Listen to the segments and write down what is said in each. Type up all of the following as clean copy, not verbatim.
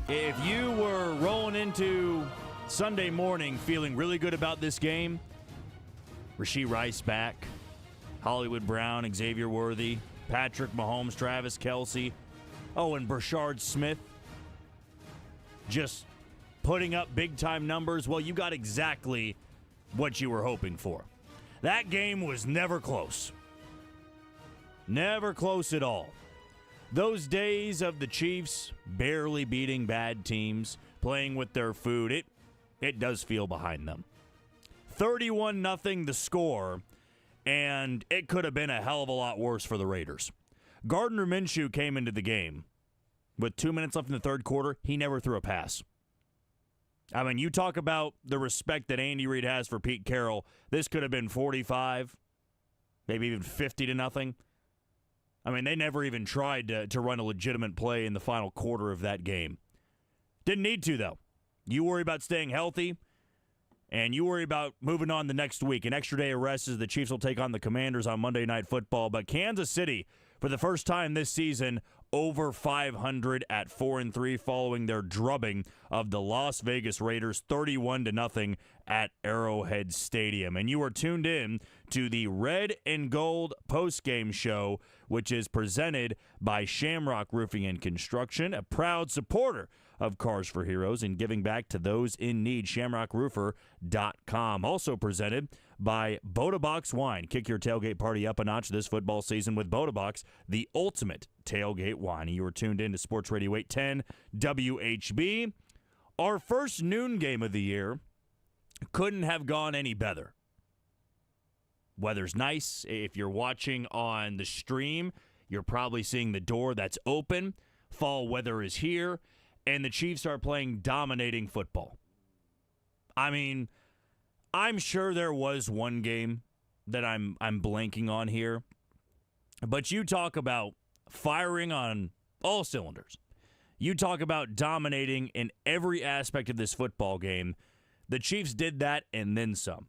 If you were rolling into Sunday morning feeling really good about this game, Rashee Rice back, Hollywood Brown, Xavier Worthy, Patrick Mahomes, Travis Kelce, and Brashard Smith just putting up big-time numbers, well, you got exactly what you were hoping for. That game was never close. Never close at all. Those days of the Chiefs barely beating bad teams, playing with their food, it does feel behind them. 31-0 the score, and it could have been a hell of a lot worse for the Raiders. Gardner Minshew came into the game with 2 minutes left in the third quarter. He never threw a pass. I mean, you talk about the respect that Andy Reid has for Pete Carroll. This could have been 45, maybe even 50-0. I mean, they never even tried to run a legitimate play in the final quarter of that game. Didn't need to, though. You worry about staying healthy, and you worry about moving on the next week. An extra day of rest as the Chiefs will take on the Commanders on Monday Night Football. But Kansas City, for the first time this season, over 500 at 4-3 following their drubbing of the Las Vegas Raiders 31-0 at Arrowhead Stadium. And you are tuned in to the Red and Gold Postgame Show, which is presented by Shamrock Roofing and Construction, a proud supporter of Cars for Heroes and giving back to those in need. ShamrockRoofer.com. Also presented by Boda Box Wine. Kick your tailgate party up a notch this football season with Boda Box, the ultimate tailgate wine. You are tuned in to Sports Radio 810 WHB. Our first noon game of the year couldn't have gone any better. Weather's nice. If you're watching on the stream, you're probably seeing the door that's open. Fall weather is here, and the Chiefs are playing dominating football. I mean, I'm sure there was one game that I'm blanking on here, but you talk about firing on all cylinders. You talk about dominating in every aspect of this football game. The Chiefs did that and then some.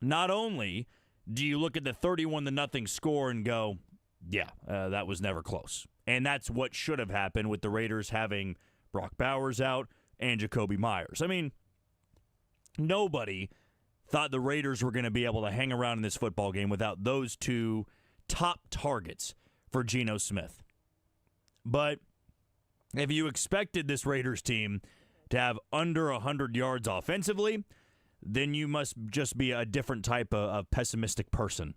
Not only do you look at the 31-0 score and go, yeah, that was never close. And that's what should have happened with the Raiders having Brock Bowers out and Jacoby Myers. I mean, nobody thought the Raiders were going to be able to hang around in this football game without those two top targets for Geno Smith. But if you expected this Raiders team to have under 100 yards offensively, then you must just be a different type of pessimistic person.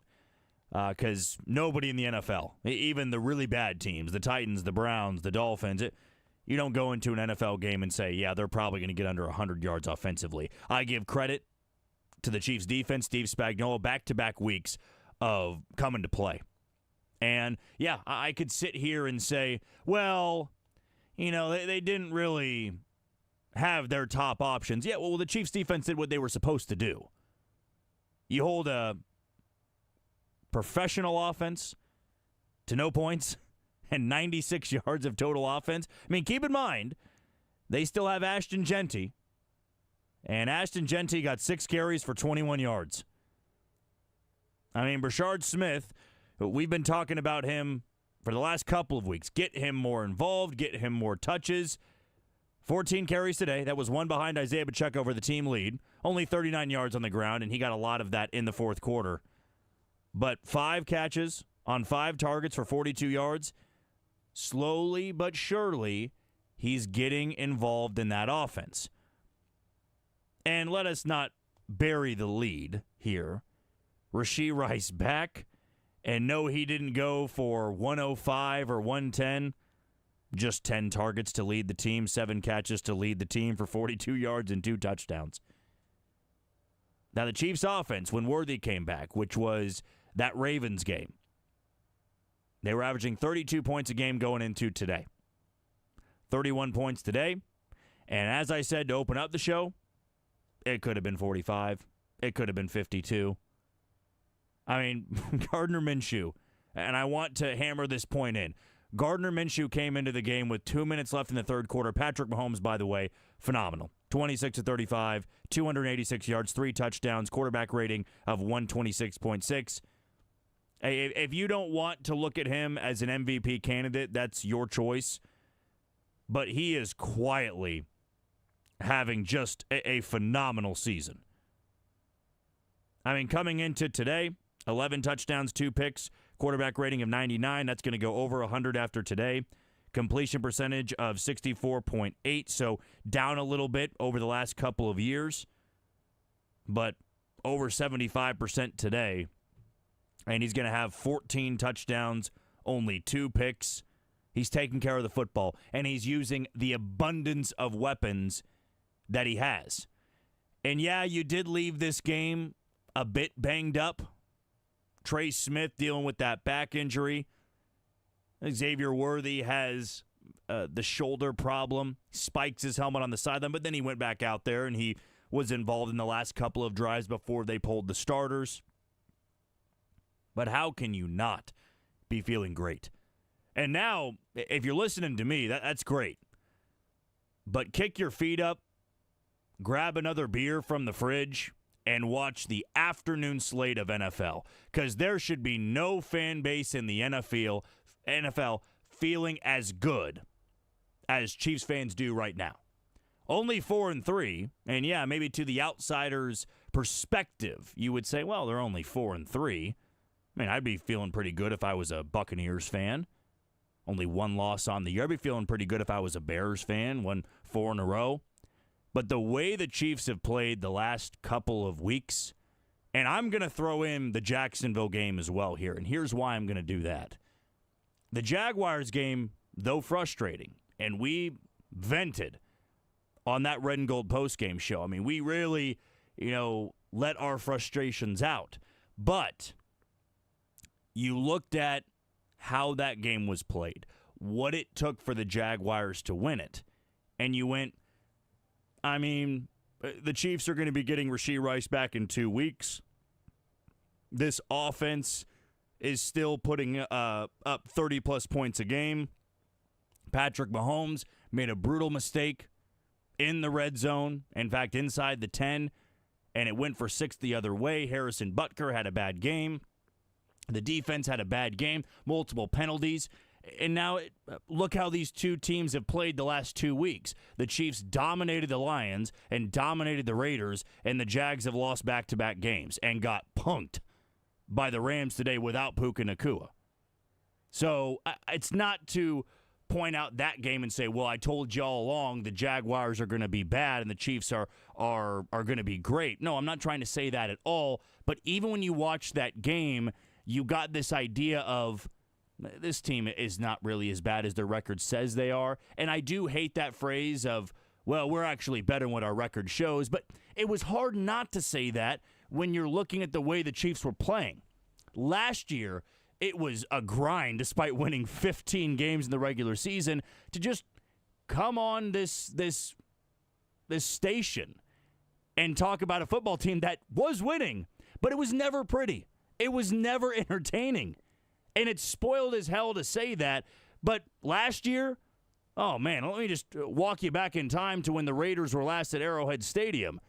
Because nobody in the NFL, even the really bad teams, the Titans, the Browns, the Dolphins, you don't go into an NFL game and say, yeah, they're probably going to get under 100 yards offensively. I give credit to the Chiefs' defense, Steve Spagnuolo, back-to-back weeks of coming to play. And, yeah, I could sit here and say, well, you know, they didn't really have their top options. Yeah, well, the Chiefs' defense did what they were supposed to do. You hold a professional offense to no points and 96 yards of total offense. I mean, keep in mind, they still have Ashton Genty, and Ashton Genty got 6 carries for 21 yards. I mean, Brashard Smith, we've been talking about him for the last couple of weeks. Get him more involved, get him more touches. 14 carries today. That was one behind Isaiah Pacheco for the team lead. Only 39 yards on the ground, and he got a lot of that in the fourth quarter. But 5 catches on 5 targets for 42 yards. Slowly but surely, he's getting involved in that offense. And let us not bury the lead here. Rashee Rice back. And no, he didn't go for 105 or 110. Just 10 targets to lead the team, 7 catches to lead the team for 42 yards and 2 touchdowns. Now, the Chiefs' offense, when Worthy came back, which was that Ravens game, they were averaging 32 points a game going into today. 31 points today. And as I said to open up the show, it could have been 45. It could have been 52. I mean, Gardner Minshew, and I want to hammer this point in. Gardner Minshew came into the game with 2 minutes left in the third quarter. Patrick Mahomes, by the way, phenomenal. 26-35, 286 yards, 3 touchdowns, quarterback rating of 126.6. If you don't want to look at him as an MVP candidate, that's your choice. but he is quietly having just a phenomenal season. I mean, coming into today, 11 touchdowns, 2 picks, quarterback rating of 99. That's going to go over 100 after today. Completion percentage of 64.8, so down a little bit over the last couple of years, but over 75% today. And he's going to have 14 touchdowns, only 2 picks. He's taking care of the football, and he's using the abundance of weapons that he has. And yeah, you did leave this game a bit banged up. Trey Smith dealing with that back injury. Xavier Worthy has the shoulder problem, spikes his helmet on the sideline, but then he went back out there and he was involved in the last couple of drives before they pulled the starters. But how can you not be feeling great? And now, if you're listening to me, that's great. But kick your feet up, grab another beer from the fridge, and watch the afternoon slate of NFL. Because there should be no fan base in the NFL feeling as good as Chiefs fans do right now. Only 4-3, and yeah, maybe to the outsider's perspective, you would say, well, they're only 4-3. I mean, I'd be feeling pretty good if I was a Buccaneers fan. Only 1 loss on the year. I'd be feeling pretty good if I was a Bears fan, won 4 in a row. But the way the Chiefs have played the last couple of weeks, and I'm going to throw in the Jacksonville game as well here, and here's why I'm going to do that. The Jaguars game, though frustrating, and we vented on that Red and Gold postgame show. I mean, we really, let our frustrations out. But you looked at how that game was played, what it took for the Jaguars to win it, and you went, I mean, the Chiefs are going to be getting Rashee Rice back in 2 weeks. This offense is still putting up 30-plus points a game. Patrick Mahomes made a brutal mistake in the red zone, in fact, inside the 10, and it went for 6 the other way. Harrison Butker had a bad game. The defense had a bad game, multiple penalties. And now look how these two teams have played the last 2 weeks. The Chiefs dominated the Lions and dominated the Raiders, and the Jags have lost back-to-back games and got punked by the Rams today without Puka Nacua. So it's not to point out that game and say, well, I told you all along the Jaguars are going to be bad and the Chiefs are going to be great. No, I'm not trying to say that at all. But even when you watch that game, you got this idea of this team is not really as bad as their record says they are. And I do hate that phrase of, well, we're actually better than what our record shows. But it was hard not to say that when you're looking at the way the Chiefs were playing. Last year, it was a grind despite winning 15 games in the regular season to just come on this station and talk about a football team that was winning, but it was never pretty. It was never entertaining. And it's spoiled as hell to say that. But last year, oh, man, let me just walk you back in time to when the Raiders were last at Arrowhead Stadium.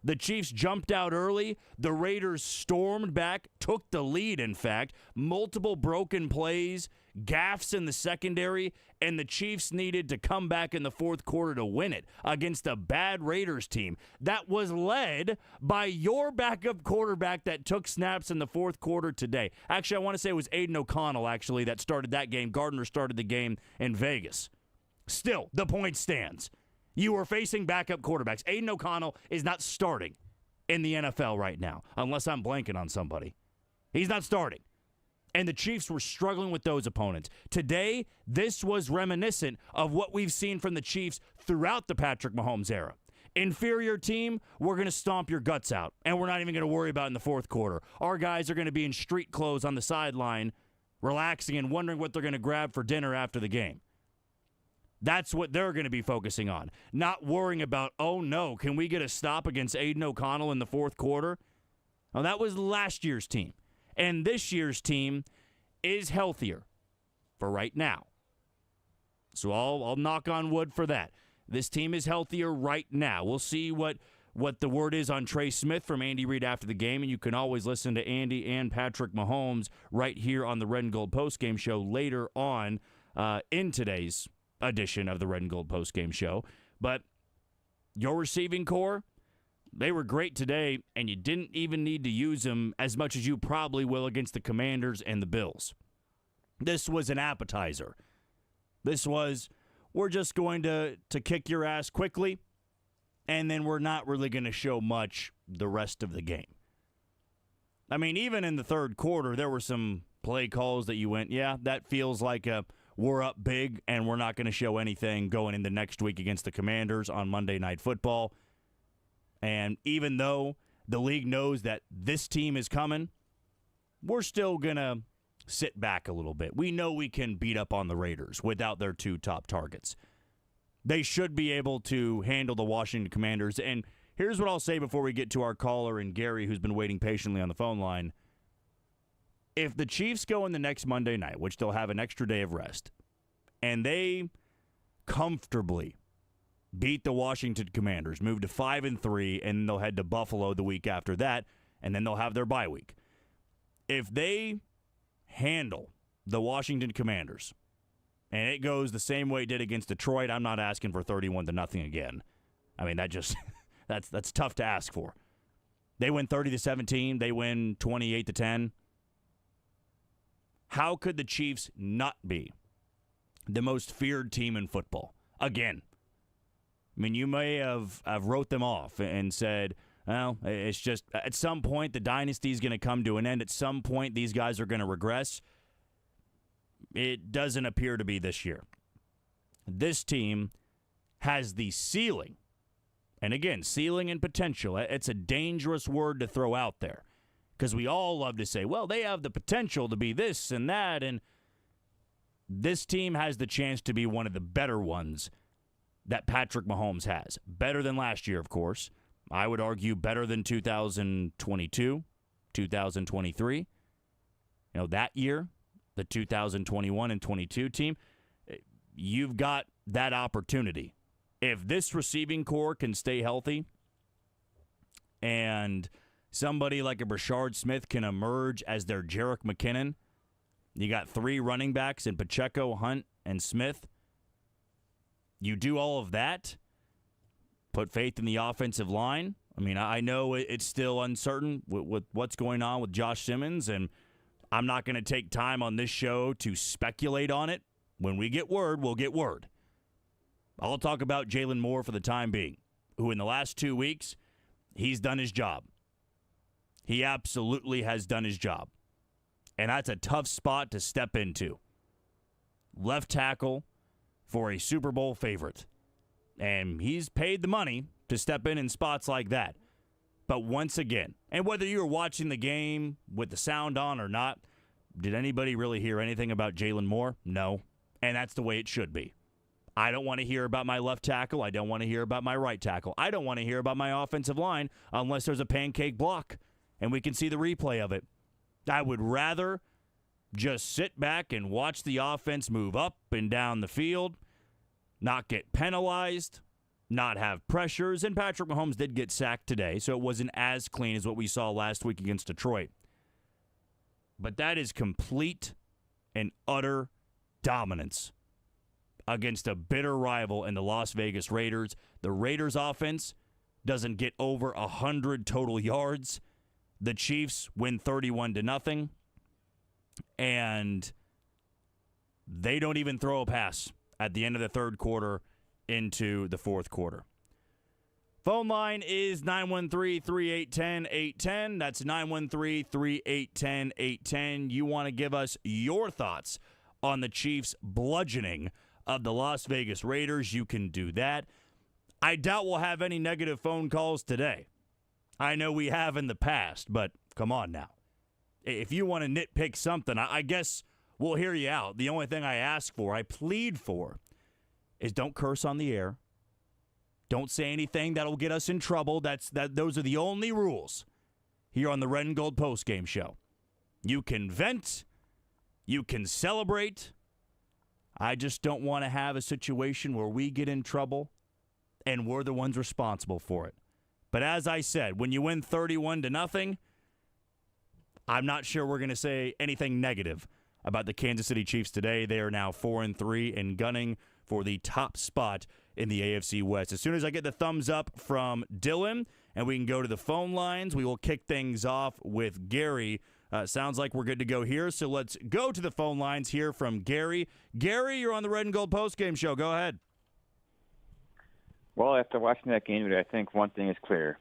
The Chiefs jumped out early. The Raiders stormed back, took the lead, in fact. Multiple broken plays, gaffes in the secondary, and the Chiefs needed to come back in the fourth quarter to win it against a bad Raiders team that was led by your backup quarterback that took snaps in the fourth quarter today. Actually, I want to say it was Aiden O'Connell, actually, that started that game. Gardner started the game in Vegas. Still, the point stands. You are facing backup quarterbacks. Aiden O'Connell is not starting in the NFL right now, unless I'm blanking on somebody. He's not starting. And the Chiefs were struggling with those opponents. Today, this was reminiscent of what we've seen from the Chiefs throughout the Patrick Mahomes era. Inferior team, we're going to stomp your guts out, and we're not even going to worry about it in the fourth quarter. Our guys are going to be in street clothes on the sideline, relaxing and wondering what they're going to grab for dinner after the game. That's what they're going to be focusing on. Not worrying about, oh no, can we get a stop against Aiden O'Connell in the fourth quarter? Well, that was last year's team. And this year's team is healthier for right now. So I'll knock on wood for that. This team is healthier right now. We'll see what the word is on Trey Smith from Andy Reid after the game. And you can always listen to Andy and Patrick Mahomes right here on the Red and Gold postgame show later on in today's edition of the Red and Gold Postgame Show. But your receiving core, they were great today, and you didn't even need to use them as much as you probably will against the Commanders and the Bills. This was an appetizer. This was, we're just going to kick your ass quickly, and then we're not really going to show much the rest of the game. I mean, even in the third quarter, there were some play calls that you went, yeah, that feels like we're up big, and we're not going to show anything going into next week against the Commanders on Monday Night Football. And even though the league knows that this team is coming, we're still going to sit back a little bit. We know we can beat up on the Raiders without their two top targets. They should be able to handle the Washington Commanders. And here's what I'll say before we get to our caller and Gary, who's been waiting patiently on the phone line. If the Chiefs go in the next Monday night, which they'll have an extra day of rest, and they comfortably beat the Washington Commanders, move to 5-3, and they'll head to Buffalo the week after that, and then they'll have their bye week. If they handle the Washington Commanders, and it goes the same way it did against Detroit, I'm not asking for 31-0 again. I mean, that just that's tough to ask for. They win 30-17, they win 28-10. How could the Chiefs not be the most feared team in football? Again, I mean, you may have wrote them off and said, well, it's just at some point the dynasty is going to come to an end. At some point, these guys are going to regress. It doesn't appear to be this year. This team has the ceiling. And again, ceiling and potential. It's a dangerous word to throw out there because we all love to say, well, they have the potential to be this and that. And this team has the chance to be one of the better ones that Patrick Mahomes has. Better than last year, of course. I would argue better than 2022, 2023. You know, that year, the 2021 and 22 team, you've got that opportunity. If this receiving core can stay healthy and somebody like a Brashard Smith can emerge as their Jerick McKinnon, you got three running backs in Pacheco, Hunt, and Smith. You do all of that, put faith in the offensive line. I mean, I know it's still uncertain with what's going on with Josh Simmons, and I'm not going to take time on this show to speculate on it. When we get word, we'll get word. I'll talk about Jalen Moore for the time being, who in the last 2 weeks, he's done his job. He absolutely has done his job. And that's a tough spot to step into. Left tackle for a Super Bowl favorite. And he's paid the money to step in spots like that. But once again, and whether you were watching the game with the sound on or not, did anybody really hear anything about Jalen Moore? No. And that's the way it should be. I don't want to hear about my left tackle. I don't want to hear about my right tackle. I don't want to hear about my offensive line unless there's a pancake block and we can see the replay of it. I would rather just sit back and watch the offense move up and down the field, not get penalized, not have pressures. And Patrick Mahomes did get sacked today, so it wasn't as clean as what we saw last week against Detroit. But that is complete and utter dominance against a bitter rival in the Las Vegas Raiders. The Raiders offense doesn't get over 100 total yards. The Chiefs win 31-0. And they don't even throw a pass at the end of the third quarter into the fourth quarter. Phone line is 913-3810-810. That's 913-3810-810. You want to give us your thoughts on the Chiefs' bludgeoning of the Las Vegas Raiders, you can do that. I doubt we'll have any negative phone calls today. I know we have in the past, but come on now. If you want to nitpick something, I guess we'll hear you out. The only thing I ask for, I plead for, is don't curse on the air. Don't say anything that'll get us in trouble. Those are the only rules here on the Red and Gold Postgame Show. You can vent. You can celebrate. I just don't want to have a situation where we get in trouble and we're the ones responsible for it. But as I said, when you win 31-0, I'm not sure we're going to say anything negative about the Kansas City Chiefs today. They are now 4-3 and gunning for the top spot in the AFC West. As soon as I get the thumbs up from Dylan and we can go to the phone lines, we will kick things off with Gary. Sounds like we're good to go here, so let's go to the phone lines here from Gary. Gary, you're on the Red and Gold Postgame Show. Go ahead. Well, after watching that game today, I think one thing is clear.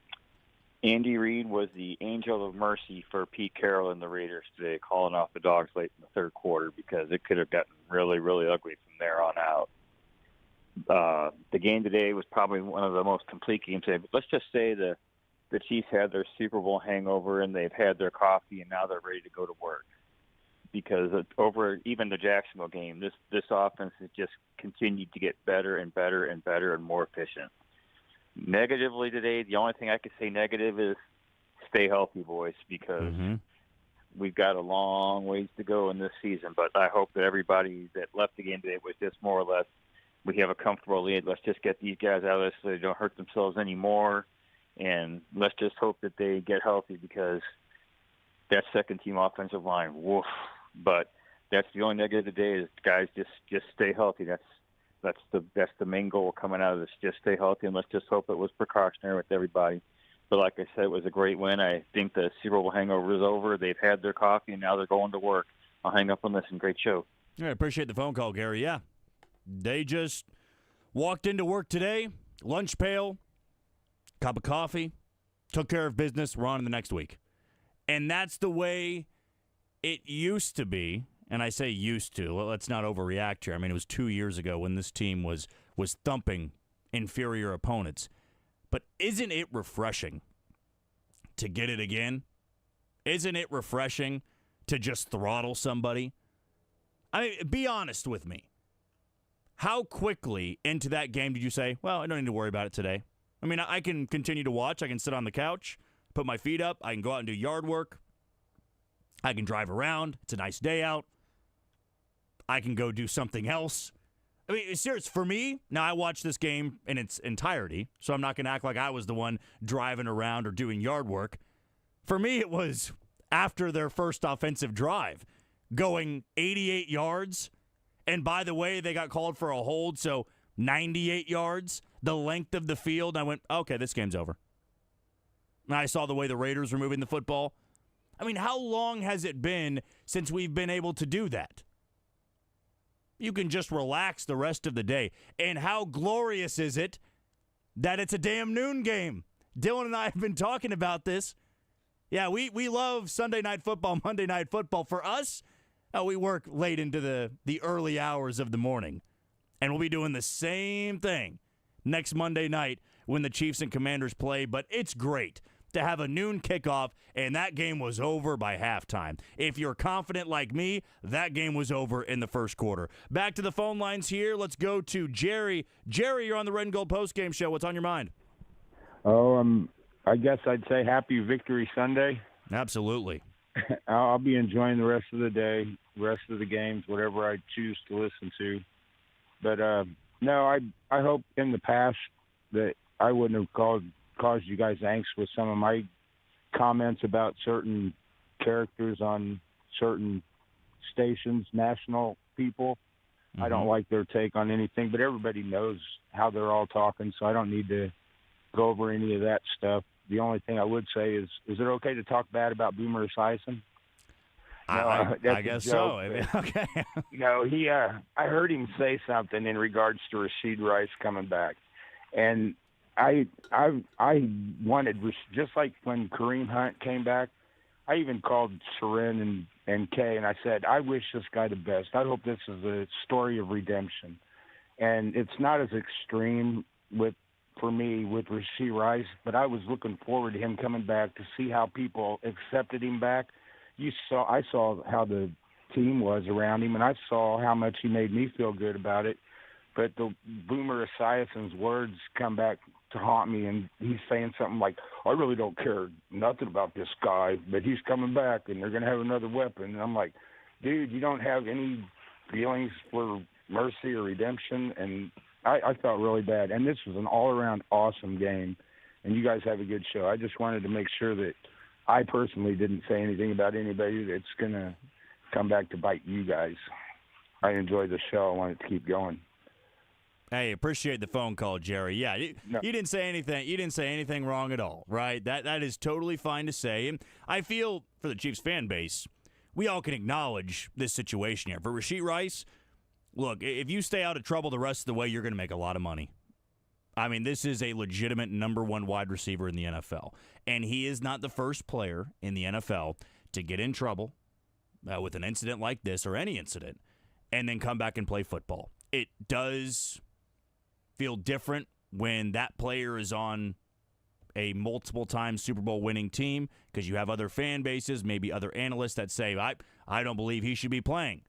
Andy Reid was the angel of mercy for Pete Carroll and the Raiders today, calling off the Dogs late in the third quarter because it could have gotten really, really ugly from there on out. The game today was probably one of the most complete games today. But let's just say the Chiefs had their Super Bowl hangover and they've had their coffee and now they're ready to go to work. Because over even the Jacksonville game, this offense has just continued to get better and better and better and more efficient. Negatively today, the only thing I could say negative is stay healthy, boys, because we've got a long ways to go in this season. But I hope that everybody that left the game today was just more or less, we have a comfortable lead. Let's just get these guys out of this so they don't hurt themselves anymore. And let's just hope that they get healthy because that second-team offensive line, woof. But that's the only negative today is guys just stay healthy. That's the main goal coming out of this. Just stay healthy, and let's just hope it was precautionary with everybody. But like I said, it was a great win. I think the Super Bowl hangover is over. They've had their coffee, and now they're going to work. I'll hang up and listen. Great show. I appreciate the phone call, Gary. Yeah, they just walked into work today, lunch pail, cup of coffee, took care of business. We're on to the next week. And that's the way it used to be. And I say used to. Well, let's not overreact here. I mean, it was 2 years ago when this team was thumping inferior opponents. But isn't it refreshing to get it again? Isn't it refreshing to just throttle somebody? I mean, be honest with me. How quickly into that game did you say, well, I don't need to worry about it today? I mean, I can continue to watch. I can sit on the couch, put my feet up. I can go out and do yard work. I can drive around. It's a nice day out. I can go do something else. I mean, serious, for me, now I watched this game in its entirety, so I'm not going to act like I was the one driving around or doing yard work. For me, it was after their first offensive drive, going 88 yards. And by the way, they got called for a hold, so 98 yards, the length of the field. I went, okay, this game's over. And I saw the way the Raiders were moving the football. I mean, how long has it been since we've been able to do that? You can just relax the rest of the day. And how glorious is it that it's a damn noon game? Dylan and I have been talking about this. Yeah, we love Sunday night football, Monday night football. For us, we work late into the early hours of the morning. And we'll be doing the same thing next Monday night when the Chiefs and Commanders play. But it's great to have a noon kickoff, and that game was over by halftime. If you're confident like me, that game was over in the first quarter. Back to the phone lines here. Let's go to Jerry. Jerry, you're on the Red and Gold Postgame Show. What's on your mind? I guess I'd say happy Victory Sunday. Absolutely. I'll be enjoying the rest of the day, rest of the games, whatever I choose to listen to. But, no, I hope in the past that I wouldn't have caused you guys angst with some of my comments about certain characters on certain stations, national people. I don't like their take on anything, but everybody knows how they're all talking, so I don't need to go over any of that stuff. The only thing I would say is it okay to talk bad about Boomer Esiason? I guess so. Okay. I heard him say something in regards to Rashid Rice coming back, and I wanted, just like when Kareem Hunt came back, I even called Sharon and Kay, and I said, I wish this guy the best. I hope this is a story of redemption. And it's not as extreme for me with Rashid Rice, but I was looking forward to him coming back to see how people accepted him back. I saw how the team was around him, and I saw how much he made me feel good about it. But the Boomer Esiason's words come back to haunt me, and he's saying something like, I really don't care nothing about this guy, but he's coming back, and they're going to have another weapon. And I'm like, dude, you don't have any feelings for mercy or redemption? And I felt really bad. And this was an all-around awesome game, and you guys have a good show. I just wanted to make sure that I personally didn't say anything about anybody that's going to – come back to bite you guys. I enjoy the show. I want it to keep going. Hey, appreciate the phone call, Jerry. Yeah, you didn't say anything. You didn't say anything wrong at all, right? That is totally fine to say. And I feel for the Chiefs fan base, we all can acknowledge this situation here. For Rashee Rice, look, if you stay out of trouble the rest of the way, you're going to make a lot of money. I mean, this is a legitimate number one wide receiver in the NFL. And he is not the first player in the NFL to get in trouble with an incident like this or any incident and then come back and play football. It does feel different when that player is on a multiple-time Super Bowl winning team because you have other fan bases, maybe other analysts that say, I don't believe he should be playing.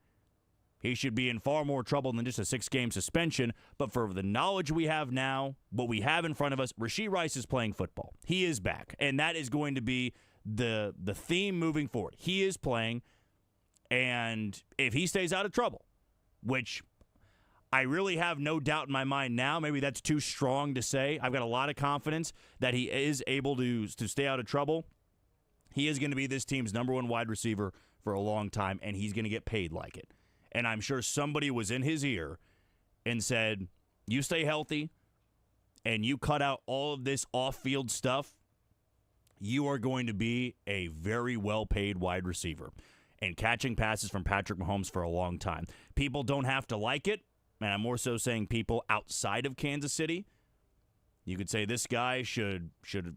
He should be in far more trouble than just a 6-game suspension. But for the knowledge we have now, what we have in front of us, Rashee Rice is playing football. He is back, and that is going to be the theme moving forward. He is playing, and if he stays out of trouble, which I really have no doubt in my mind now. Maybe that's too strong to say. I've got a lot of confidence that he is able to stay out of trouble. He is going to be this team's number one wide receiver for a long time, and he's going to get paid like it. And I'm sure somebody was in his ear and said, you stay healthy and you cut out all of this off-field stuff, you are going to be a very well-paid wide receiver and catching passes from Patrick Mahomes for a long time. People don't have to like it. And I'm more so saying people outside of Kansas City. You could say this guy should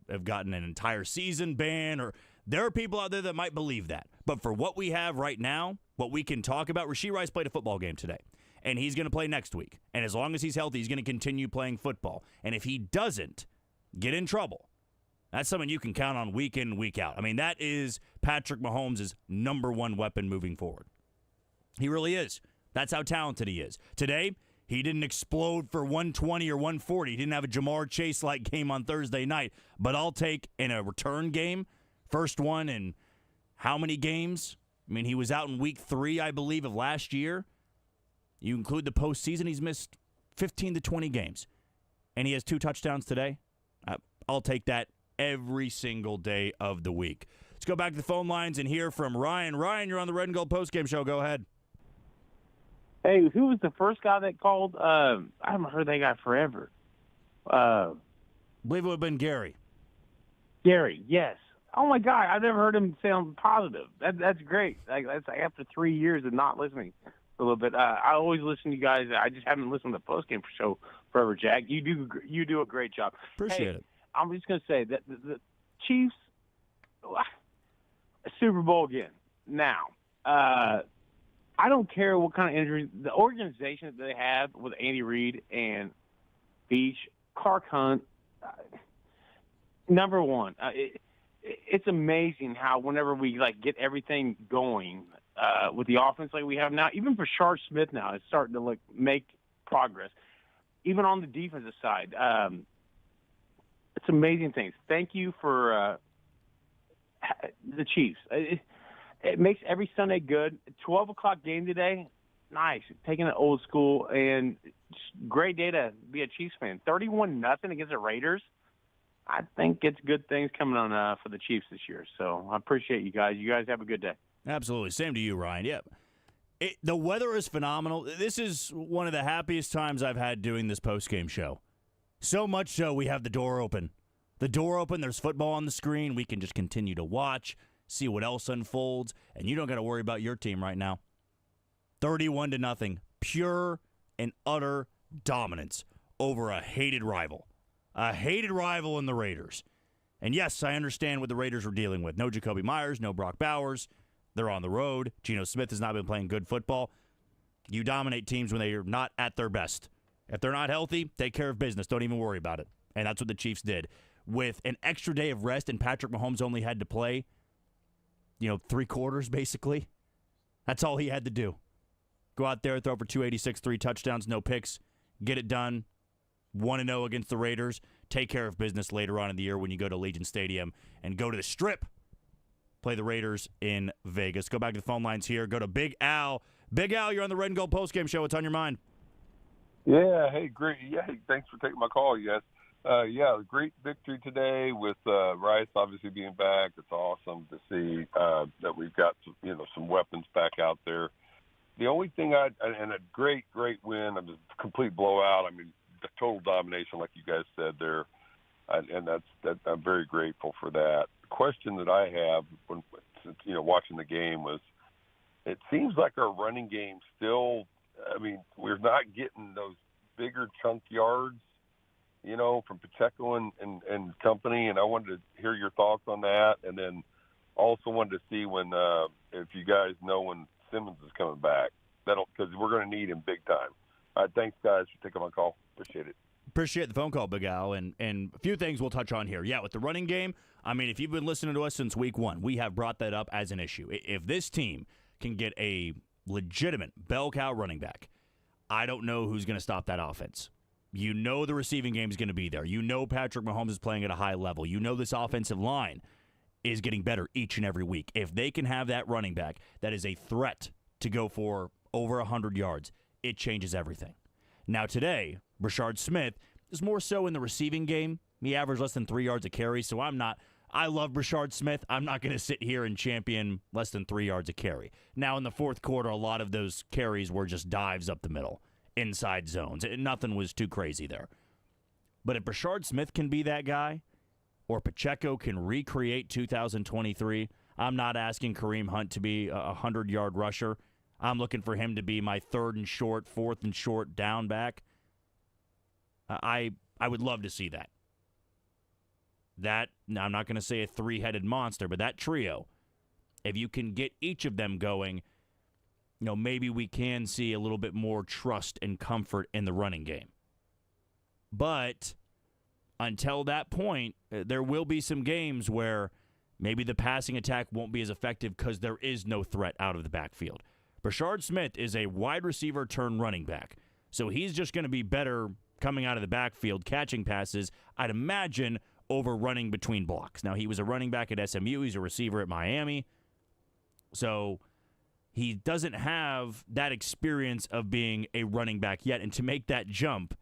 have gotten an entire season ban, or there are people out there that might believe that. But for what we have right now, what we can talk about, Rashee Rice played a football game today, and he's going to play next week. And as long as he's healthy, he's going to continue playing football. And if he doesn't get in trouble, that's something you can count on week in and week out. I mean, that is Patrick Mahomes' number one weapon moving forward. He really is. That's how talented he is. Today, he didn't explode for 120 or 140. He didn't have a Jamar Chase-like game on Thursday night. But I'll take in a return game, first one in how many games? I mean, he was out in week 3, I believe, of last year. You include the postseason, he's missed 15 to 20 games. And he has 2 touchdowns today. I'll take that every single day of the week. Let's go back to the phone lines and hear from Ryan. Ryan, you're on the Red and Gold Postgame Show. Go ahead. Hey, who was the first guy that called? I haven't heard that guy forever. I believe it would have been Gary. Gary, yes. Oh, my God. I've never heard him sound positive. That's great. That's after 3 years of not listening for a little bit. I always listen to you guys. I just haven't listened to the postgame show forever, Jack. You do a great job. Appreciate it. I'm just going to say that the Chiefs, Super Bowl again. Now, I don't care what kind of injury. The organization that they have with Andy Reid and Beach, Clark Hunt, number one, it's amazing how whenever we get everything going with the offense like we have now, even for Sharp Smith now, it's starting to make progress. Even on the defensive side, it's amazing things. Thank you for the Chiefs. It makes every Sunday good. 12 o'clock game today, nice. Taking it old school, and great day to be a Chiefs fan. 31-0 against the Raiders. I think it's good things coming on for the Chiefs this year. So I appreciate you guys. You guys have a good day. Absolutely. Same to you, Ryan. Yep. The weather is phenomenal. This is one of the happiest times I've had doing this postgame show. So much so we have the door open. The door open, there's football on the screen. We can just continue to watch, see what else unfolds, and you don't got to worry about your team right now. 31-0, pure and utter dominance over a hated rival. A hated rival in the Raiders. And yes, I understand what the Raiders were dealing with. No Jacoby Myers, no Brock Bowers. They're on the road. Geno Smith has not been playing good football. You dominate teams when they are not at their best. If they're not healthy, take care of business. Don't even worry about it. And that's what the Chiefs did. With an extra day of rest, and Patrick Mahomes only had to play 3 quarters, basically. That's all he had to do. Go out there, throw for 286, 3 touchdowns, no picks, get it done. 1-0 against the Raiders. Take care of business later on in the year when you go to Allegiant Stadium and go to the Strip. Play the Raiders in Vegas. Go back to the phone lines here. Go to Big Al. Big Al, you're on the Red and Gold postgame show. What's on your mind? Yeah, hey, great. Yeah, hey, thanks for taking my call, yes. Great victory today with Rice obviously being back. It's awesome to see that we've got some weapons back out there. the only thing and a great win, a complete blowout. I mean, the total domination, like you guys said there, and that's I'm very grateful for that. The question that I have when watching the game was, it seems like our running game still. I mean, we're not getting those bigger chunk yards, from Pacheco and company. And I wanted to hear your thoughts on that, and then also wanted to see when if you guys know when Simmons is coming back. Because we're going to need him big time. All right, thanks, guys, for taking my call. Appreciate it. Appreciate the phone call, Big Al, and a few things we'll touch on here. Yeah, with the running game, I mean, if you've been listening to us since week 1, we have brought that up as an issue. If this team can get a legitimate bell cow running back, I don't know who's going to stop that offense. The receiving game is going to be there. Patrick Mahomes is playing at a high level. This offensive line is getting better each and every week. If they can have that running back that is a threat to go for over 100 yards, it changes everything. Now today, Brashard Smith is more so in the receiving game. He averaged less than 3 yards a carry, so I love Brashard Smith. I'm not going to sit here and champion less than 3 yards a carry. Now in the fourth quarter, a lot of those carries were just dives up the middle, inside zones. Nothing was too crazy there. But if Brashard Smith can be that guy, or Pacheco can recreate 2023, I'm not asking Kareem Hunt to be a 100-yard rusher. I'm looking for him to be my 3rd and short, 4th and short down back. I would love to see that. Now I'm not going to say a 3-headed monster, but that trio, if you can get each of them going, maybe we can see a little bit more trust and comfort in the running game. But until that point, there will be some games where maybe the passing attack won't be as effective because there is no threat out of the backfield. Brashard Smith is a wide receiver turned running back, so he's just going to be better coming out of the backfield, catching passes, I'd imagine, over running between blocks. Now, he was a running back at SMU. He's a receiver at Miami. So he doesn't have that experience of being a running back yet. And to make that jump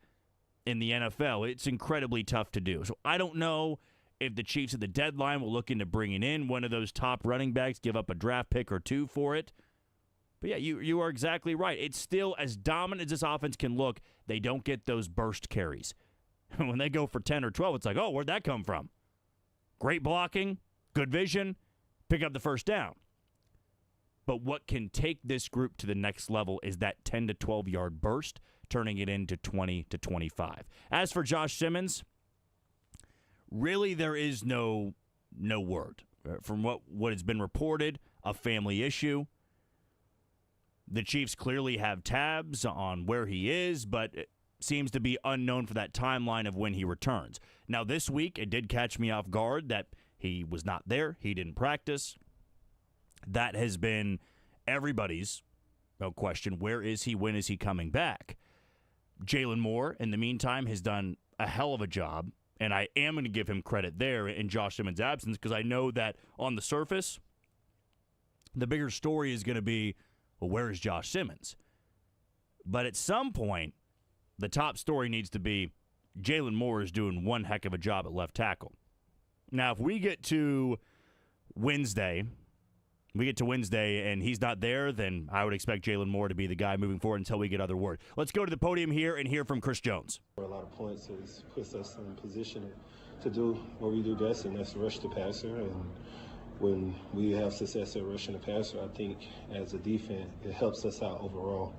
in the NFL, it's incredibly tough to do. So I don't know if the Chiefs at the deadline will look into bringing in one of those top running backs, give up a draft pick or 2 for it. But yeah, you are exactly right. It's still as dominant as this offense can look. They don't get those burst carries. When they go for 10 or 12, it's like, oh, where'd that come from? Great blocking, good vision, pick up the first down. But what can take this group to the next level is that 10 to 12-yard burst, turning it into 20 to 25. As for Josh Simmons, really there is no word. From what has been reported, a family issue. The Chiefs clearly have tabs on where he is, but it seems to be unknown for that timeline of when he returns. Now, this week, it did catch me off guard that he was not there. He didn't practice. That has been everybody's question. Where is he? When is he coming back? Jalen Moore, in the meantime, has done a hell of a job, and I am going to give him credit there in Josh Simmons' absence because I know that on the surface, the bigger story is going to be, well, where is Josh Simmons? But at some point, the top story needs to be Jalen Moore is doing one heck of a job at left tackle. Now, if we get to Wednesday and he's not there, then I would expect Jalen Moore to be the guy moving forward until we get other word. Let's go to the podium here and hear from Chris Jones. A lot of points puts us in position to do what we do best, and that's rush the passer. And when we have success at rushing the passer, I think as a defense, it helps us out overall.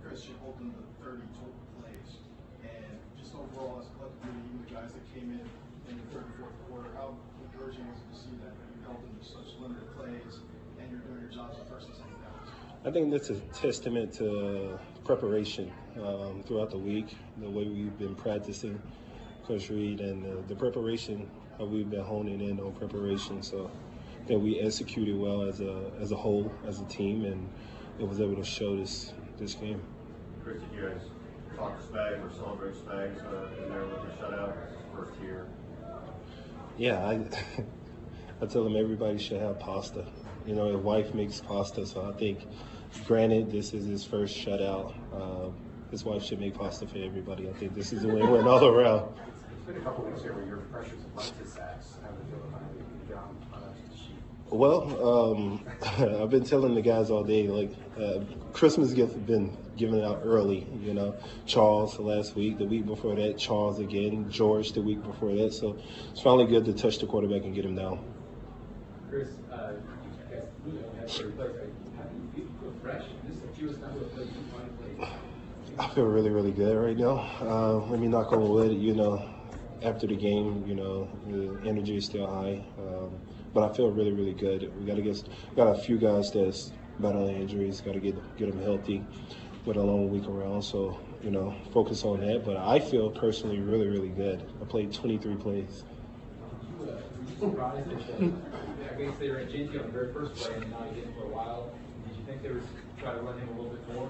Chris, you opened the 30 total plays, and just overall as collectively, even the guys that came in the third and fourth quarter, how encouraging was it to see that you held them to such limited plays and you're doing your jobs at first and second downs? I think that's a testament to preparation throughout the week, the way we've been practicing, Coach Reid, and the preparation, how we've been honing in on preparation. So that we executed well as a whole, as a team, and it was able to show this game. Chris, did you guys talk Spags or celebrate Spags in there with the shutout first year? Yeah, I tell them everybody should have pasta. You know, his wife makes pasta, so I think, granted, this is his first shutout. His wife should make pasta for everybody. I think this is a win-win all around. It's been a couple weeks here where your pressures have left his sacks. How would you feel about your job on that sheet? Well, I've been telling the guys all day, like, Christmas gifts have been given out early, you know. Charles last week, the week before that, Charles again, George the week before that. So it's finally good to touch the quarterback and get him down. Chris, you guys really only had 30 plays. How do you feel fresh? This is the fewest number of plays you've played. I feel really, really good right now. Let me knock on wood, you know, after the game, you know, the energy is still high. But I feel really, really good. We got a few guys that's battling injuries. Got to get them healthy with a long week around. So, you know, focus on that. But I feel personally really, really good. I played 23 plays. Were you surprised that I guess they were at JT on the very first play and now he didn't for a while? Did you think they were trying to run him a little bit more?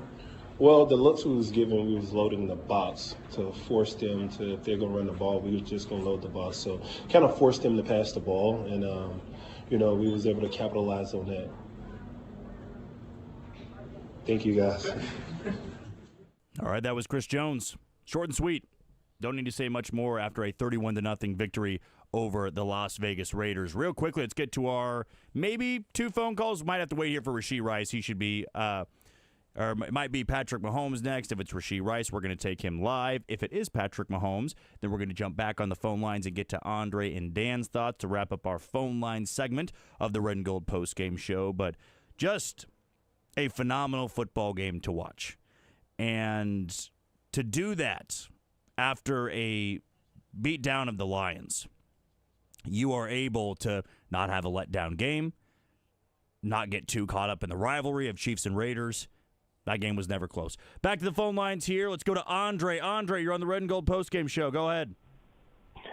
Well, the looks we was given, we was loading the box to force them to, if they're going to run the ball, we was just going to load the box. So kind of forced them to pass the ball, and, you know, we was able to capitalize on that. Thank you, guys. All right, that was Chris Jones. Short and sweet. Don't need to say much more after a 31-0 victory over the Las Vegas Raiders. Real quickly, let's get to our maybe 2 phone calls. Might have to wait here for Rashee Rice. He should be or it might be Patrick Mahomes next. If it's Rashee Rice, we're going to take him live. If it is Patrick Mahomes, then we're going to jump back on the phone lines and get to Andre and Dan's thoughts to wrap up our phone line segment of the Red and Gold postgame show. But just a phenomenal football game to watch. And to do that after a beatdown of the Lions, you are able to not have a letdown game, not get too caught up in the rivalry of Chiefs and Raiders. That game was never close. Back to the phone lines here. Let's go to Andre. Andre, you're on the Red and Gold postgame show. Go ahead.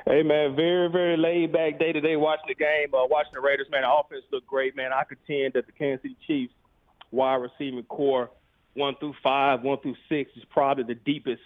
Hey, man, very, very laid-back day today watching the game, watching the Raiders. Man, the offense looked great, man. I contend that the Kansas City Chiefs wide receiving core 1 through 5, 1 through 6 is probably the deepest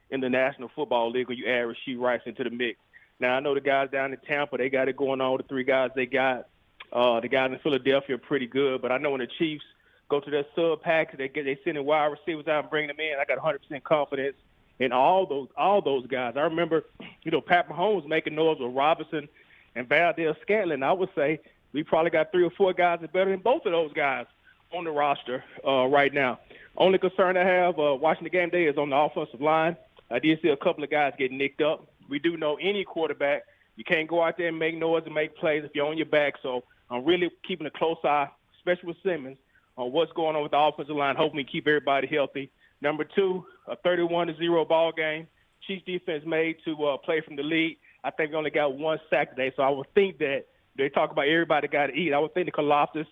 in the National Football League when you add Rashee Rice into the mix. Now, I know the guys down in Tampa, they got it going on with the 3 guys they got. The guys in Philadelphia are pretty good, but I know when the Chiefs go to their sub pack, they send in wide receivers out and bring them in. I got 100% confidence in all those guys. I remember, you know, Pat Mahomes making noise with Robinson and Valdez-Scantling. I would say we probably got 3 or 4 guys that are better than both of those guys on the roster right now. Only concern I have watching the game today is on the offensive line. I did see a couple of guys get nicked up. We do know any quarterback, you can't go out there and make noise and make plays if you're on your back. So I'm really keeping a close eye, especially with Simmons, on what's going on with the offensive line, hoping we keep everybody healthy. Number 2, a 31-0 ball game. Chiefs defense made to play from the lead. I think we only got 1 sack today, so I would think that they talk about everybody got to eat. I would think the Kaloftis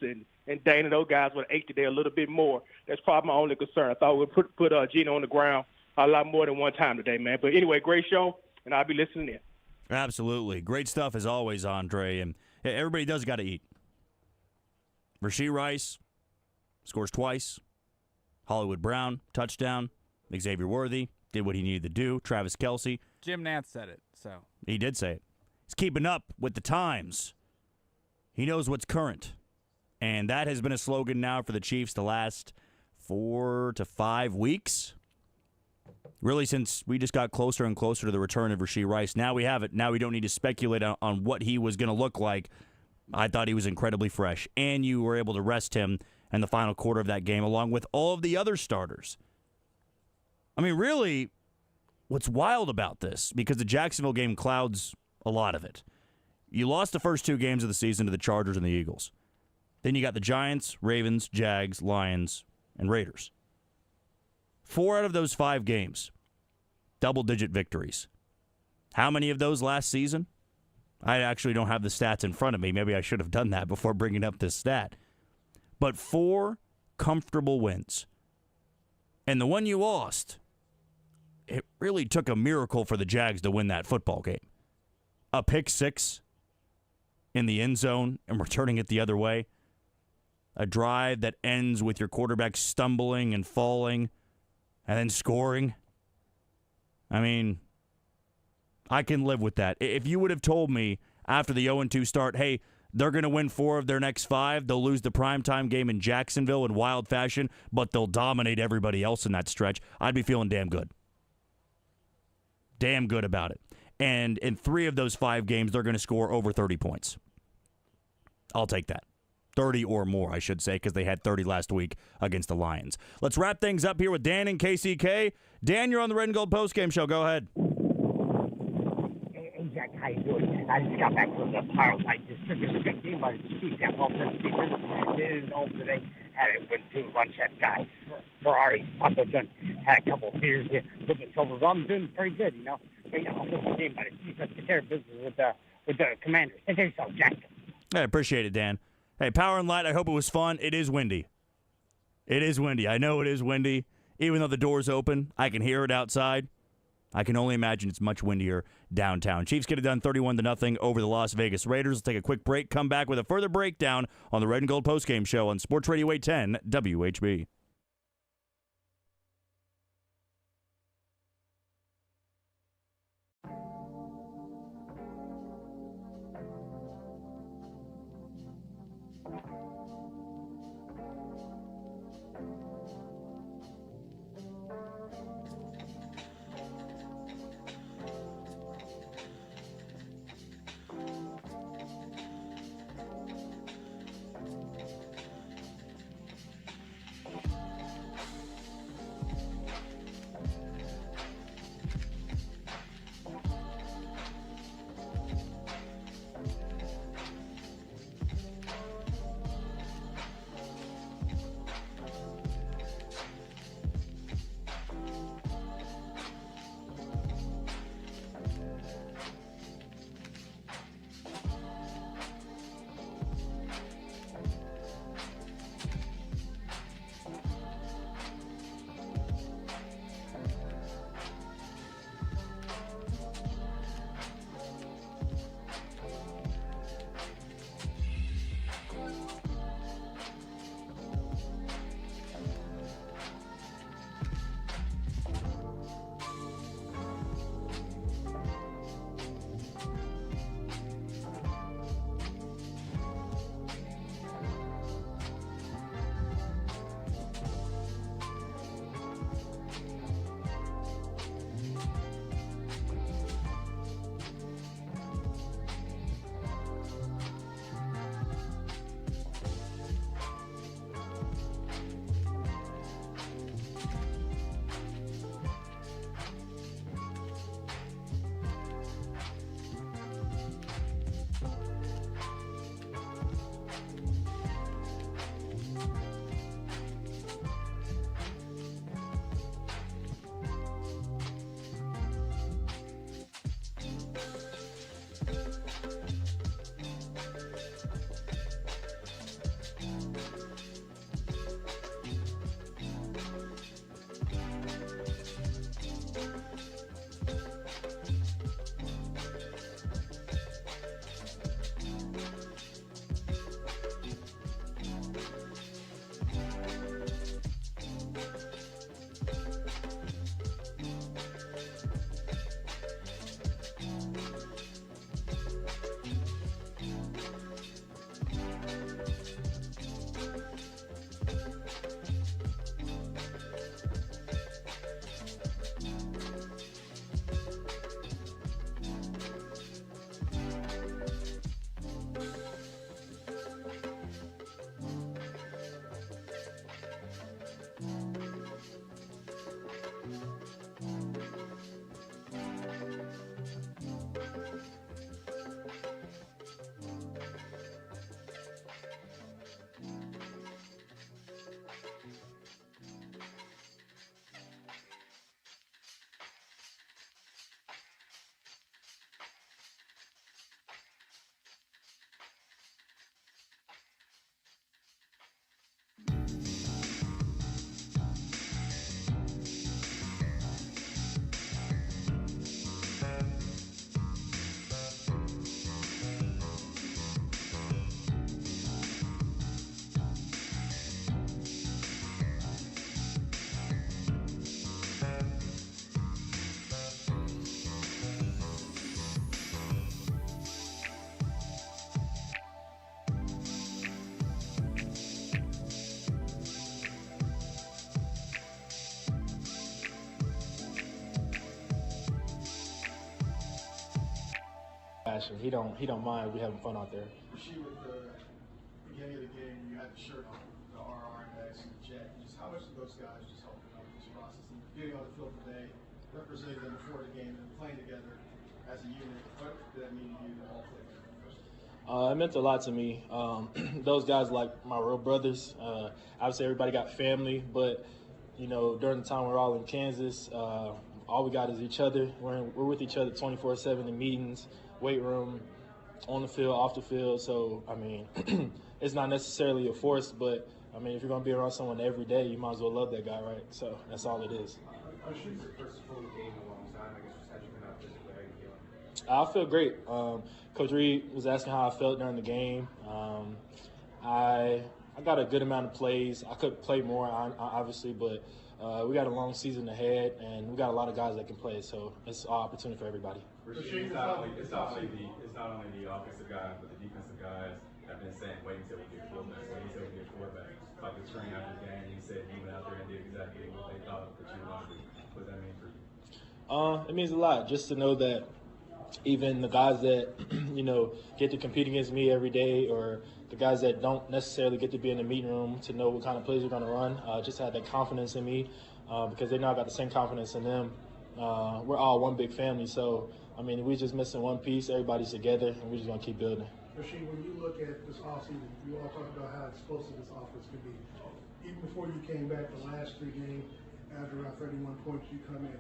and Dana, those guys would have ate today a little bit more. That's probably my only concern. I thought we'd put Gino on the ground a lot more than one time today, man. But anyway, great show, and I'll be listening in. Absolutely. Great stuff as always, Andre. And everybody does got to eat. Rashee Rice scores twice. Hollywood Brown, touchdown. Xavier Worthy did what he needed to do. Travis Kelce. Jim Nantz said it, so. He did say it. He's keeping up with the times. He knows what's current. And that has been a slogan now for the Chiefs the last 4 to 5 weeks. Really, since we just got closer and closer to the return of Rashee Rice. Now we have it. Now we don't need to speculate on what he was going to look like. I thought he was incredibly fresh. And you were able to rest him in the final quarter of that game, along with all of the other starters. I mean, really, what's wild about this, because the Jacksonville game clouds a lot of it. You lost the first 2 games of the season to the Chargers and the Eagles. Then you got the Giants, Ravens, Jags, Lions, and Raiders. 4 out of those 5 games, double-digit victories. How many of those last season? I actually don't have the stats in front of me. Maybe I should have done that before bringing up this stat. But 4 comfortable wins. And the one you lost, it really took a miracle for the Jags to win that football game. A pick 6 in the end zone and returning it the other way. A drive that ends with your quarterback stumbling and falling and then scoring. I mean, I can live with that. If you would have told me after the 0-2 start, hey, they're going to win 4 of their next 5, they'll lose the primetime game in Jacksonville in wild fashion, but they'll dominate everybody else in that stretch, I'd be feeling damn good. Damn good about it. And in 3 of those 5 games, they're going to score over 30 points. I'll take that. 30 or more, I should say, because they had 30 last week against the Lions. Let's wrap things up here with Dan and KCK. Dan, you're on the Red and Gold Postgame Show. Go ahead. Hey, Jack, how you doing? I just got back from the Power Fight. This took a good game by the Chiefs. That offense didn't know today. Had it went to a bunch of guys. Ferrari, Otto Gunn had a couple of beers here. Looking over. I'm doing pretty good, you know. Great offensive game by the Chiefs. Let's take care of business with the Commanders. Take care of yourself, Jack. I appreciate it, Dan. Hey, Power and Light, I hope it was fun. It is windy. It is windy. I know it is windy. Even though the door's open, I can hear it outside. I can only imagine it's much windier downtown. Chiefs get it done 31-0 over the Las Vegas Raiders. Let's take a quick break, come back with a further breakdown on the Red and Gold Postgame Show on Sports Radio 810 WHB. He don't mind. We having fun out there. Rasheed, with beginning of the game when you had the shirt on, the RR index and the jet, just how much did those guys just help you out with this process? And getting on the field today, representing them before the game and playing together as a unit, what did that mean to you to all play together? It meant a lot to me. Those guys like my real brothers. Obviously, everybody got family, but during the time we're all in Kansas, all we got is each other. We're with each other 24/7 in meetings, weight room, on the field, off the field. So I mean, it's not necessarily a force, but I mean, if you're gonna be around someone every day, you might as well love that guy, right? So that's all it is. Your first full game in a long time. I guess just had you been out physically. How are you feeling? I feel great. Coach Reid was asking how I felt during the game. I got a good amount of plays. I could play more, obviously, but we got a long season ahead, and we got a lot of guys that can play. So it's an opportunity for everybody. It's not only the offensive guys, but the defensive guys have been saying, wait until we get quarterback. Wait until we get quarterback. Like the spring after the game, you said you went out there and did exactly what they thought that you wanted to do. What does that mean for you? It means a lot just to know that even the guys that get to compete against me every day, or the guys that don't necessarily get to be in the meeting room to know what kind of plays we're going to run, just have that confidence in me because they know I got the same confidence in them. We're all one big family, so I mean, we're just missing one piece. Everybody's together, and we're just going to keep building. Rasheed, when you look at this offseason, you all talked about how explosive this offense could be. Even before you came back the last 3 games, after around 31 points, you come in.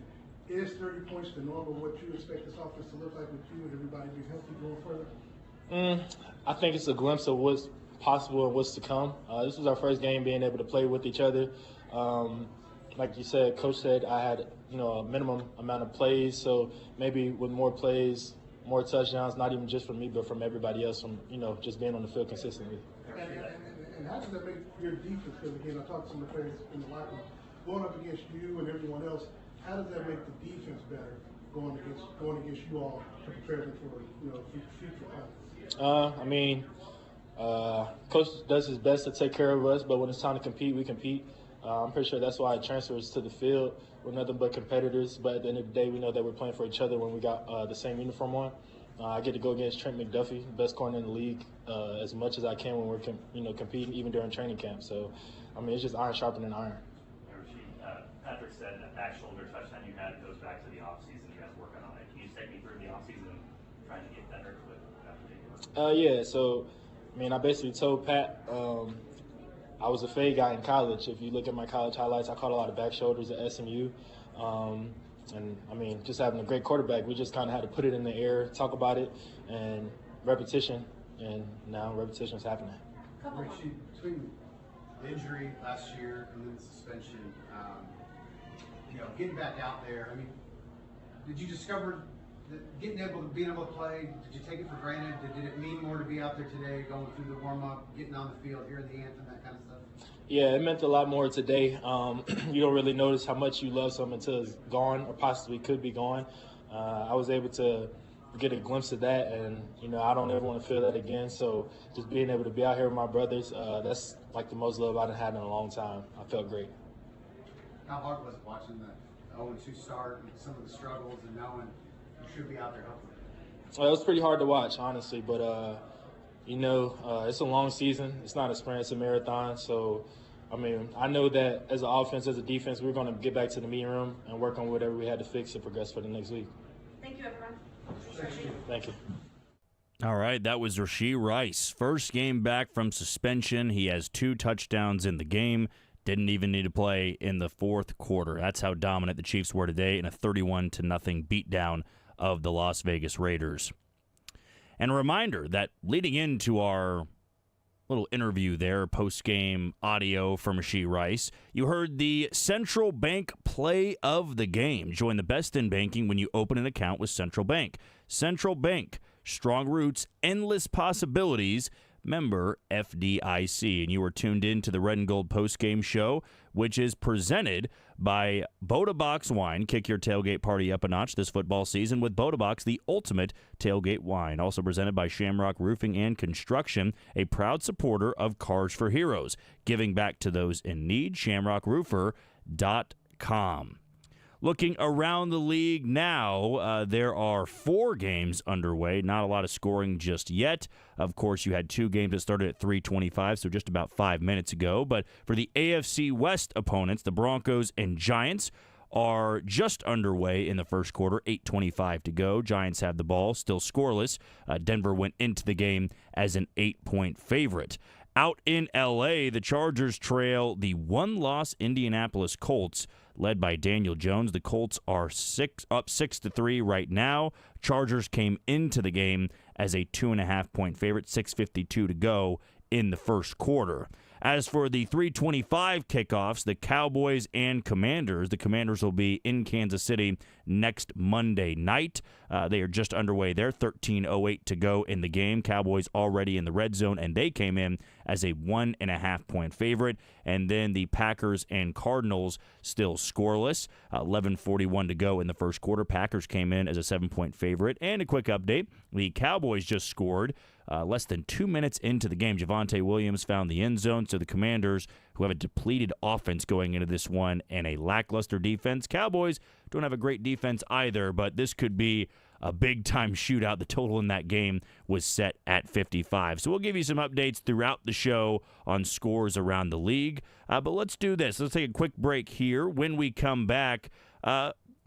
Is 30 points the normal, what you expect this offense to look like with you and everybody be healthy going further? I think it's a glimpse of what's possible and what's to come. This was our first game being able to play with each other. Like you said, Coach said I had a minimum amount of plays, so maybe with more plays, more touchdowns, not even just from me, but from everybody else, from just being on the field consistently. And how does that make your defense feel? Again, I talked to some of the players in the locker room. Going up against you and everyone else, how does that make the defense better going against you all to prepare them for future fights? I mean, Coach does his best to take care of us, but when it's time to compete, we compete. I'm pretty sure that's why it transfers to the field. We're nothing but competitors, but at the end of the day, we know that we're playing for each other when we got the same uniform on. I get to go against Trent McDuffie, best corner in the league, as much as I can when we're competing, even during training camp. So, I mean, it's just iron sharpening iron. Patrick said that back shoulder touchdown you had goes back to the offseason. You guys working on it. Can you just take me through the offseason trying to get better with that particular? Yeah, so, I mean, I basically told Pat I was a fade guy in college. If you look at my college highlights, I caught a lot of back shoulders at SMU. And, I mean, just having a great quarterback, we just kind of had to put it in the air, talk about it, and repetition. And now repetition is happening. Richie, between the injury last year and then the suspension, getting back out there, I mean, did you discover that being able to play, did you take it for granted? Did it mean more to be out there today, going through the warm-up, getting on the field, hearing the anthem, that kind of stuff? Yeah, it meant a lot more today. You don't really notice how much you love something until it's gone or possibly could be gone. I was able to get a glimpse of that, and, I don't ever want to feel that again. So just being able to be out here with my brothers, that's like the most love I've had in a long time. I felt great. How hard was it watching the 0-2 start and some of the struggles and knowing you should be out there helping? Well, it was pretty hard to watch, honestly, but, it's a long season. It's not a sprint, it's a marathon. So, I mean, I know that as an offense, as a defense, we're going to get back to the meeting room and work on whatever we had to fix to progress for the next week. Thank you, everyone. Thank you. All right, that was Rashee Rice. First game back from suspension. He has 2 touchdowns in the game. Didn't even need to play in the fourth quarter. That's how dominant the Chiefs were today in a 31-0 beatdown of the Las Vegas Raiders. And a reminder that leading into our little interview there, post-game audio from Rashee Rice, you heard the Central Bank play of the game. Join the best in banking when you open an account with Central Bank. Central Bank, strong roots, endless possibilities, member FDIC. And you are tuned in to the Red and Gold Postgame Show, which is presented by Boda Box Wine. Kick your tailgate party up a notch this football season with Boda Box, the ultimate tailgate wine. Also presented by Shamrock Roofing and Construction, a proud supporter of Cars for Heroes, giving back to those in need. ShamrockRoofer.com. Looking around the league now, there are 4 games underway. Not a lot of scoring just yet. Of course, you had 2 games that started at 3:25, so just about 5 minutes ago. But for the AFC West opponents, the Broncos and Giants are just underway in the first quarter, 8:25 to go. Giants have the ball, still scoreless. Denver went into the game as an 8-point favorite. Out in L.A., the Chargers trail the 1-loss Indianapolis Colts, led by Daniel Jones. The Colts are up 6-3 right now. Chargers came into the game as a 2.5-point favorite, 6:52 to go in the first quarter. As for the 3:25 kickoffs, the Cowboys and Commanders, the Commanders will be in Kansas City next Monday night. They are just underway there, 13:08 to go in the game. Cowboys already in the red zone, and they came in as a 1.5-point favorite. And then the Packers and Cardinals still scoreless, 11:41 to go in the first quarter. Packers came in as a 7-point favorite. And a quick update, the Cowboys just scored less than 2 minutes into the game. Javonte Williams found the end zone, so the Commanders, who have a depleted offense going into this one and a lackluster defense. Cowboys don't have a great defense either, but this could be a big-time shootout. The total in that game was set at 55. So we'll give you some updates throughout the show on scores around the league. But let's do this. Let's take a quick break here. When we come back,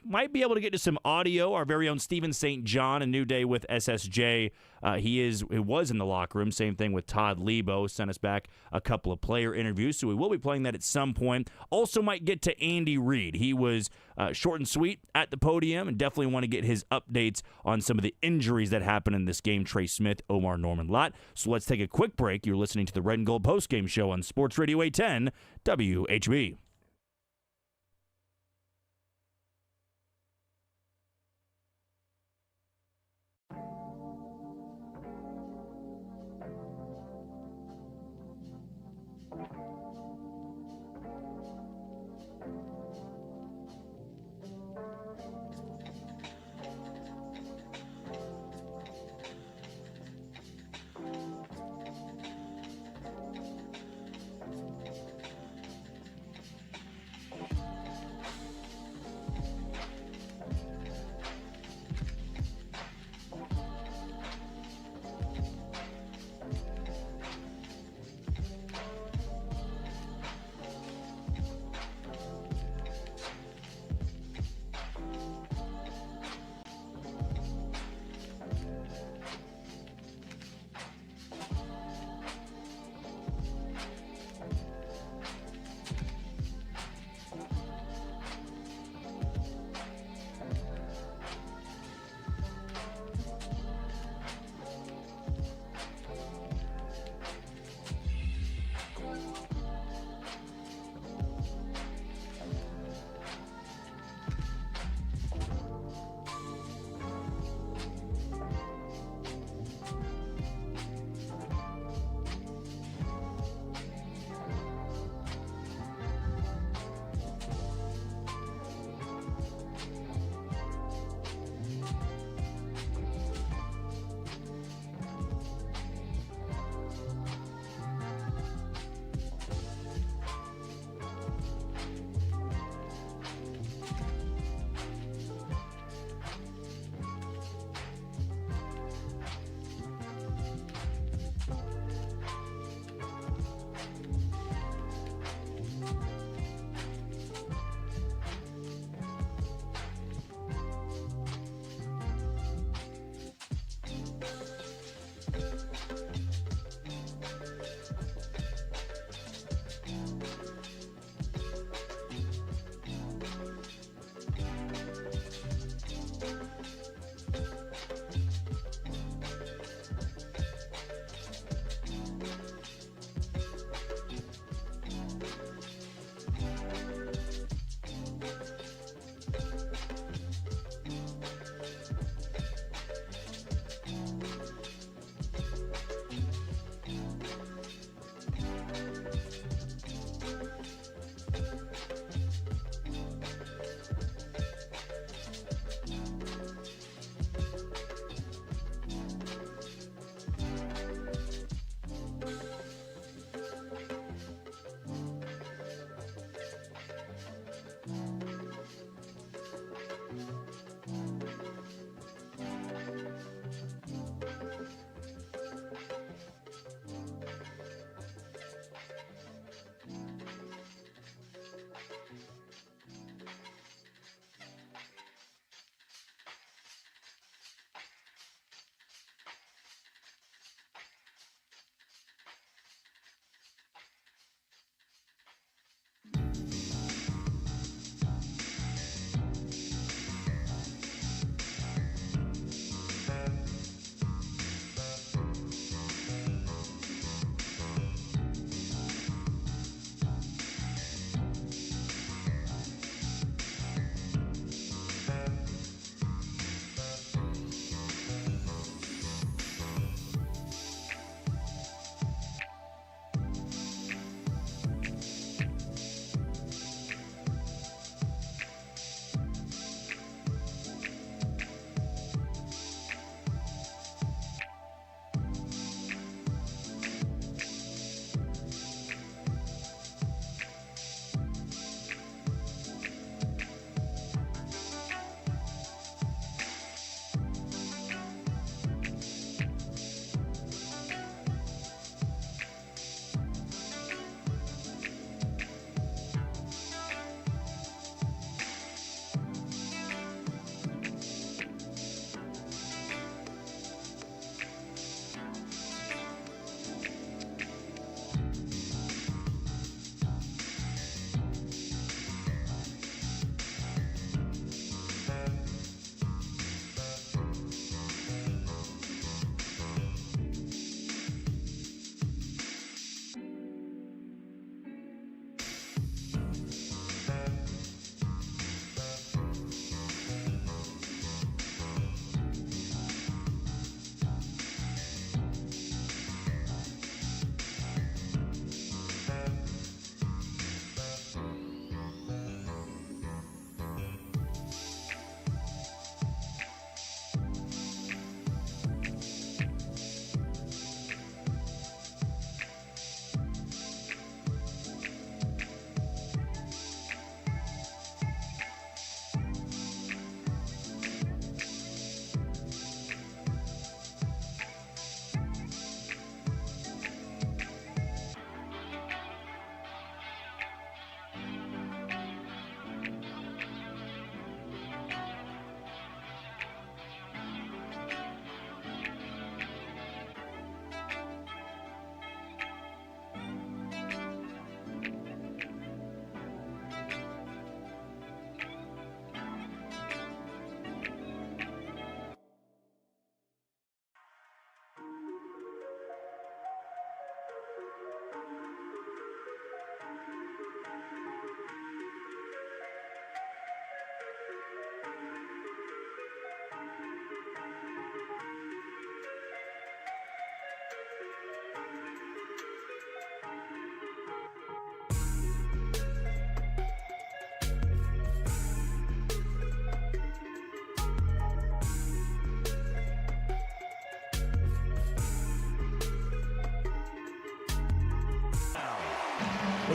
might be able to get to some audio. Our very own Steven St. John, a new day with SSJ. He was in the locker room. Same thing with Todd Lebo. Sent us back a couple of player interviews, so we will be playing that at some point. Also might get to Andy Reid. He was short and sweet at the podium, and definitely want to get his updates on some of the injuries that happened in this game. Trey Smith, Omar Norman-Lott. So let's take a quick break. You're listening to the Red and Gold Postgame Show on Sports Radio 810 WHB.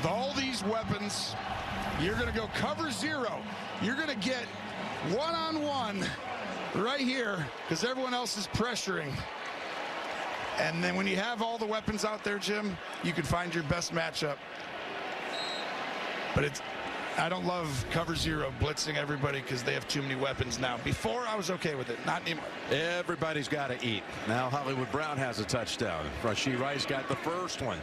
with all these weapons, you're going to go cover zero. You're going to get one-on-one right here because everyone else is pressuring. And then when you have all the weapons out there, Jim, you can find your best matchup. But I don't love cover zero, blitzing everybody because they have too many weapons now. Before, I was okay with it. Not anymore. Everybody's got to eat. Now Hollywood Brown has a touchdown. Rashee Rice got the first one.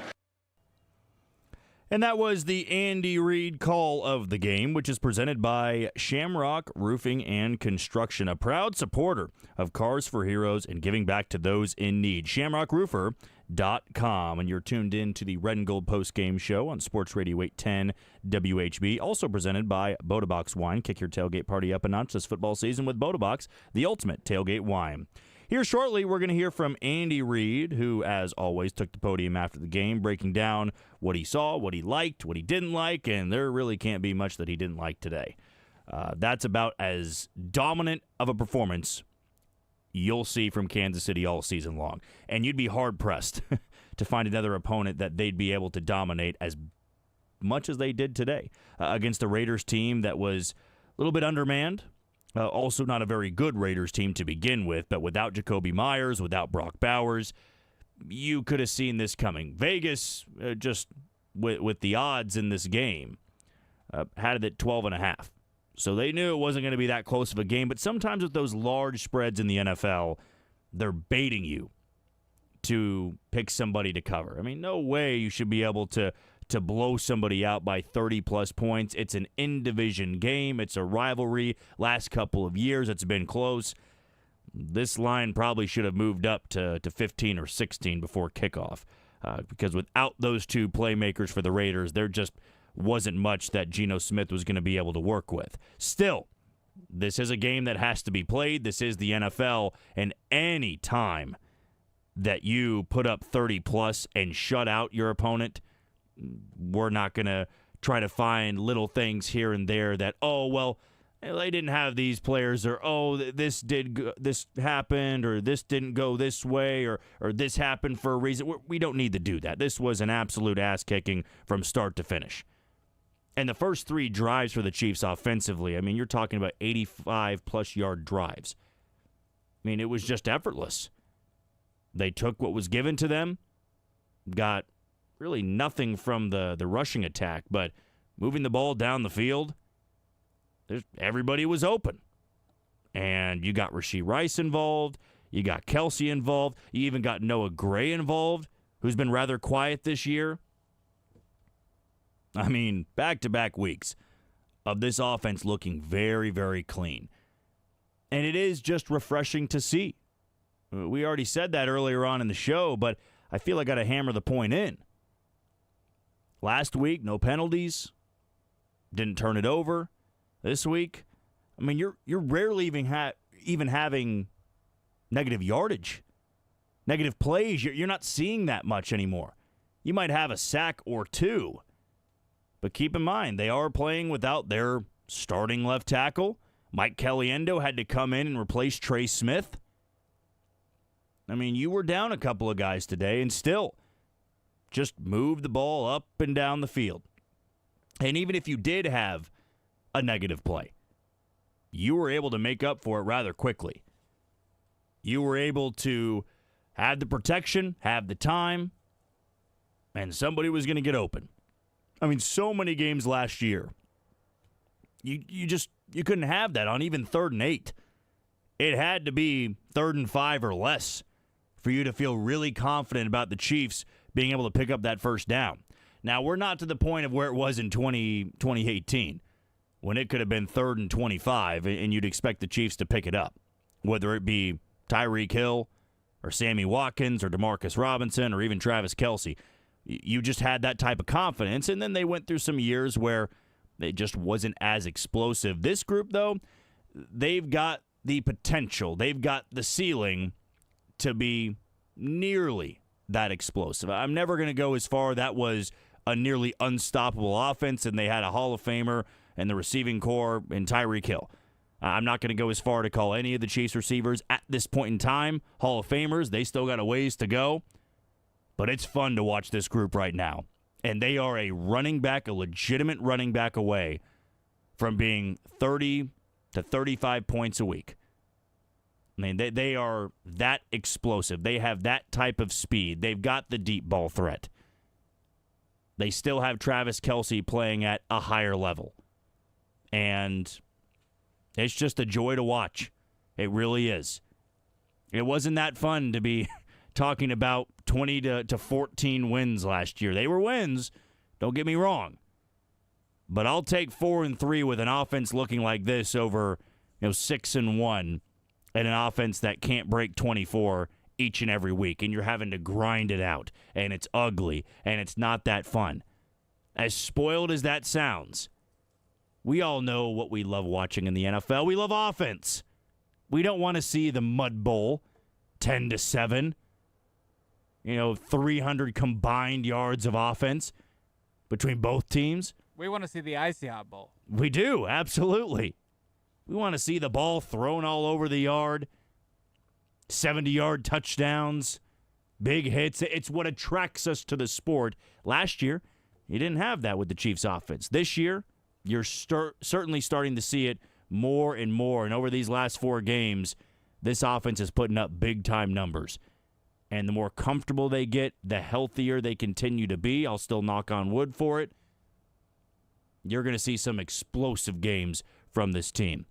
And that was the Andy Reid call of the game, which is presented by Shamrock Roofing and Construction, a proud supporter of Cars for Heroes and giving back to those in need. ShamrockRoofer.com. And you're tuned in to the Red and Gold Postgame Show on Sports Radio 810 WHB, also presented by Bodabox Wine. Kick your tailgate party up a notch this football season with Bodabox, the ultimate tailgate wine. Here shortly, we're going to hear from Andy Reid, who, as always, took the podium after the game, breaking down what he saw, what he liked, what he didn't like, and there really can't be much that he didn't like today. That's about as dominant of a performance you'll see from Kansas City all season long. And you'd be hard-pressed to find another opponent that they'd be able to dominate as much as they did today against a Raiders team that was a little bit undermanned. Also not a very good Raiders team to begin with, but without Jacoby Myers, without Brock Bowers, you could have seen this coming. Vegas, just with the odds in this game, had it at 12.5. So they knew it wasn't going to be that close of a game, but sometimes with those large spreads in the NFL, they're baiting you to pick somebody to cover. I mean, no way you should be able to blow somebody out by 30-plus points. It's an in-division game. It's a rivalry. Last couple of years, it's been close. This line probably should have moved up to 15 or 16 before kickoff because without those two playmakers for the Raiders, there just wasn't much that Geno Smith was going to be able to work with. Still, this is a game that has to be played. This is the NFL, and any time that you put up 30-plus and shut out your opponent, we're not going to try to find little things here and there that, oh, well, they didn't have these players, or, oh, this happened, or this didn't go this way, or this happened for a reason. We don't need to do that. This was an absolute ass-kicking from start to finish. And the first three drives for the Chiefs offensively, I mean, you're talking about 85-plus yard drives. I mean, it was just effortless. They took what was given to them, got really nothing from the rushing attack, but moving the ball down the field, everybody was open. And you got Rashee Rice involved. You got Kelsey involved. You even got Noah Gray involved, who's been rather quiet this year. I mean, back-to-back weeks of this offense looking very, very clean. And it is just refreshing to see. We already said that earlier on in the show, but I feel I got to hammer the point in. Last week, no penalties. Didn't turn it over. This week, I mean, you're rarely even having negative yardage, negative plays. You're not seeing that much anymore. You might have a sack or two, but keep in mind, they are playing without their starting left tackle. Mike Caliendo had to come in and replace Trey Smith. I mean, you were down a couple of guys today and still just move the ball up and down the field. And even if you did have a negative play, you were able to make up for it rather quickly. You were able to have the protection, have the time, and somebody was going to get open. I mean, so many games last year, you couldn't have that on even 3rd and 8. It had to be 3rd and 5 or less for you to feel really confident about the Chiefs being able to pick up that first down. Now, we're not to the point of where it was in 2018, when it could have been 3rd and 25, and you'd expect the Chiefs to pick it up, whether it be Tyreek Hill or Sammy Watkins or Demarcus Robinson or even Travis Kelce. You just had that type of confidence, and then they went through some years where it just wasn't as explosive. This group, though, they've got the potential. They've got the ceiling to be nearly that explosive. I'm never going to go as far. That was a nearly unstoppable offense, and they had a Hall of Famer and the receiving core in Tyreek Hill. I'm not going to go as far to call any of the Chiefs receivers at this point in time Hall of Famers. They still got a ways to go. But it's fun to watch this group right now. And they are a running back, a legitimate running back away from being 30 to 35 points a week. I mean, they are that explosive. They have that type of speed. They've got the deep ball threat. They still have Travis Kelce playing at a higher level. And it's just a joy to watch. It really is. It wasn't that fun to be talking about 20 to 14 wins last year. They were wins, don't get me wrong. But I'll take 4-3 with an offense looking like this over 6-1 and an offense that can't break 24 each and every week, and you're having to grind it out, and it's ugly, and it's not that fun. As spoiled as that sounds, we all know what we love watching in the NFL. We love offense. We don't want to see the Mud Bowl 10-7. 300 combined yards of offense between both teams. We want to see the Icy Hot Bowl. We do, absolutely. We want to see the ball thrown all over the yard, 70-yard touchdowns, big hits. It's what attracts us to the sport. Last year, you didn't have that with the Chiefs offense. This year, you're certainly starting to see it more and more. And over these last 4 games, this offense is putting up big-time numbers. And the more comfortable they get, the healthier they continue to be. I'll still knock on wood for it. You're going to see some explosive games from this team.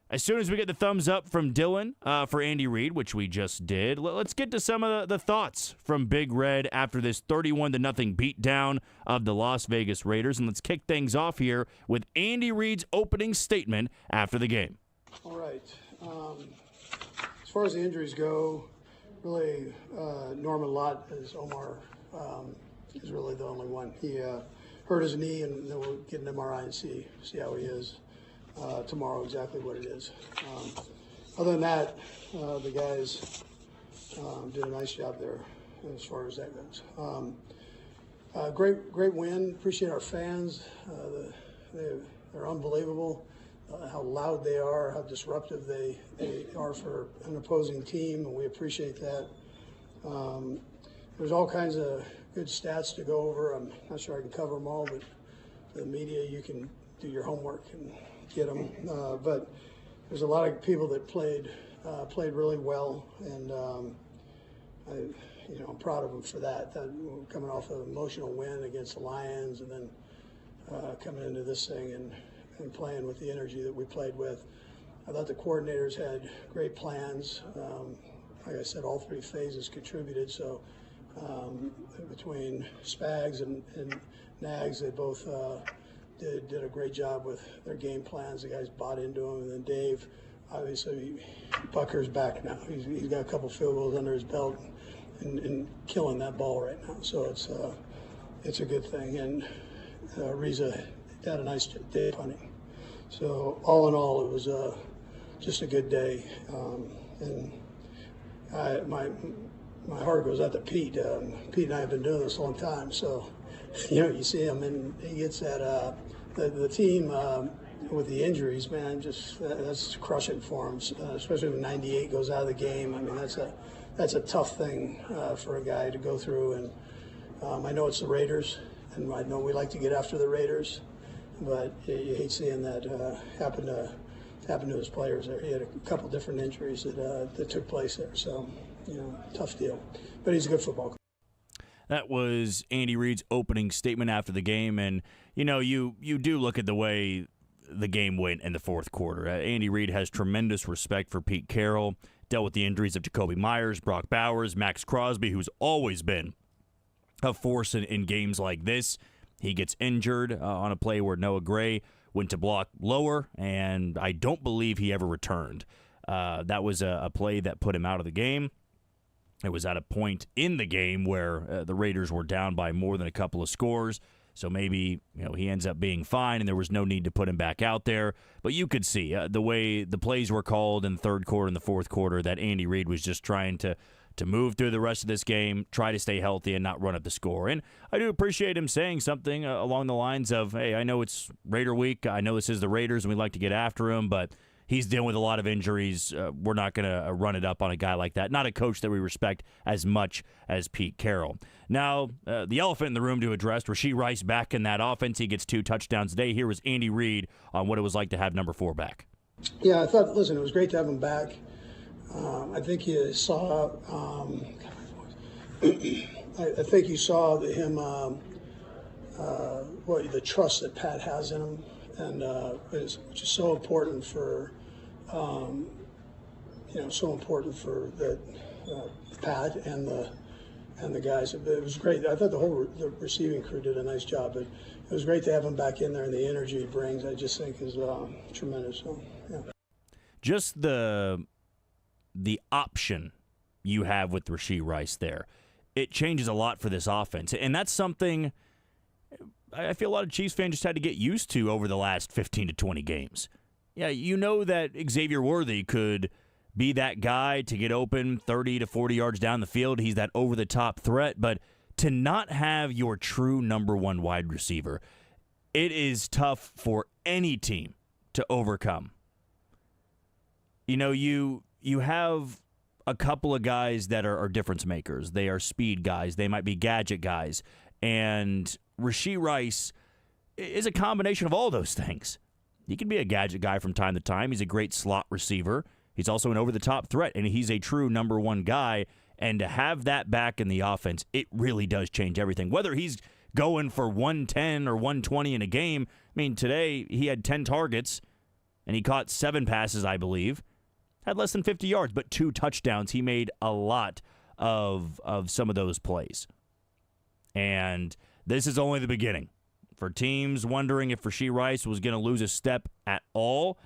As soon as we get the thumbs up from Dylan for Andy Reid, which we just did, let's get to some of the thoughts from Big Red after this 31-0 beatdown of the Las Vegas Raiders. And let's kick things off here with Andy Reid's opening statement after the game. All right. As far as the injuries go, really, Norman Lott, as Omar, is really the only one. He hurt his knee, and then we'll get an MRI and see how he is tomorrow, exactly what it is. Other than that, the guys did a nice job there as far as that goes. Great win. Appreciate our fans. They're unbelievable. How loud they are, how disruptive they are for an opposing team, and we appreciate that. There's all kinds of good stats to go over. I'm not sure I can cover them all, but for the media, you can do your homework and get them. But there's a lot of people that played really well, and I'm proud of them for that. Coming off an emotional win against the Lions, and then coming into this thing and playing with the energy that we played with. I thought the coordinators had great plans. Like I said, all 3 phases contributed. So between Spags and Nags, they both did a great job with their game plans. The guys bought into them. And then Dave, obviously, Bucker's back now. He's got a couple field goals under his belt and killing that ball right now. So it's a good thing. And Reza had a nice day punting. So all in all, it was just a good day, and my heart goes out to Pete. Pete and I have been doing this a long time, so you see him, and he gets that the team with the injuries, man. Just that's crushing for him, especially when 98 goes out of the game. I mean, that's a tough thing for a guy to go through, and I know it's the Raiders, and I know we like to get after the Raiders. But you hate seeing that happen to his players there. He had a couple different injuries that took place there. So, tough deal. But he's a good football coach. That was Andy Reid's opening statement after the game. And, you do look at the way the game went in the fourth quarter. Andy Reid has tremendous respect for Pete Carroll, dealt with the injuries of Jacoby Myers, Brock Bowers, Max Crosby, who's always been a force in games like this. He gets injured on a play where Noah Gray went to block lower, and I don't believe he ever returned. That was a play that put him out of the game. It was at a point in the game where the Raiders were down by more than a couple of scores, so maybe he ends up being fine, and there was no need to put him back out there. But you could see the way the plays were called in the third quarter and the fourth quarter that Andy Reid was just trying to move through the rest of this game, try to stay healthy and not run up the score. And I do appreciate him saying something along the lines of, hey, I know it's Raider week. I know this is the Raiders and we like to get after them, but he's dealing with a lot of injuries. We're not going to run it up on a guy like that. Not a coach that we respect as much as Pete Carroll. Now, the elephant in the room to address, Rashee Rice back in that offense. He gets 2 touchdowns today. Here was Andy Reid on what it was like to have number 4 back. Yeah, I thought, listen, it was great to have him back. I think you saw, I think you saw him, the trust that Pat has in him, and which is so important for, so important for the Pat and the guys. It was great. I thought the receiving crew did a nice job, but it was great to have him back in there, and the energy he brings, I just think, is tremendous. So, yeah. Just the option you have with Rashee Rice there, it changes a lot for this offense, and that's something I feel a lot of Chiefs fans just had to get used to over the last 15 to 20 games. Yeah, you know that Xavier Worthy could be that guy to get open 30 to 40 yards down the field. He's that over-the-top threat, but to not have your true number 1 wide receiver, it is tough for any team to overcome. You know, you have a couple of guys that are difference makers. They are speed guys. They might be gadget guys. And Rashee Rice is a combination of all those things. He can be a gadget guy from time to time. He's a great slot receiver. He's also an over-the-top threat, and he's a true number 1 guy. And to have that back in the offense, it really does change everything. Whether he's going for 110 or 120 in a game, I mean, today he had 10 targets, and he caught 7 passes, I believe. Had less than 50 yards, but 2 touchdowns. He made a lot of some of those plays. And this is only the beginning. For teams wondering if Rashee Rice was going to lose a step at all,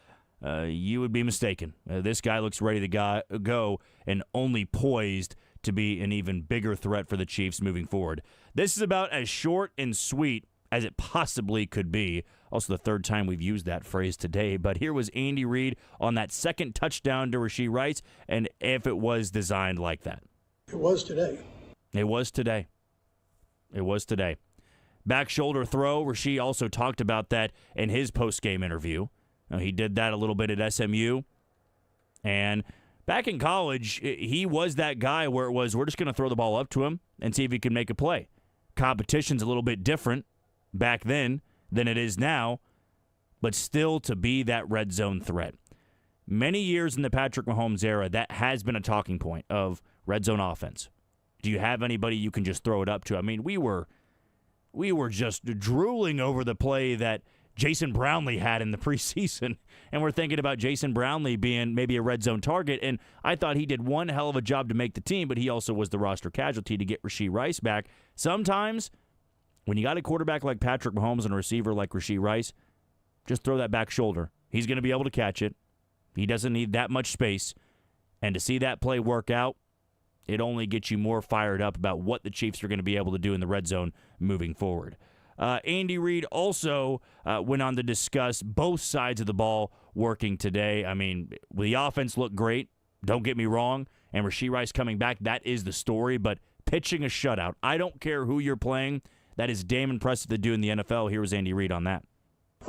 you would be mistaken. This guy looks ready to go and only poised to be an even bigger threat for the Chiefs moving forward. This is about as short and sweet as it possibly could be. Also, the 3rd time we've used that phrase today. But here was Andy Reid on that 2nd touchdown to Rashee Rice, and if it was designed like that. It was today. It was today. It was today. Back shoulder throw. Rashee also talked about that in his post-game interview. He did that a little bit at SMU. And back in college, he was that guy where it was, we're just going to throw the ball up to him and see if he can make a play. Competition's a little bit different back then than it is now, but still to be that red zone threat. Many years in the Patrick Mahomes era, that has been a talking point of red zone offense. Do you have anybody you can just throw it up to? I mean, we were just drooling over the play that Jason Brownlee had in the preseason, and we're thinking about Jason Brownlee being maybe a red zone target, and I thought he did one hell of a job to make the team, but he also was the roster casualty to get Rashee Rice back. Sometimes, when you got a quarterback like Patrick Mahomes and a receiver like Rashee Rice, just throw that back shoulder. He's going to be able to catch it. He doesn't need that much space, and to see that play work out, it only gets you more fired up about what the Chiefs are going to be able to do in the red zone moving forward. Andy Reid also went on to discuss both sides of the ball working today. I mean, the offense looked great, don't get me wrong, and Rashee Rice coming back, that is the story, but pitching a shutout, I don't care who you're playing, that is damn impressive to do in the NFL. Here was Andy Reid on that.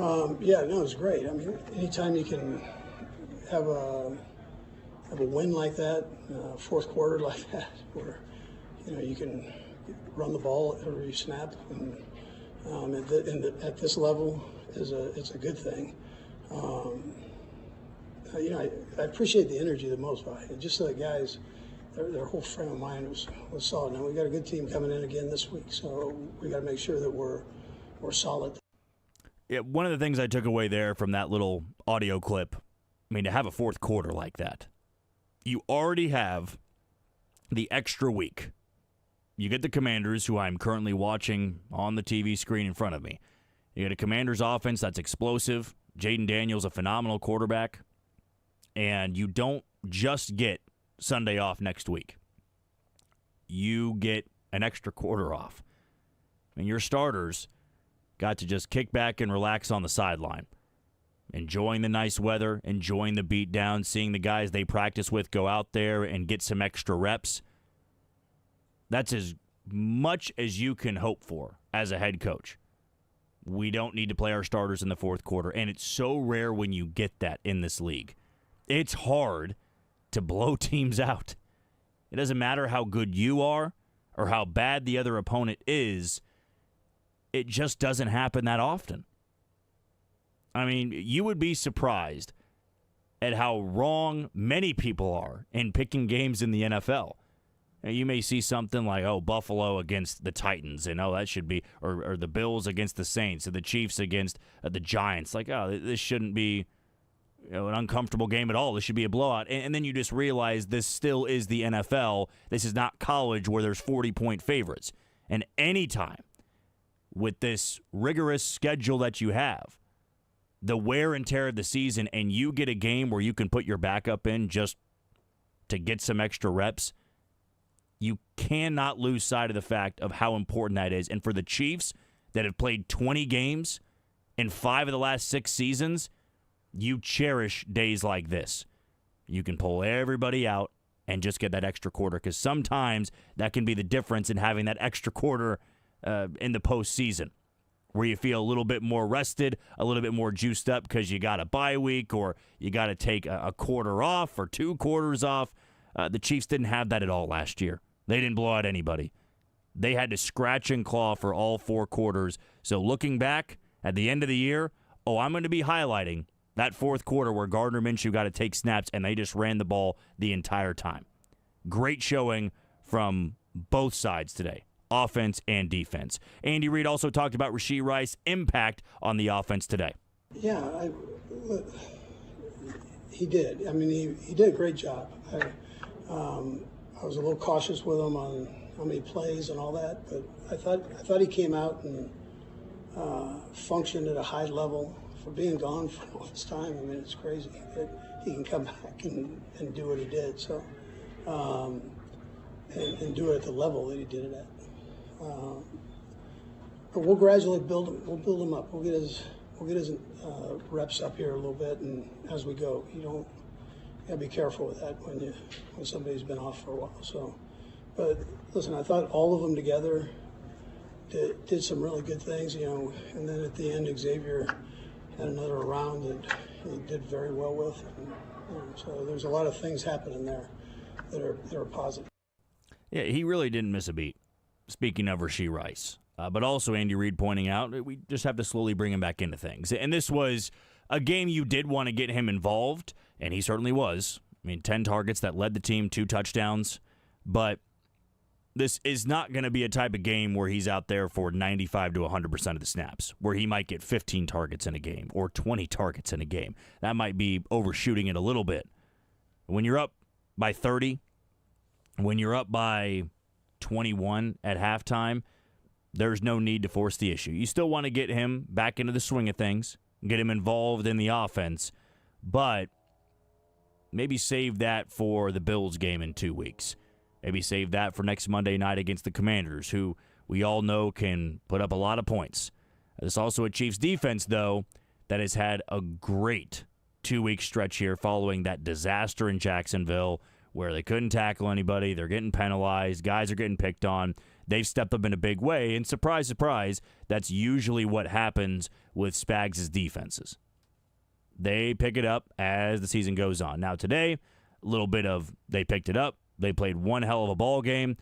It was great. I mean, anytime you can have a win like that, fourth quarter like that, where you can run the ball every snap, and at this level it's a good thing. I appreciate the energy the most. Just the guys, their whole frame of mind was solid. Now we got a good team coming in again this week, so we got to make sure that we're solid. Yeah, one of the things I took away there from that little audio clip, I mean, to have a fourth quarter like that, you already have the extra week. You get the Commanders, who I'm currently watching on the TV screen in front of me. You get a Commanders offense that's explosive. Jaden Daniels, a phenomenal quarterback. And you don't just get Sunday off next week. You get an extra quarter off. And your starters got to just kick back and relax on the sideline. Enjoying the nice weather, enjoying the beatdown, seeing the guys they practice with go out there and get some extra reps. That's as much as you can hope for as a head coach. We don't need to play our starters in the fourth quarter, and it's so rare when you get that in this league. It's hard to blow teams out. It doesn't matter how good you are or how bad the other opponent is. It just doesn't happen that often. I mean, you would be surprised at how wrong many people are in picking games in the NFL. Now, you may see something like, Buffalo against the Titans, and that should be, or the Bills against the Saints, or the Chiefs against the Giants. Like, this shouldn't be an uncomfortable game at all. This should be a blowout. And then you just realize this still is the NFL. This is not college where there's 40-point favorites. And anytime with this rigorous schedule that you have, the wear and tear of the season, and you get a game where you can put your backup in just to get some extra reps, you cannot lose sight of the fact of how important that is. And for the Chiefs that have played 20 games in 5 of the last 6 seasons, you cherish days like this. You can pull everybody out and just get that extra quarter, because sometimes that can be the difference in having that extra quarter in the postseason, where you feel a little bit more rested, a little bit more juiced up because you got a bye week or you got to take a quarter off or 2 quarters off. The Chiefs didn't have that at all last year. They didn't blow out anybody. They had to scratch and claw for all 4 quarters. So looking back at the end of the year, I'm going to be highlighting that 4th quarter where Gardner Minshew got to take snaps and they just ran the ball the entire time. Great showing from both sides today, offense and defense. Andy Reid also talked about Rashee Rice's impact on the offense today. Yeah, he did. I mean, he did a great job. I was a little cautious with him on how many plays and all that, but I thought he came out and functioned at a high level for being gone for all this time. I mean, it's crazy that he can come back and do what he did. So, and do it at the level that he did it at. But we'll gradually build him. We'll build him up. We'll get his reps up here a little bit, and as we go, you gotta be careful with that when somebody's been off for a while. So, but listen, I thought all of them together did some really good things, and then at the end, Xavier had another round that he did very well with. And, so there's a lot of things happening there that are positive. Yeah, he really didn't miss a beat. Speaking of Rashee Rice, but also Andy Reid pointing out we just have to slowly bring him back into things. And this was a game you did want to get him involved, and he certainly was. I mean, 10 targets that led the team, 2 touchdowns. But this is not going to be a type of game where he's out there for 95 to 100% of the snaps, where he might get 15 targets in a game or 20 targets in a game. That might be overshooting it a little bit. When you're up by 30, when you're up by 21 at halftime, there's no need to force the issue. You still want to get him back into the swing of things, get him involved in the offense, but maybe save that for the Bills game in 2 weeks. Maybe save that for next Monday night against the Commanders, who we all know can put up a lot of points. There's also a Chiefs defense, though, that has had a great 2-week stretch here following that disaster in Jacksonville where they couldn't tackle anybody. They're getting penalized. Guys are getting picked on. They've stepped up in a big way, and surprise, surprise, that's usually what happens with Spags' defenses. They pick it up as the season goes on. Now today, a little bit of they picked it up. They played one hell of a ball game.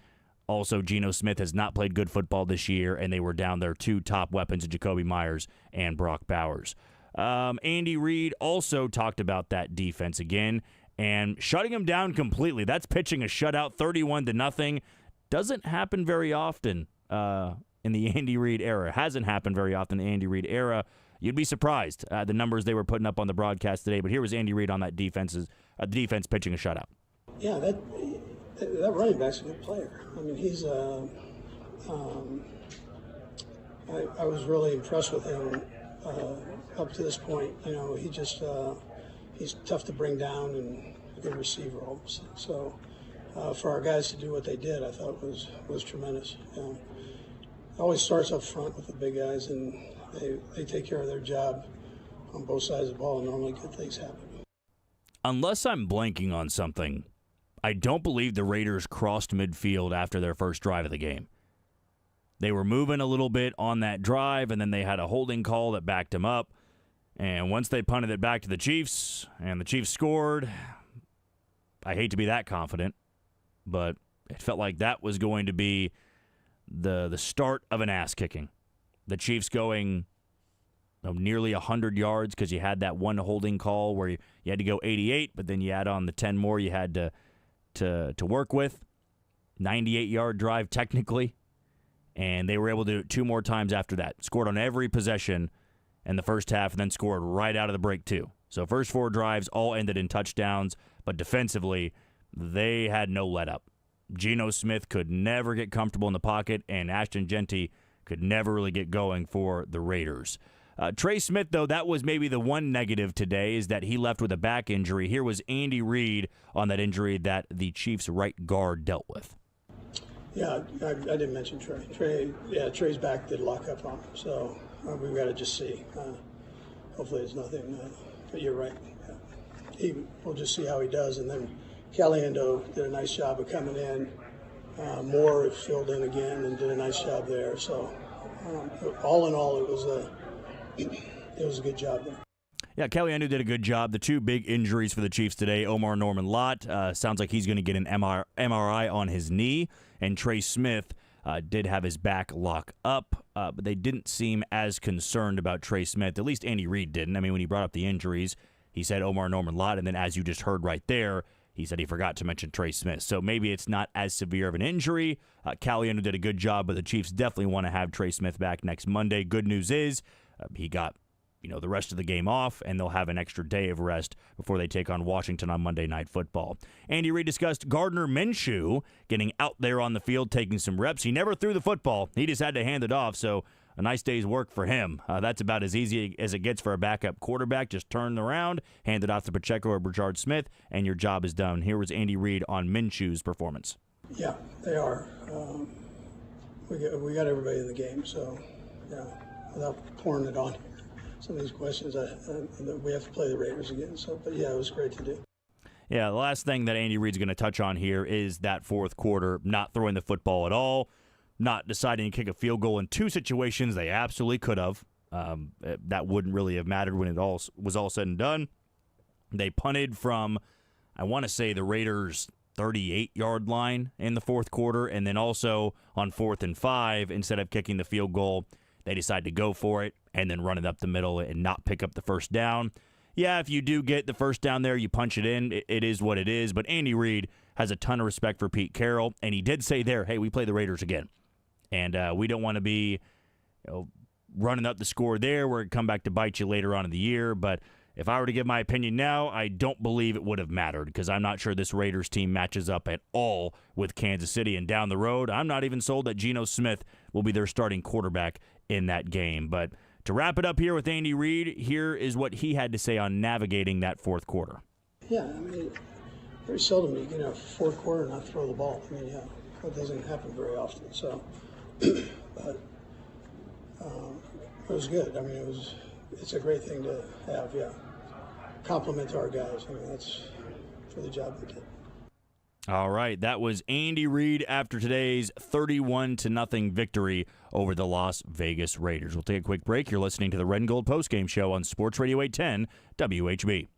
Also, Geno Smith has not played good football this year, and they were down their 2 top weapons, Jacoby Myers and Brock Bowers. Andy Reid also talked about that defense again and shutting them down completely. That's pitching a shutout 31-0. Doesn't happen very often in the Andy Reid era. Hasn't happened very often in the Andy Reid era. You'd be surprised at the numbers they were putting up on the broadcast today. But here was Andy Reid on that defense pitching a shutout. Yeah, that running back's a good player. I mean, he's I was really impressed with him up to this point. He just he's tough to bring down and a good receiver almost. So for our guys to do what they did, I thought was tremendous. It always starts up front with the big guys, and they take care of their job on both sides of the ball, and normally good things happen. Unless I'm blanking on something, I don't believe the Raiders crossed midfield after their first drive of the game. They were moving a little bit on that drive, and then they had a holding call that backed them up. And once they punted it back to the Chiefs, and the Chiefs scored, I hate to be that confident, but it felt like that was going to be the start of an ass-kicking. The Chiefs going nearly 100 yards because you had that one holding call where you had to go 88, but then you add on the 10 more you had to work with. 98-yard drive technically, and they were able to do it 2 more times after that. Scored on every possession in the first half and then scored right out of the break too. So first 4 drives all ended in touchdowns, but defensively, they had no let-up. Geno Smith could never get comfortable in the pocket, and Ashton Genty could never really get going for the Raiders. Trey Smith, though, that was maybe the one negative today, is that he left with a back injury. Here was Andy Reid on that injury that the Chiefs' right guard dealt with. Yeah, I didn't mention Trey. Trey's back did lock up on him, so we've got to just see. Hopefully it's nothing, but you're right. We'll just see how he does, and then Caliendo did a nice job of coming in. Moore filled in again and did a nice job there. So all in all, it was a good job there. Yeah, Caliendo did a good job. The 2 big injuries for the Chiefs today, Omar Norman Lott, sounds like he's going to get an MRI on his knee, and Trey Smith did have his back lock up, but they didn't seem as concerned about Trey Smith. At least Andy Reid didn't. I mean, when he brought up the injuries, he said Omar Norman Lott, and then as you just heard right there, he said he forgot to mention Trey Smith. So maybe it's not as severe of an injury. Caliendo did a good job, but the Chiefs definitely want to have Trey Smith back next Monday. Good news is he got the rest of the game off, and they'll have an extra day of rest before they take on Washington on Monday Night Football. Andy Reid discussed Gardner Minshew getting out there on the field, taking some reps. He never threw the football. He just had to hand it off, so a nice day's work for him. That's about as easy as it gets for a backup quarterback. Just turn around, hand it off to Pacheco or Brashard Smith, and your job is done. Here was Andy Reid on Minshew's performance. Yeah, they are. We got everybody in the game, so yeah, without pouring it on some of these questions, we have to play the Raiders again. So, but yeah, it was great to do. Yeah, the last thing that Andy Reid's going to touch on here is that fourth quarter, not throwing the football at all, not deciding to kick a field goal in 2 situations they absolutely could have. That wouldn't really have mattered when it all was all said and done. They punted from, I want to say, the Raiders' 38-yard line in the fourth quarter, and then also on 4th and 5, instead of kicking the field goal, they decided to go for it and then run it up the middle and not pick up the first down. Yeah, if you do get the first down there, you punch it in. It is what it is. But Andy Reid has a ton of respect for Pete Carroll, and he did say there, hey, we play the Raiders again. And we don't want to be running up the score there where it come back to bite you later on in the year. But if I were to give my opinion now, I don't believe it would have mattered because I'm not sure this Raiders team matches up at all with Kansas City. And down the road, I'm not even sold that Geno Smith will be their starting quarterback in that game. But to wrap it up here with Andy Reid, here is what he had to say on navigating that fourth quarter. Yeah, I mean, very seldom you get a fourth quarter and not throw the ball. I mean, yeah, that doesn't happen very often. So, but it was good. I mean, it's a great thing to have, yeah. Compliment to our guys. I mean, that's for the job they did. All right, that was Andy Reid after today's 31-0 victory over the Las Vegas Raiders. We'll take a quick break. You're listening to the Red and Gold Postgame Show on Sports Radio 810 WHB.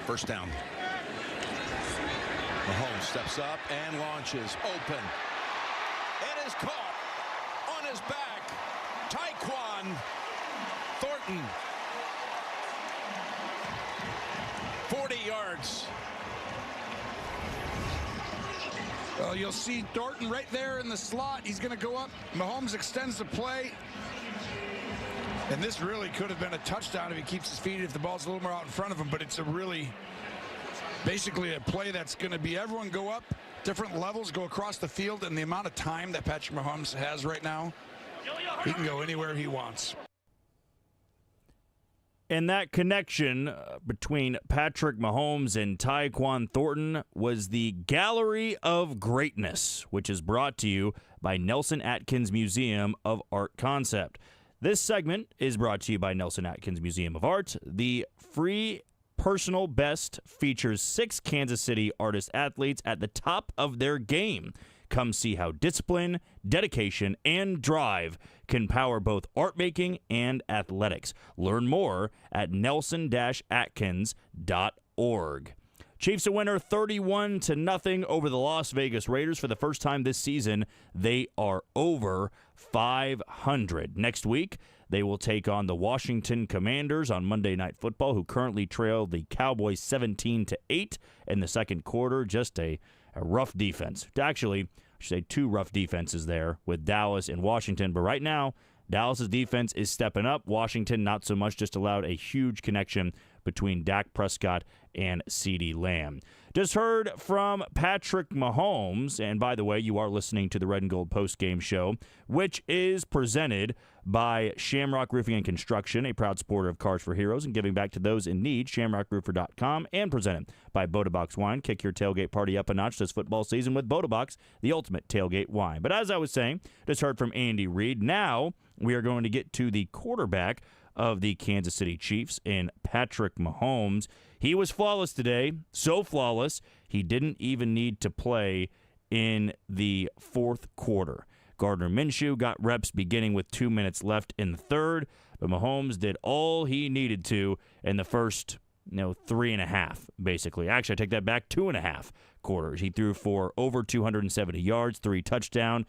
First down. Mahomes steps up and launches. Open. It is caught on his back. Tyquan Thornton. 40 yards. Well, you'll see Thornton right there in the slot. He's going to go up. Mahomes extends the play. And this really could have been a touchdown if he keeps his feet, if the ball's a little more out in front of him. But it's a really, basically a play that's going to be everyone go up, different levels, go across the field. And the amount of time that Patrick Mahomes has right now, he can go anywhere he wants. And that connection between Patrick Mahomes and Tyquan Thornton was the Gallery of Greatness, which is brought to you by Nelson Atkins Museum of Art Concept. This segment is brought to you by Nelson Atkins Museum of Art. The free personal best features 6 Kansas City artist-athletes at the top of their game. Come see how discipline, dedication, and drive can power both art making and athletics. Learn more at nelson-atkins.org. Chiefs a winner 31-0 over the Las Vegas Raiders. For the first time this season, they are over 500. Next week, they will take on the Washington Commanders on Monday Night Football, who currently trail the Cowboys 17-8 in the second quarter. Just a rough defense. Actually, I should say 2 rough defenses there with Dallas and Washington. But right now, Dallas's defense is stepping up. Washington, not so much, just allowed a huge connection between Dak Prescott and CeeDee Lamb. Just heard from Patrick Mahomes, and by the way, you are listening to the Red and Gold Postgame Show, which is presented by Shamrock Roofing and Construction, a proud supporter of Cars for Heroes and giving back to those in need, shamrockroofer.com, and presented by Bodabox Wine. Kick your tailgate party up a notch this football season with Bodabox, the ultimate tailgate wine. But as I was saying, just heard from Andy Reid. Now we are going to get to the quarterback of the Kansas City Chiefs in Patrick Mahomes. He was flawless today, so flawless, he didn't even need to play in the fourth quarter. Gardner Minshew got reps beginning with 2 minutes left in the third, but Mahomes did all he needed to in the first 3.5, basically. Actually, I take that back, 2.5 quarters. He threw for over 270 yards, 3 touchdowns,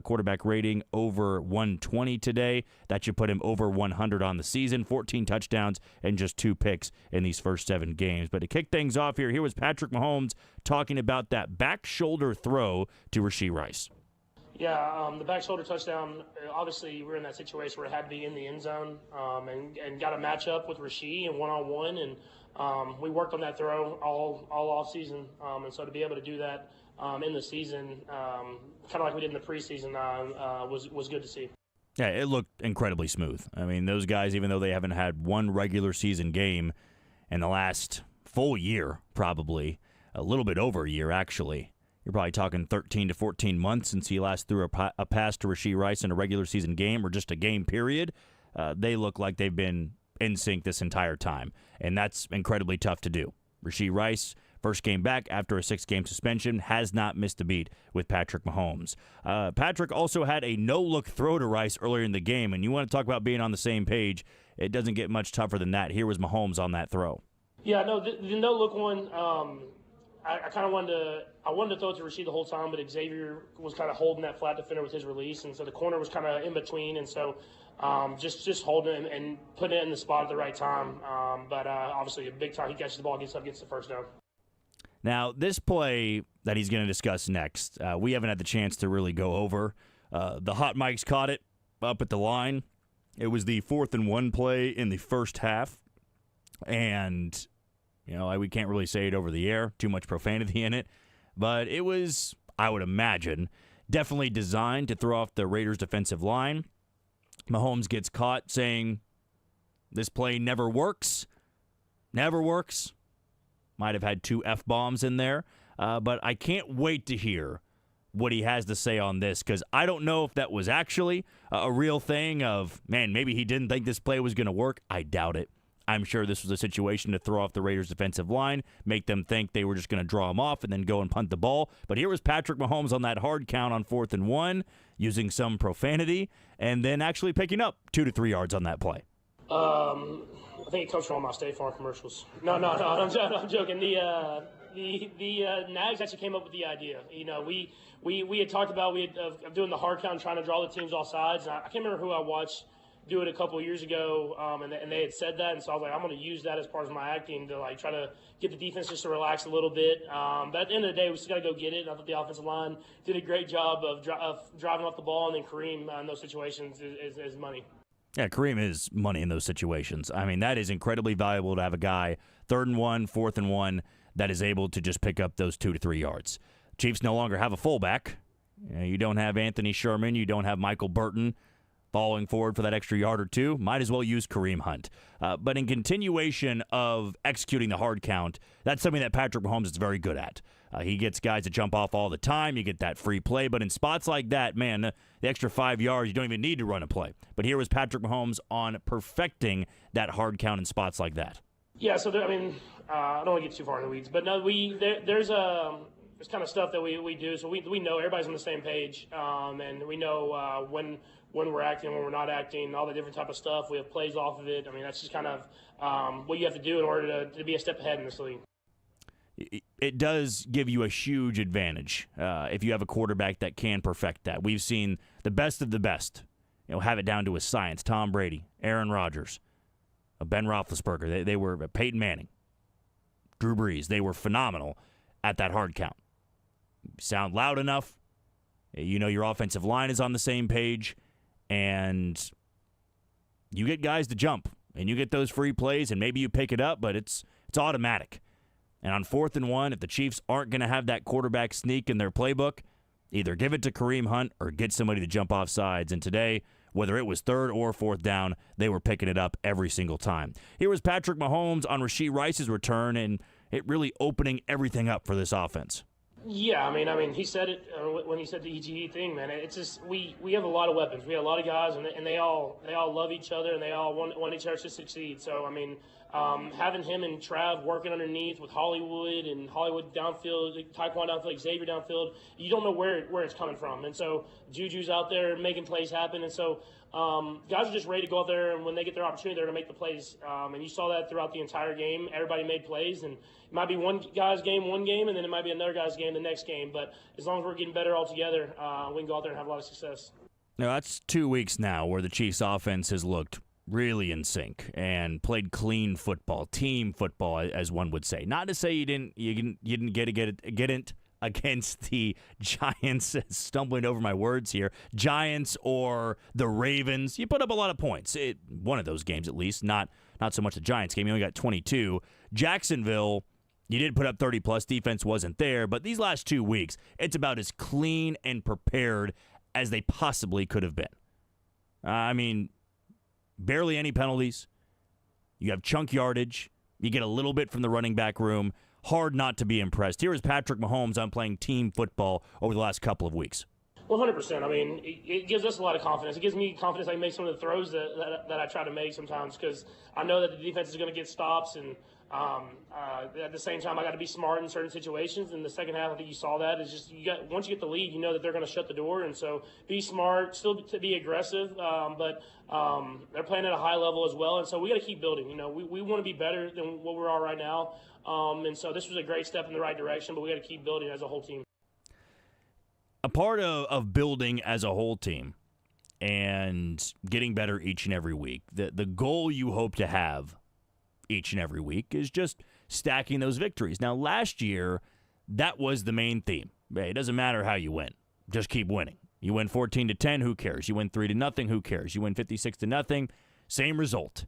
quarterback rating over 120 today. That should put him over 100 on the season, 14 touchdowns and just 2 picks in these first 7 games. But to kick things off here was Patrick Mahomes talking about that back shoulder throw to Rashee Rice. Yeah, the back shoulder touchdown, obviously we were in that situation where it had to be in the end zone and got a matchup with Rashee and one-on-one, and we worked on that throw all off season, and so to be able to do that in the season, kind of like we did in the preseason, was good to see. Yeah, it looked incredibly smooth. I mean, those guys, even though they haven't had one regular season game in the last full year, probably, a little bit over a year actually, you're probably talking 13 to 14 months since he last threw a pass to Rashee Rice in a regular season game or just a game period. They look like they've been in sync this entire time, and that's incredibly tough to do. Rashee Rice, first game back after a 6-game suspension, has not missed a beat with Patrick Mahomes. Patrick also had a no-look throw to Rice earlier in the game, and you want to talk about being on the same page, it doesn't get much tougher than that. Here was Mahomes on that throw. Yeah, no, the no-look one, I kind of wanted to throw it to Rashee the whole time, but Xavier was kind of holding that flat defender with his release, and so the corner was kind of in between, and so just holding it and putting it in the spot at the right time. But obviously, a big time he catches the ball, gets up, gets the first down. Now, this play that he's going to discuss next, we haven't had the chance to really go over. The hot mics caught it up at the line. It was the 4th and 1 play in the first half, and we can't really say it over the air, too much profanity in it, but it was, I would imagine, definitely designed to throw off the Raiders' defensive line. Mahomes gets caught saying, this play never works. Never works. Might have had 2 F-bombs in there, but I can't wait to hear what he has to say on this, because I don't know if that was actually a real thing of, man, maybe he didn't think this play was going to work. I doubt it. I'm sure this was a situation to throw off the Raiders' defensive line, make them think they were just going to draw him off and then go and punt the ball. But here was Patrick Mahomes on that hard count on 4th and 1, using some profanity, and then actually picking up 2 to 3 yards on that play. I think it comes from all my State Farm commercials. No, I'm joking. The Nags actually came up with the idea. You know, we had talked about of doing the hard count and trying to draw the teams off sides. And I can't remember who I watched do it a couple of years ago, and they had said that, and so I was like, I'm going to use that as part of my acting to like try to get the defense just to relax a little bit. But at the end of the day, we still got to go get it. And I thought the offensive line did a great job of driving off the ball, and then Kareem in those situations is money. Yeah, Kareem is money in those situations. I mean, that is incredibly valuable to have a guy 3rd and 1, 4th and 1 that is able to just pick up those 2 to 3 yards. Chiefs no longer have a fullback. You don't have Anthony Sherman. You don't have Michael Burton falling forward for that extra yard or two. Might as well use Kareem Hunt. But in continuation of executing the hard count, that's something that Patrick Mahomes is very good at. He gets guys to jump off all the time. You get that free play. But in spots like that, man, the extra 5 yards, you don't even need to run a play. But here was Patrick Mahomes on perfecting that hard count in spots like that. Yeah, so I don't want to get too far in the weeds, but no, there's kind of stuff that we do. So we know everybody's on the same page, and we know when we're acting, when we're not acting, all the different type of stuff. We have plays off of it. I mean, that's just kind of what you have to do in order to be a step ahead in this league. It does give you a huge advantage if you have a quarterback that can perfect that. We've seen the best of the best, have it down to a science. Tom Brady, Aaron Rodgers, Ben Roethlisberger. They were Peyton Manning, Drew Brees. They were phenomenal at that hard count. Sound loud enough, your offensive line is on the same page, and you get guys to jump, and you get those free plays, and maybe you pick it up, but it's automatic. And on 4th and 1, if the Chiefs aren't going to have that quarterback sneak in their playbook, either give it to Kareem Hunt or get somebody to jump off sides. And today, whether it was 3rd or 4th down, they were picking it up every single time. Here was Patrick Mahomes on Rashee Rice's return, and it really opening everything up for this offense. Yeah, I mean, he said it when he said the EGE thing, man. It's just we have a lot of weapons. We have a lot of guys, and they all love each other, and they all want each other to succeed. So, I mean, having him and Trav working underneath with Hollywood downfield, Taekwon downfield, Xavier downfield, you don't know where it's coming from. And so Juju's out there making plays happen. And so guys are just ready to go out there, and when they get their opportunity, they're going to make the plays. And you saw that throughout the entire game. Everybody made plays, and it might be one guy's game one game, and then it might be another guy's game the next game. But as long as we're getting better all together, we can go out there and have a lot of success. Now, that's 2 weeks now where the Chiefs' offense has looked really in sync and played clean football, team football, as one would say. Not to say you didn't get it against the Giants, stumbling over my words here, Giants or the Ravens. You put up a lot of points. One of those games at least, not so much the Giants game. You only got 22. Jacksonville, you did put up 30-plus. Defense wasn't there. But these last 2 weeks, it's about as clean and prepared as they possibly could have been. I mean, barely any penalties. You have chunk yardage. You get a little bit from the running back room. Hard not to be impressed. Here is Patrick Mahomes on playing team football over the last couple of weeks. 100%. I mean, it gives us a lot of confidence. It gives me confidence I can make some of the throws that I try to make sometimes, because I know that the defense is going to get stops, and at the same time I got to be smart in certain situations. In the second half, I think you saw that. It's just once you get the lead, you know that they're going to shut the door, and so be smart, still to be aggressive, but they're playing at a high level as well, and so we got to keep building. We want to be better than what we are right now, and so this was a great step in the right direction, but we got to keep building as a whole team. A part of building as a whole team and getting better each and every week, the goal you hope to have each and every week is just stacking those victories. Now, last year, that was the main theme. It doesn't matter how you win. Just keep winning. You win 14-10, who cares? You win 3-0, who cares? You win 56-0, same result.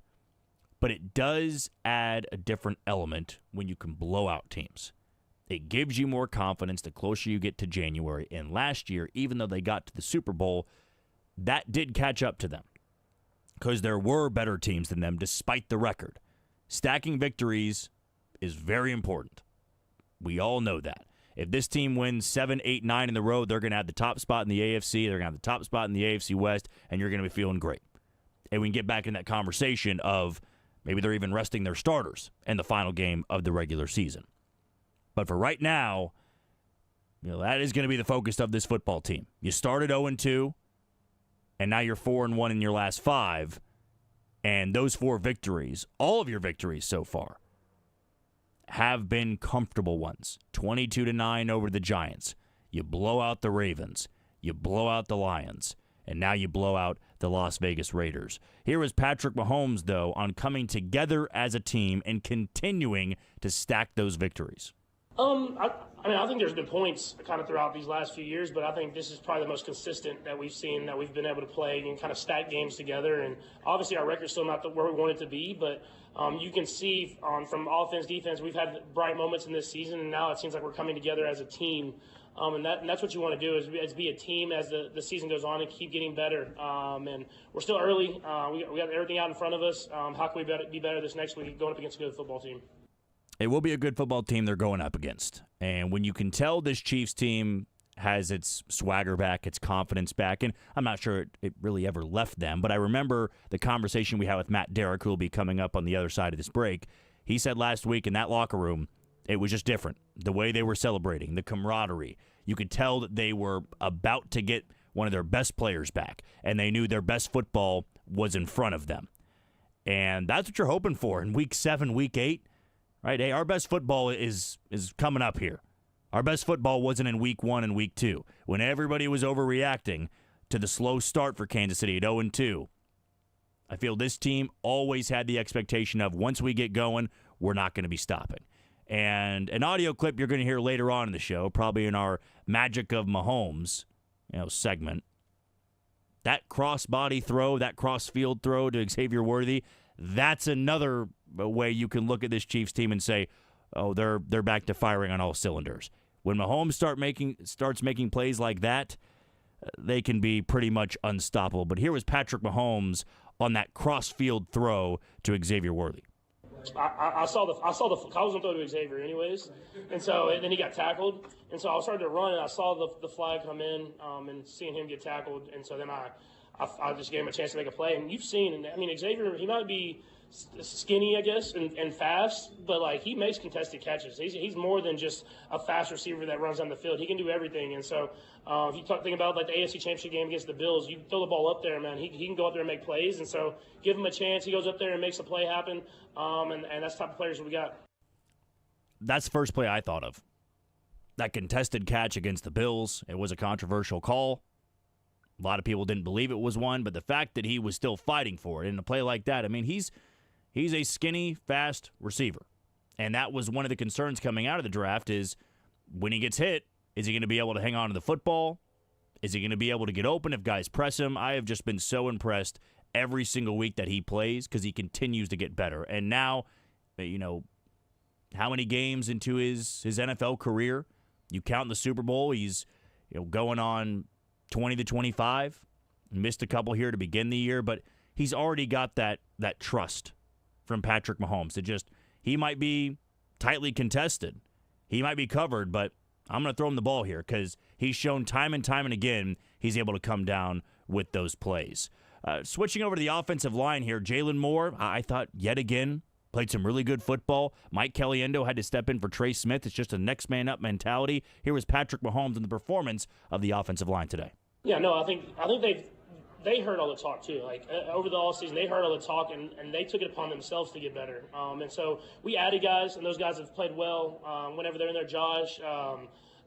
But it does add a different element when you can blow out teams. It gives you more confidence the closer you get to January. And last year, even though they got to the Super Bowl, that did catch up to them because there were better teams than them despite the record. Stacking victories is very important. We all know that. If this team wins 7, 8, 9 in the row, they're going to have the top spot in the AFC. They're going to have the top spot in the AFC West, and you're going to be feeling great. And we can get back in that conversation of maybe they're even resting their starters in the final game of the regular season. But for right now, that is going to be the focus of this football team. You started 0-2, and now you're 4-1 in your last 5. And those 4 victories, all of your victories so far, have been comfortable ones. 22-9 over the Giants. You blow out the Ravens. You blow out the Lions. And now you blow out the Las Vegas Raiders. Here is Patrick Mahomes, though, on coming together as a team and continuing to stack those victories. I think there's been points kind of throughout these last few years, but I think this is probably the most consistent that we've seen, that we've been able to play and kind of stack games together. And obviously our record's still not where we want it to be, but you can see from offense, defense, we've had bright moments in this season, and now it seems like we're coming together as a team. And that's what you want to do is be a team as the season goes on and keep getting better. And we're still early. We got everything out in front of us. How can we be better this next week going up against a good football team? It will be a good football team they're going up against. And when you can tell this Chiefs team has its swagger back, its confidence back, and I'm not sure it really ever left them, but I remember the conversation we had with Matt Derrick, who will be coming up on the other side of this break. He said last week in that locker room, it was just different. The way they were celebrating, the camaraderie. You could tell that they were about to get one of their best players back, and they knew their best football was in front of them. And that's what you're hoping for in Week 7, Week 8. Right? Hey, our best football is coming up here. Our best football wasn't in Week 1 and Week 2, when everybody was overreacting to the slow start for Kansas City at 0-2. I feel this team always had the expectation of once we get going, we're not going to be stopping. And an audio clip you're going to hear later on in the show, probably in our Magic of Mahomes segment, that cross-body throw, that cross-field throw to Xavier Worthy, that's another way you can look at this Chiefs team and say, oh, they're back to firing on all cylinders. When Mahomes starts making plays like that, they can be pretty much unstoppable. But here was Patrick Mahomes on that cross-field throw to Xavier Worthy. I saw the I was gonna throw to Xavier anyways, and then he got tackled, and so I started to run, and I saw the flag come in, and seeing him get tackled, and so then I just gave him a chance to make a play. And you've seen, Xavier, he might be skinny, I guess, and fast, but he makes contested catches. He's more than just a fast receiver that runs down the field. He can do everything. And so if you think about the AFC Championship game against the Bills, you throw the ball up there, man. He can go up there and make plays. And so give him a chance. He goes up there and makes a play happen. And that's the type of players we got. That's the first play I thought of. That contested catch against the Bills. It was a controversial call. A lot of people didn't believe it was one, but the fact that he was still fighting for it in a play like that, he's a skinny, fast receiver. And that was one of the concerns coming out of the draft is when he gets hit, is he going to be able to hang on to the football? Is he going to be able to get open if guys press him? I have just been so impressed every single week that he plays because he continues to get better. And now, how many games into his NFL career? You count the Super Bowl, he's going on 20-25. Missed a couple here to begin the year, but he's already got that trust from Patrick Mahomes. He might be tightly contested. He might be covered, but I'm going to throw him the ball here because he's shown time and time and again he's able to come down with those plays. Switching over to the offensive line here, Jalen Moore, I thought yet again, played some really good football. Mike Caliendo had to step in for Trey Smith. It's just a next man up mentality. Here was Patrick Mahomes and the performance of the offensive line today. Yeah, no, I think they heard all the talk too. Over the offseason, they heard all the talk and they took it upon themselves to get better. And so we added guys, and those guys have played well whenever they're in there. Josh,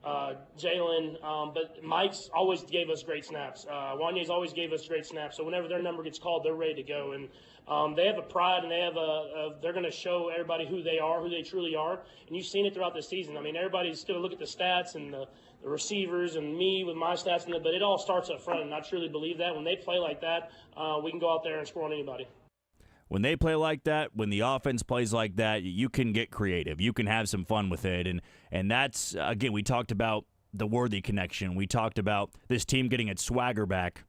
Jalen, but Mike's always gave us great snaps. Wanya's always gave us great snaps. So whenever their number gets called, they're ready to go. And they have a pride, and they're going to show everybody who they are, who they truly are. And you've seen it throughout the season. Everybody's going to look at the stats and the receivers and me with my stats, but it all starts up front. And I truly believe that when they play like that, we can go out there and score on anybody. When they play like that, when the offense plays like that, you can get creative. You can have some fun with it. And that's, again, we talked about the Worthy connection. We talked about this team getting its swagger back.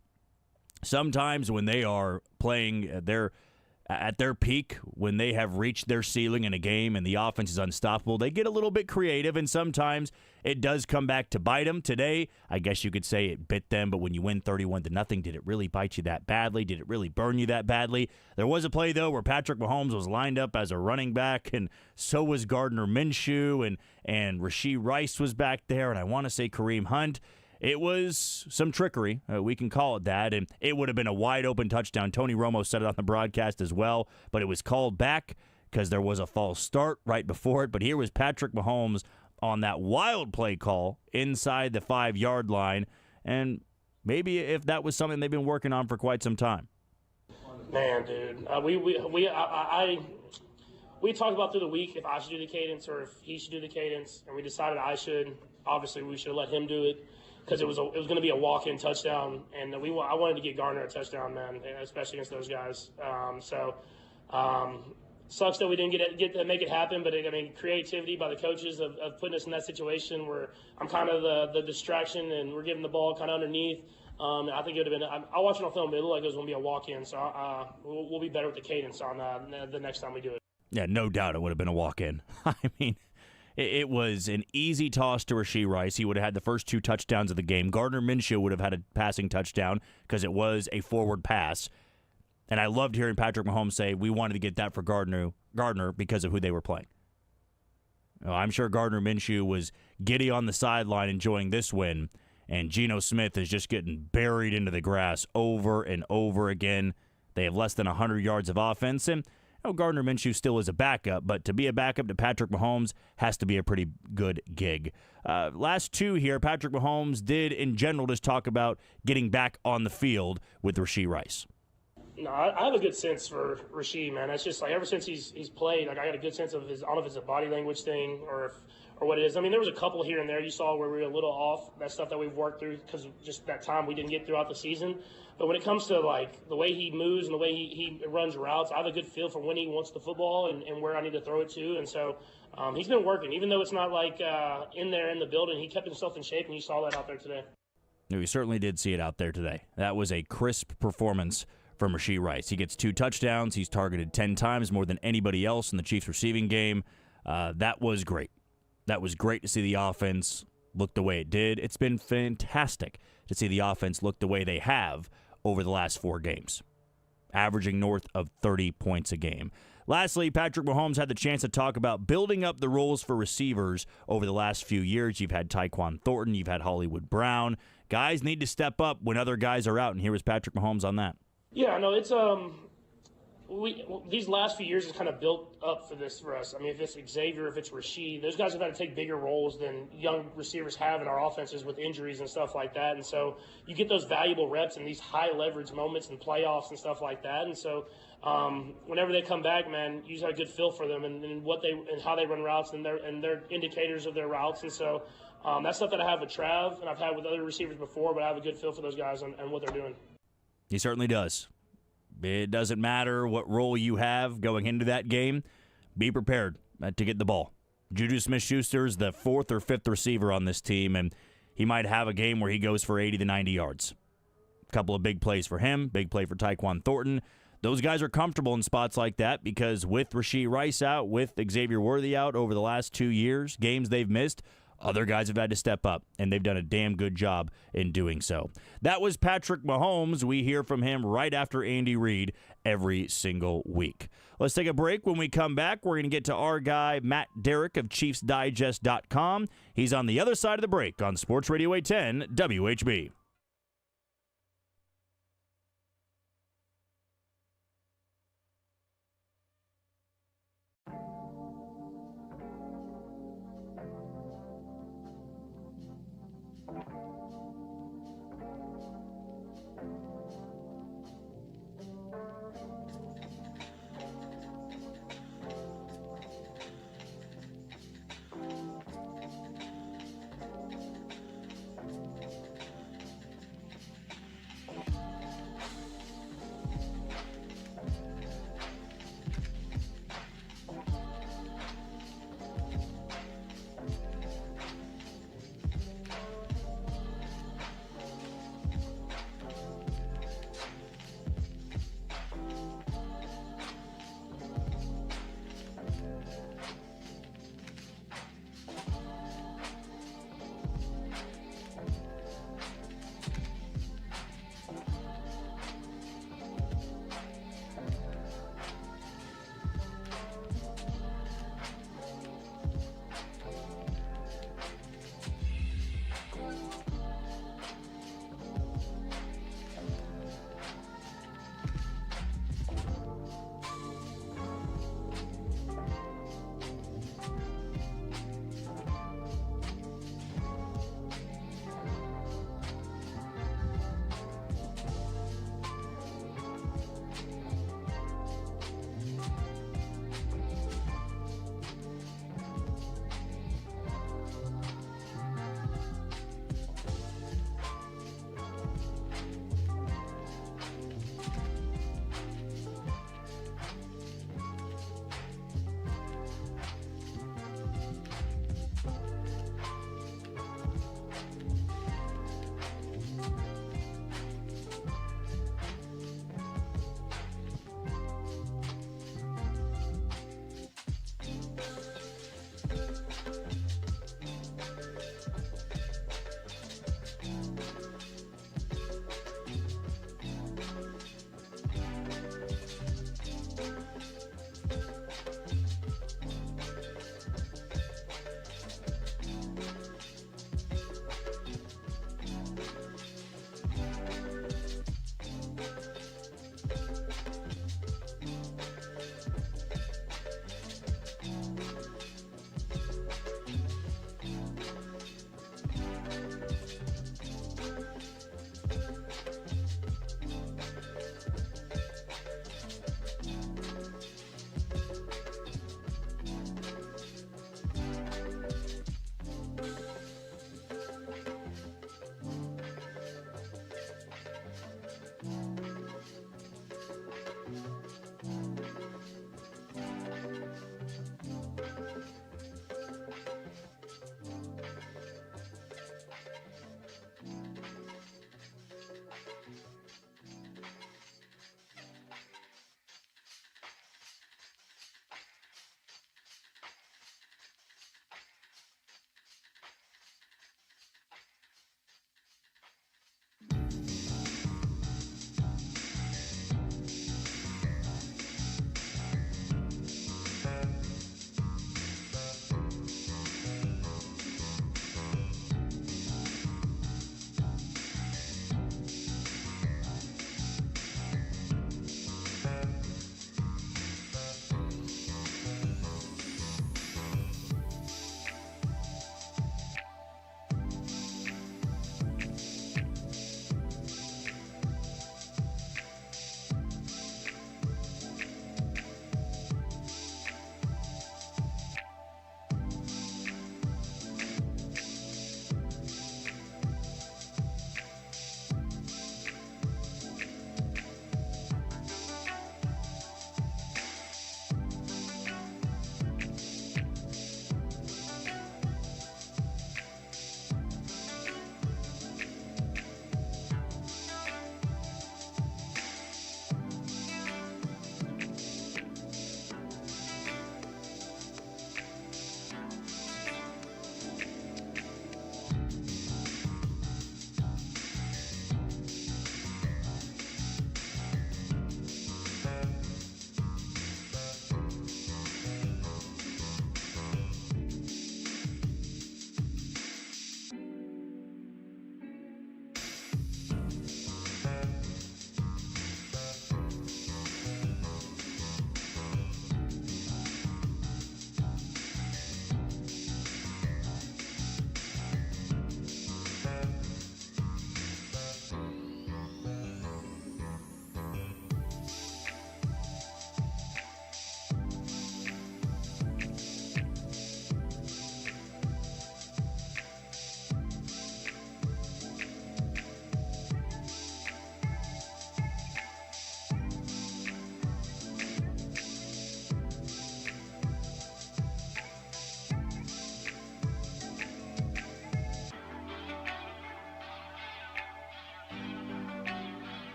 Sometimes when they are playing at their peak, when they have reached their ceiling in a game and the offense is unstoppable, they get a little bit creative, and sometimes it does come back to bite them. Today, I guess you could say it bit them, but when you win 31-0, did it really bite you that badly? Did it really burn you that badly? There was a play, though, where Patrick Mahomes was lined up as a running back, and so was Gardner Minshew, and Rashee Rice was back there, and I want to say Kareem Hunt. It was some trickery. We can call it that. And it would have been a wide-open touchdown. Tony Romo said it on the broadcast as well. But it was called back because there was a false start right before it. But here was Patrick Mahomes on that wild play call inside the 5-yard line. And maybe if that was something they've been working on for quite some time. Man, dude. We talked about through the week if I should do the cadence or if he should do the cadence. And we decided I should. Obviously, we should have let him do it. Because it was going to be a walk-in touchdown, and I wanted to get Gardner a touchdown, man, especially against those guys. Sucks that we didn't get to make it happen, but creativity by the coaches of putting us in that situation where I'm kind of the distraction and we're giving the ball kind of underneath. I think it would have been. I watched it on film, but it looked like it was going to be a walk-in. So we'll be better with the cadence on the next time we do it. Yeah, no doubt it would have been a walk-in. I mean. It was an easy toss to Rashee Rice. He would have had the first 2 touchdowns of the game. Gardner Minshew would have had a passing touchdown because it was a forward pass. And I loved hearing Patrick Mahomes say we wanted to get that for Gardner because of who they were playing. I'm sure Gardner Minshew was giddy on the sideline enjoying this win, and Geno Smith is just getting buried into the grass over and over again. They have less than 100 yards of offense, and Gardner Minshew still is a backup, but to be a backup to Patrick Mahomes has to be a pretty good gig. Last 2 here, Patrick Mahomes did, in general, just talk about getting back on the field with Rashee Rice. No, I have a good sense for Rashee, man. It's just like ever since he's played, I got a good sense of his. I don't know if it's a body language thing or what it is. There was a couple here and there you saw where we were a little off. That stuff that we've worked through because just that time we didn't get throughout the season. But when it comes to the way he moves and the way he runs routes, I have a good feel for when he wants the football and where I need to throw it to. And so he's been working, even though it's not in there in the building. He kept himself in shape, and you saw that out there today. We certainly did see it out there today. That was a crisp performance from Rashee Rice. He gets 2 touchdowns. He's targeted 10 times, more than anybody else in the Chiefs receiving game. That was great. That was great to see the offense look the way it did. It's been fantastic to see the offense look the way they have over the last 4 games, averaging north of 30 points a game. Lastly, Patrick Mahomes had the chance to talk about building up the roles for receivers over the last few years. You've had Tyquan Thornton, you've had Hollywood Brown. Guys need to step up when other guys are out, and here was Patrick Mahomes on that. Yeah, no, it's these last few years has kind of built up for us. If it's Xavier, if it's Rashee, those guys have had to take bigger roles than young receivers have in our offenses with injuries and stuff like that. And so you get those valuable reps in these high leverage moments and playoffs and stuff like that. And so whenever they come back, man, you just have a good feel for them and how they run routes and their indicators of their routes. And so that's stuff that I have with Trav and I've had with other receivers before, but I have a good feel for those guys and what they're doing. He certainly does. It doesn't matter what role you have going into that game. Be prepared to get the ball. Juju Smith-Schuster is the 4th or 5th receiver on this team, and he might have a game where he goes for 80 to 90 yards. A couple of big plays for him, big play for Tyquan Thornton. Those guys are comfortable in spots like that because with Rashee Rice out, with Xavier Worthy out over the last 2 years, games they've missed, other guys have had to step up, and they've done a damn good job in doing so. That was Patrick Mahomes. We hear from him right after Andy Reid every single week. Let's take a break. When we come back, we're going to get to our guy, Matt Derrick of ChiefsDigest.com. He's on the other side of the break on Sports Radio 810 WHB.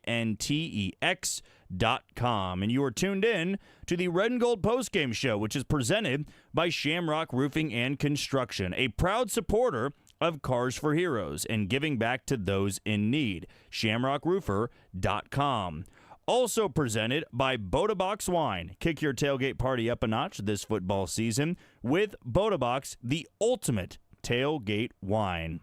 INTEX.com. And you are tuned in to the Red and Gold Postgame Show, which is presented by Shamrock Roofing and Construction, a proud supporter of Cars for Heroes and giving back to those in need. ShamrockRoofer.com. Also presented by Bodabox Wine. Kick your tailgate party up a notch this football season with Bodabox, the ultimate tailgate wine.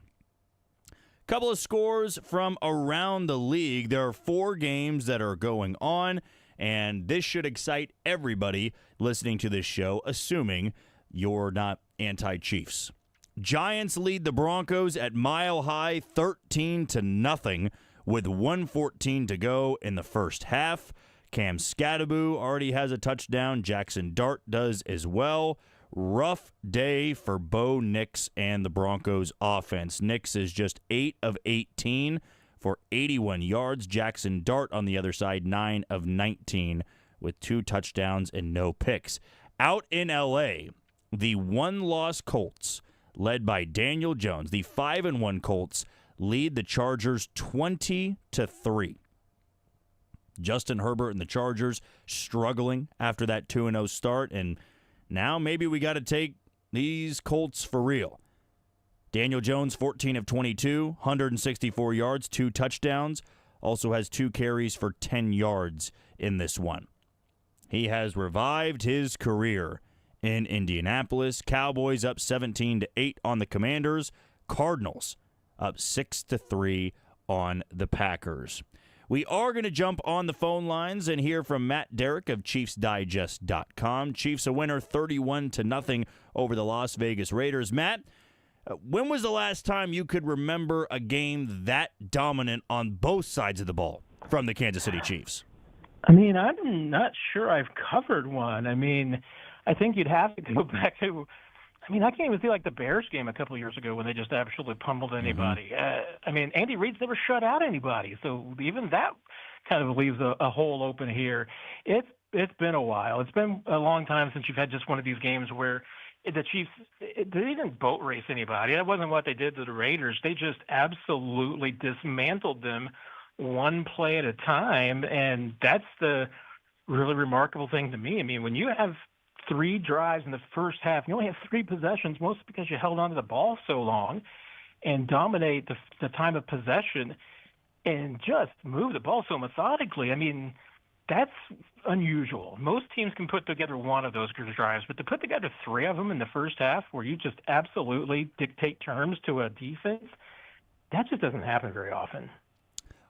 Couple of scores from around the league. There are 4 games that are going on, and this should excite everybody listening to this show, assuming you're not anti-Chiefs. Giants lead the Broncos at Mile High 13-0 with 1:14 to go in the first half. Cam Scattaboo already has a touchdown. Jackson Dart does as well. Rough day for Bo Nix and the Broncos offense. Nix is just 8 of 18 for 81 yards. Jackson Dart on the other side, 9 of 19 with 2 touchdowns and no picks. Out in L.A., the one-loss Colts, led by Daniel Jones, the 5-1 Colts, lead the Chargers 20-3. Justin Herbert and the Chargers struggling after that 2-0 start, and now maybe we got to take these Colts for real. Daniel Jones, 14 of 22, 164 yards, 2 touchdowns, also has 2 carries for 10 yards in this one. He has revived his career in Indianapolis. Cowboys up 17-8 on the Commanders. Cardinals up 6-3 on the Packers. We are going to jump on the phone lines and hear from Matt Derrick of ChiefsDigest.com. Chiefs a winner 31-0 over the Las Vegas Raiders. Matt, when was the last time you could remember a game that dominant on both sides of the ball from the Kansas City Chiefs? I mean, I'm not sure I've covered one. I mean, I think you'd have to go back to I mean, I can't even see like the Bears game a couple of years ago when they just absolutely pummeled anybody. I mean, Andy Reid's never shut out anybody, so even that kind of leaves a hole open here. It's been a while. It's been a long time since you've had just one of these games where the Chiefs they didn't boat race anybody. That wasn't what they did to the Raiders. They just absolutely dismantled them one play at a time, and that's the really remarkable thing to me. I mean, when you have 3 drives in the first half, you only have 3 possessions, mostly because you held on to the ball so long and dominate the time of possession and just move the ball so methodically. I mean, that's unusual. Most teams can put together one of those drives, but to put together 3 of them in the first half where you just absolutely dictate terms to a defense, that just doesn't happen very often.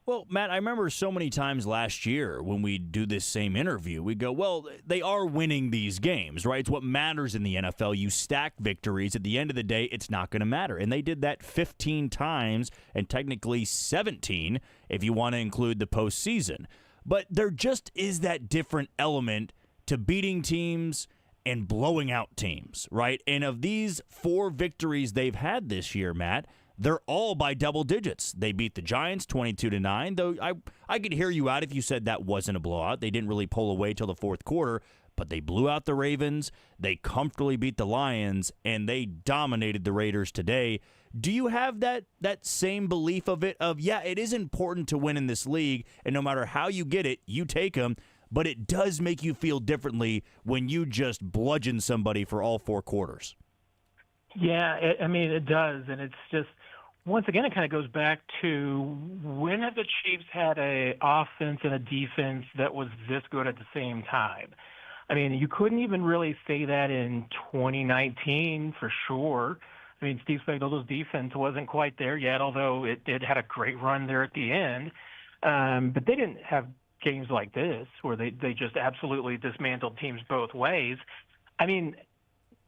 Well, Matt, I remember so many times last year when we do this same interview, we go, well, they are winning these games, right? It's what matters in the NFL. You stack victories. At the end of the day, it's not going to matter. And they did that 15 times and technically 17 if you want to include the postseason. But there just is that different element to beating teams and blowing out teams, right? And of these 4 victories they've had this year, Matt, they're all by double digits. They beat the Giants 22-9, though I could hear you out if you said that wasn't a blowout. They didn't really pull away till the fourth quarter, but they blew out the Ravens. They comfortably beat the Lions, and they dominated the Raiders today. Do you have that same belief of it, yeah, it is important to win in this league, and no matter how you get it, you take them, but it does make you feel differently when you just bludgeon somebody for all 4 quarters? Yeah, I mean, it does, and it's just, once again, it kind of goes back to when have the Chiefs had an offense and a defense that was this good at the same time? I mean, you couldn't even really say that in 2019 for sure. I mean, Steve Spagnuolo's defense wasn't quite there yet, although it had a great run there at the end. But they didn't have games like this where they just absolutely dismantled teams both ways. I mean,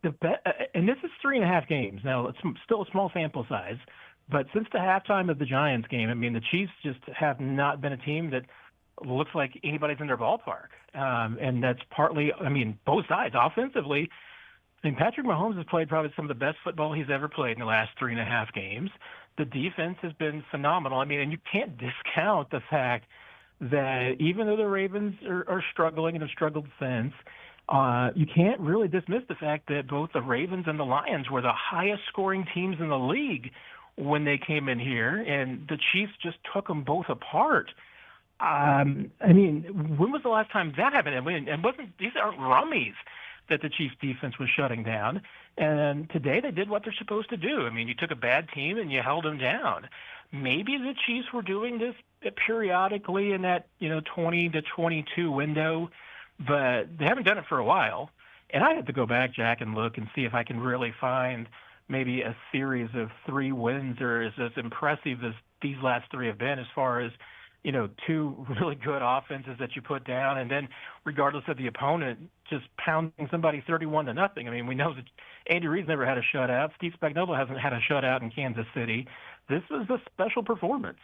and this is 3.5 games. Now, it's still a small sample size. But since the halftime of the Giants game, I mean, the Chiefs just have not been a team that looks like anybody's in their ballpark. And that's partly, I mean, both sides. Offensively, I mean, Patrick Mahomes has played probably some of the best football he's ever played in the last 3.5 games. The defense has been phenomenal. I mean, and you can't discount the fact that even though the Ravens are struggling and have struggled since, you can't really dismiss the fact that both the Ravens and the Lions were the highest scoring teams in the league when they came in here, and the Chiefs just took them both apart. I mean, when was the last time that happened? And these aren't rummies that the Chiefs defense was shutting down. And today they did what they're supposed to do. I mean, you took a bad team and you held them down. Maybe the Chiefs were doing this periodically in that 20 to 22 window, but they haven't done it for a while. And I have to go back, Jack, and look and see if I can really find maybe a series of 3 wins or is as impressive as these last 3 have been as far as 2 really good offenses that you put down, and then regardless of the opponent, just pounding somebody 31-0. I mean, we know that Andy Reid's never had a shutout. Steve Spagnuolo hasn't had a shutout in Kansas City. This was a special performance.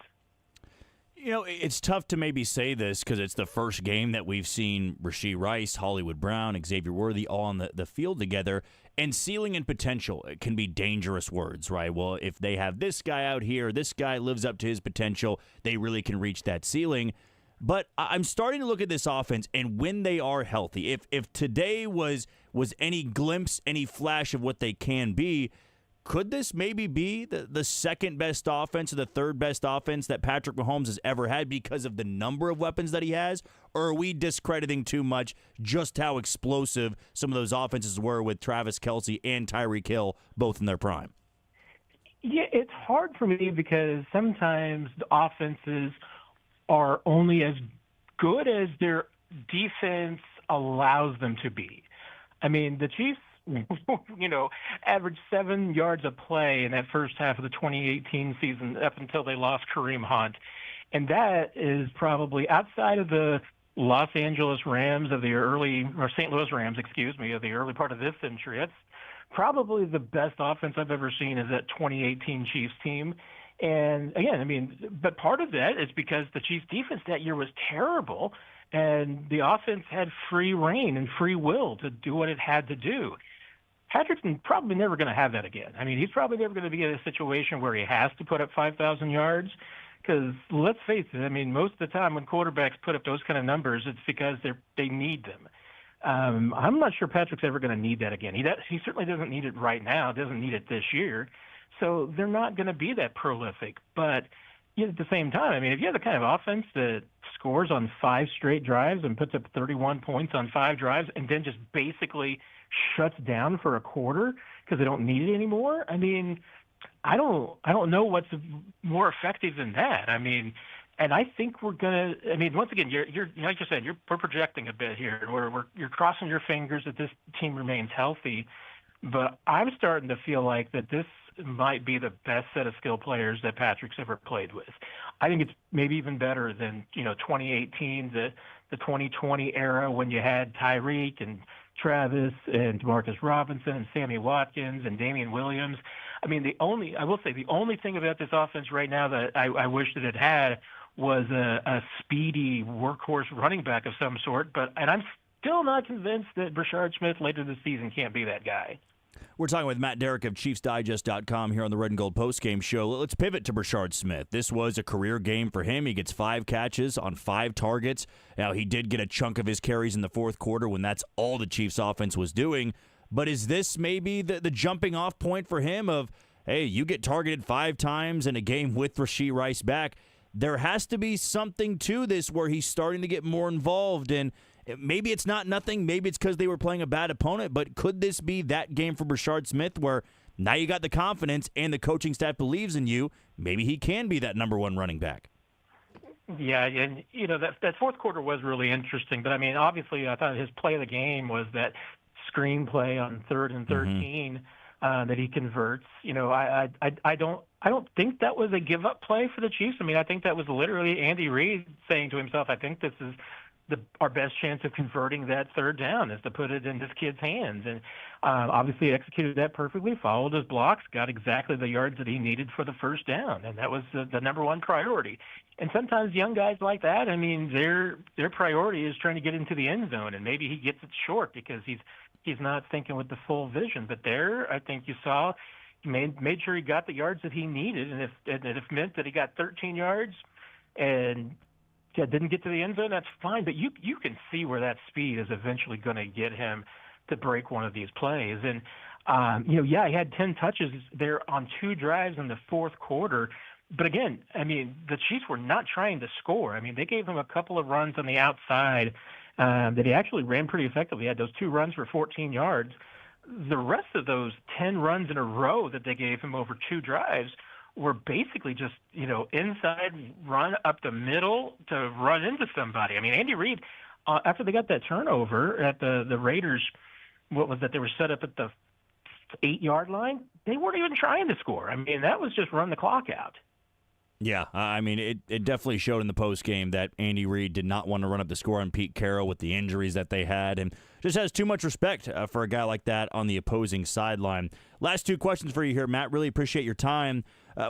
It's tough to maybe say this because it's the first game that we've seen Rashee Rice, Hollywood Brown, Xavier Worthy all on the field together. And ceiling and potential can be dangerous words, right? Well, if they have this guy out here, this guy lives up to his potential, they really can reach that ceiling. But I'm starting to look at this offense, and when they are healthy, if today was any glimpse, any flash of what they can be, could this maybe be the second best offense or the third best offense that Patrick Mahomes has ever had because of the number of weapons that he has? Or are we discrediting too much just how explosive some of those offenses were with Travis Kelce and Tyreek Hill both in their prime? Yeah, it's hard for me because sometimes the offenses are only as good as their defense allows them to be. I mean, the Chiefs averaged 7 yards a play in that first half of the 2018 season up until they lost Kareem Hunt. And that is probably outside of the Los Angeles Rams of the St. Louis Rams, of the early part of this century. That's probably the best offense I've ever seen is that 2018 Chiefs team. And again, but part of that is because the Chiefs defense that year was terrible and the offense had free reign and free will to do what it had to do. Patrick's probably never going to have that again. I mean, he's probably never going to be in a situation where he has to put up 5,000 yards because let's face it, I mean, most of the time when quarterbacks put up those kind of numbers, it's because they need them. I'm not sure Patrick's ever going to need that again. He certainly doesn't need it right now, doesn't need it this year. So they're not going to be that prolific. But at the same time, I mean, if you have the kind of offense that scores on 5 straight drives and puts up 31 points on 5 drives and then just basically shuts down for a quarter because they don't need it anymore. I mean, I don't know what's more effective than that. I mean, and I think we're gonna. I mean, once again, you're like you said, we're projecting a bit here. You're crossing your fingers that this team remains healthy, but I'm starting to feel like that this might be the best set of skill players that Patrick's ever played with. I think it's maybe even better than 2018, the 2020 era when you had Tyreek and Travis and Demarcus Robinson and Sammy Watkins and Damian Williams. I mean, the only thing about this offense right now that I wish that it had was a speedy workhorse running back of some sort. And I'm still not convinced that Brashard Smith later this season can't be that guy. We're talking with Matt Derrick of ChiefsDigest.com here on the Red and Gold Postgame Show. Let's pivot to Brashard Smith. This was a career game for him. He gets 5 catches on 5 targets. Now, he did get a chunk of his carries in the fourth quarter when that's all the Chiefs offense was doing. But is this maybe the jumping off point for him of, hey, you get targeted 5 times in a game with Rashee Rice back? There has to be something to this where he's starting to get more involved in. Maybe it's not nothing. Maybe it's because they were playing a bad opponent. But could this be that game for Brashard Smith where now you got the confidence and the coaching staff believes in you? Maybe he can be that number 1 running back. Yeah, and that fourth quarter was really interesting. But I mean, obviously, I thought his play of the game was that screenplay on 3rd and 13 that he converts. I don't think that was a give up play for the Chiefs. I mean, I think that was literally Andy Reid saying to himself, I think this is our best chance of converting that 3rd down is to put it in this kid's hands. And obviously executed that perfectly, followed his blocks, got exactly the yards that he needed for the 1st down. And that was the number 1 priority. And sometimes young guys like that, I mean, their priority is trying to get into the end zone. And maybe he gets it short because he's not thinking with the full vision. But there, I think you saw, he made sure he got the yards that he needed. And if it meant that he got 13 yards and didn't get to the end zone, that's fine. But you can see where that speed is eventually going to get him to break one of these plays. And, he had 10 touches there on 2 drives in the fourth quarter. But again, I mean, the Chiefs were not trying to score. I mean, they gave him a couple of runs on the outside that he actually ran pretty effectively. He had those 2 runs for 14 yards. The rest of those 10 runs in a row that they gave him over 2 drives were basically just, inside run up the middle to run into somebody. I mean, Andy Reid, after they got that turnover at the Raiders, what was that? They were set up at the 8-yard line. They weren't even trying to score. I mean, that was just run the clock out. Yeah, I mean, it definitely showed in the postgame that Andy Reid did not want to run up the score on Pete Carroll with the injuries that they had, and just has too much respect for a guy like that on the opposing sideline. Last 2 questions for you here, Matt. Really appreciate your time.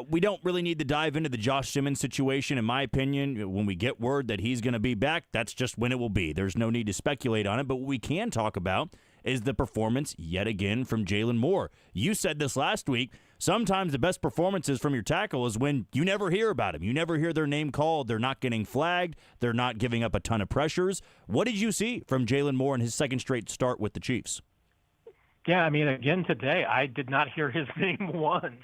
We don't really need to dive into the Josh Simmons situation, in my opinion. When we get word that he's going to be back, that's just when it will be. There's no need to speculate on it, but what we can talk about is the performance yet again from Jalen Moore. You said this last week. Sometimes the best performances from your tackle is when you never hear about them. You never hear their name called. They're not getting flagged. They're not giving up a ton of pressures. What did you see from Jalen Moore in his second straight start with the Chiefs? Yeah, I mean, again, today, I did not hear his name once.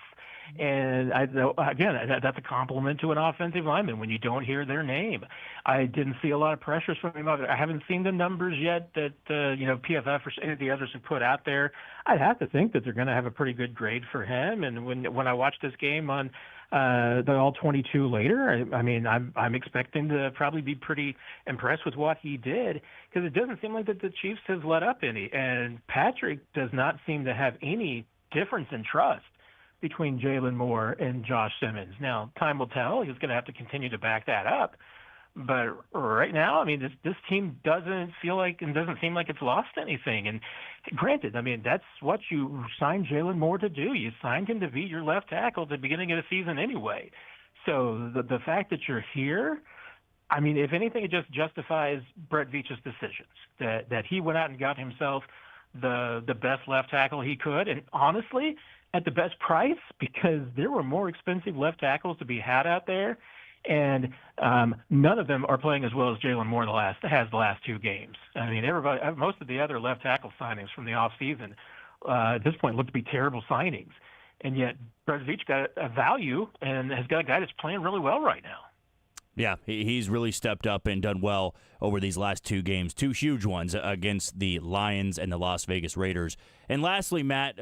And that's a compliment to an offensive lineman when you don't hear their name. I didn't see a lot of pressures from him. I haven't seen the numbers yet that PFF or any of the others have put out there. I'd have to think that they're going to have a pretty good grade for him. And when I watched this game on the all 22 later, I mean, I'm expecting to probably be pretty impressed with what he did, because it doesn't seem like that the Chiefs has let up any. And Patrick does not seem to have any difference in trust between Jalen Moore and Josh Simmons. Now, time will tell. He's going to have to continue to back that up. But right now, I mean, this team doesn't seem like it's lost anything. And granted, I mean, that's what you signed Jalen Moore to do. You signed him to be your left tackle at the beginning of the season anyway. So the fact that you're here, I mean, if anything, it just justifies Brett Veach's decisions, that he went out and got himself the best left tackle he could. And honestly, at the best price, because there were more expensive left tackles to be had out there, and none of them are playing as well as Jalen Moore has the last 2 games. I mean, most of the other left tackle signings from the offseason at this point look to be terrible signings, and yet Brett Veach got a value and has got a guy that's playing really well right now. Yeah, he's really stepped up and done well over these last 2 games, 2 huge ones against the Lions and the Las Vegas Raiders. And lastly, Matt,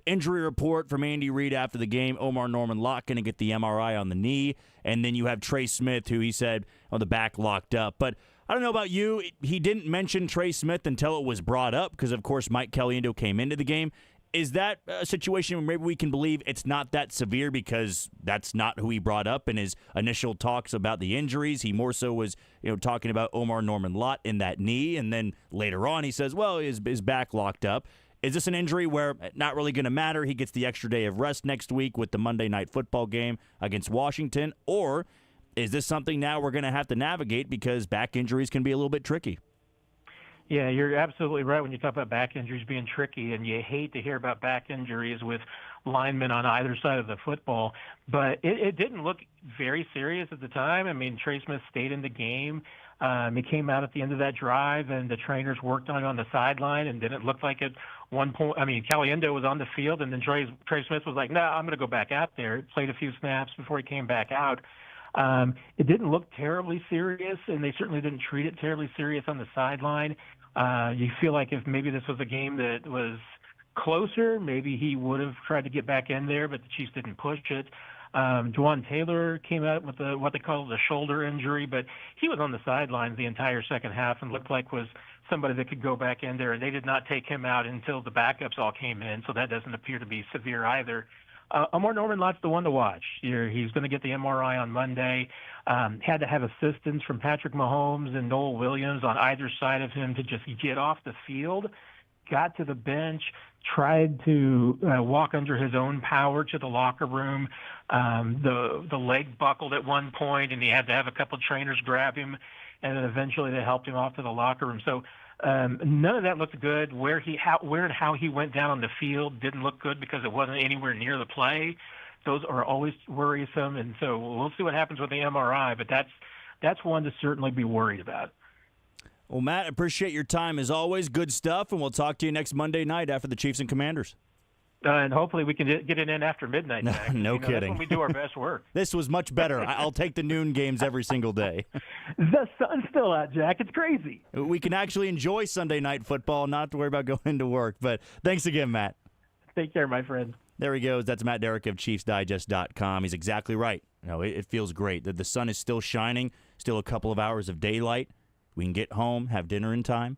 injury report from Andy Reid after the game. Omar Norman-Lott going to get the MRI on the knee. And then you have Trey Smith, who he said, the back locked up. But I don't know about you. He didn't mention Trey Smith until it was brought up because, of course, Mike Caliendo came into the game. Is that a situation where maybe we can believe it's not that severe because that's not who he brought up in his initial talks about the injuries? He more so was, talking about Omar Norman-Lott in that knee, and then later on he says, well, his back locked up. Is this an injury where not really going to matter? He gets the extra day of rest next week with the Monday Night Football game against Washington, or is this something now we're going to have to navigate because back injuries can be a little bit tricky? Yeah, you're absolutely right when you talk about back injuries being tricky, and you hate to hear about back injuries with linemen on either side of the football. But it didn't look very serious at the time. I mean, Trey Smith stayed in the game. He came out at the end of that drive, and the trainers worked on the sideline, and then it looked like at one point, I mean, Caliendo was on the field, and then Trey Smith was like, no, I'm going to go back out there. He played a few snaps before he came back out. It didn't look terribly serious, and they certainly didn't treat it terribly serious on the sideline. You feel like if maybe this was a game that was closer, maybe he would have tried to get back in there, but the Chiefs didn't push it. Juwan Taylor came out with what they call the shoulder injury, but he was on the sidelines the entire second half and looked like was somebody that could go back in there, and they did not take him out until the backups all came in, so that doesn't appear to be severe either. Omar Norman-Lott's the one to watch. He's going to get the MRI on Monday. Had to have assistance from Patrick Mahomes and Noel Williams on either side of him to just get off the field. Got to the bench, tried to walk under his own power to the locker room. The leg buckled at one point, and he had to have a couple of trainers grab him, and then eventually they helped him off to the locker room. So none of that looked good. Where and how he went down on the field didn't look good because it wasn't anywhere near the play. Those are always worrisome, and so we'll see what happens with the MRI, but that's one to certainly be worried about. Well, Matt, appreciate your time as always. Good stuff, and we'll talk to you next Monday night after the Chiefs and Commanders. And hopefully we can get it in after midnight. Zach. No That's kidding. when we do our best work. This was much better. I'll take the noon games every single day. The sun's still out, Jack. It's crazy. We can actually enjoy Sunday night football, not have to worry about going into work. But thanks again, Matt. Take care, my friend. There he goes. That's Matt Derrick of ChiefsDigest.com. He's exactly right. It feels great that the sun is still shining, still a couple of hours of daylight. We can get home, have dinner in time.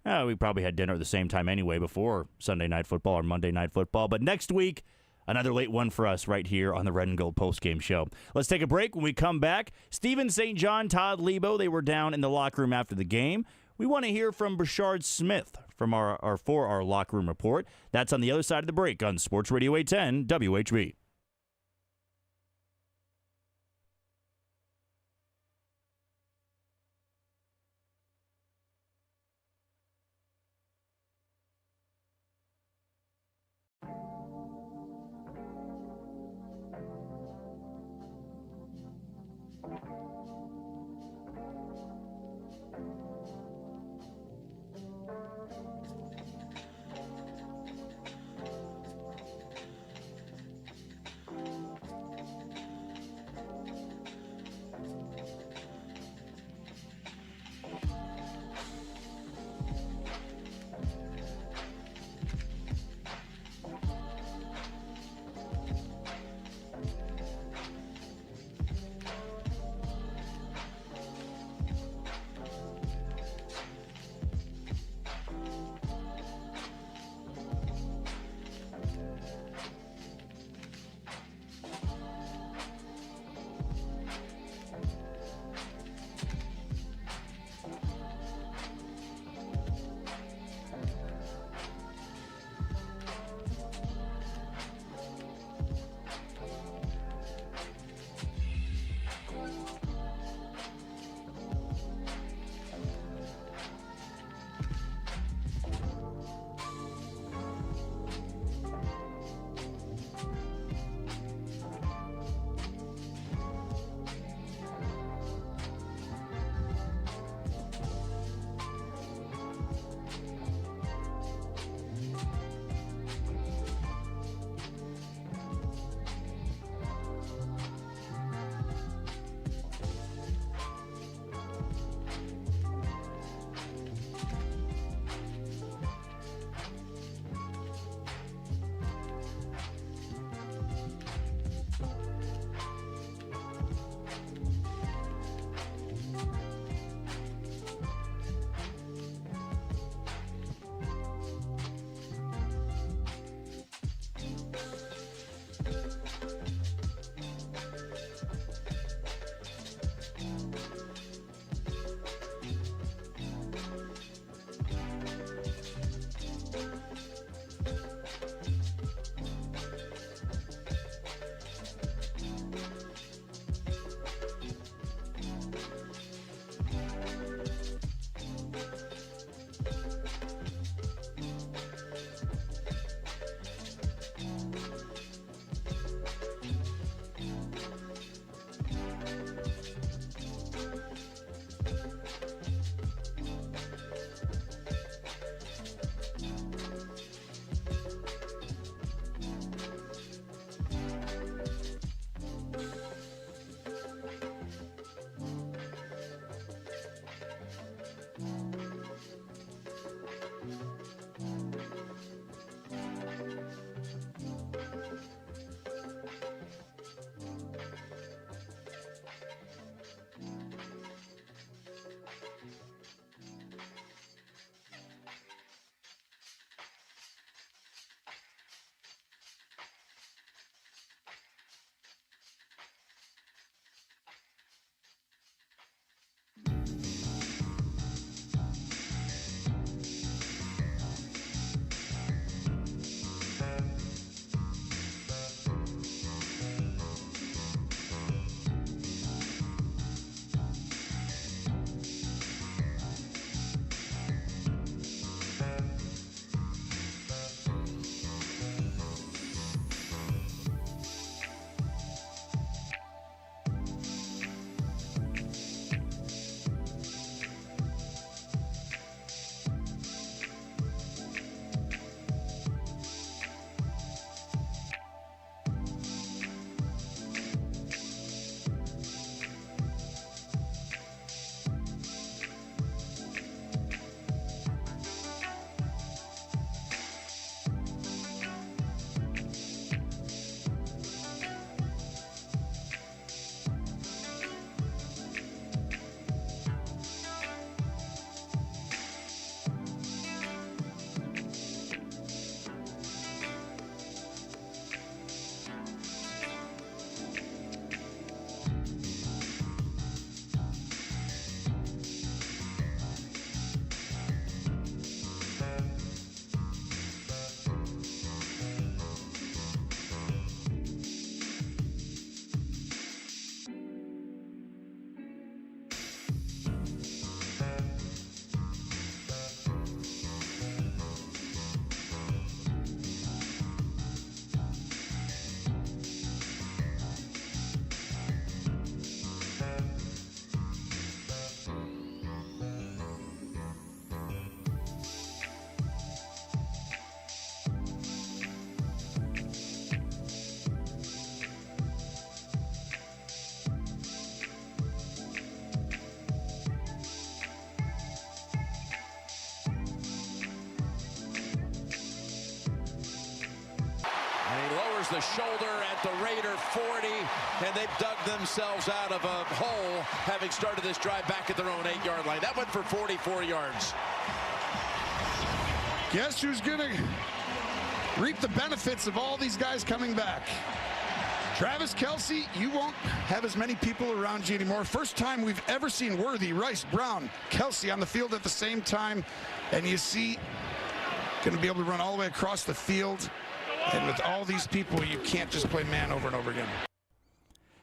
We probably had dinner at the same time anyway before Sunday Night Football or Monday Night Football. But next week, another late one for us right here on the Red and Gold Postgame Show. Let's take a break. When we come back, Steven St. John, Todd Lebo, they were down in the locker room after the game. We want to hear from Brashard Smith from our locker room report. That's on the other side of the break on Sports Radio 810 WHB. finds the shoulder at the Raider 40, and they've dug themselves out of a hole, having started this drive back at their own 8-yard line. That went for 44 yards. Guess who's going to reap the benefits of all these guys coming back? Travis Kelce. You won't have as many people around you anymore. First time we've ever seen Worthy, Rice, Brown, Kelce on the field at the same time. And you see, going to be able to run all the way across the field. And with all these people, you can't just play man over and over again.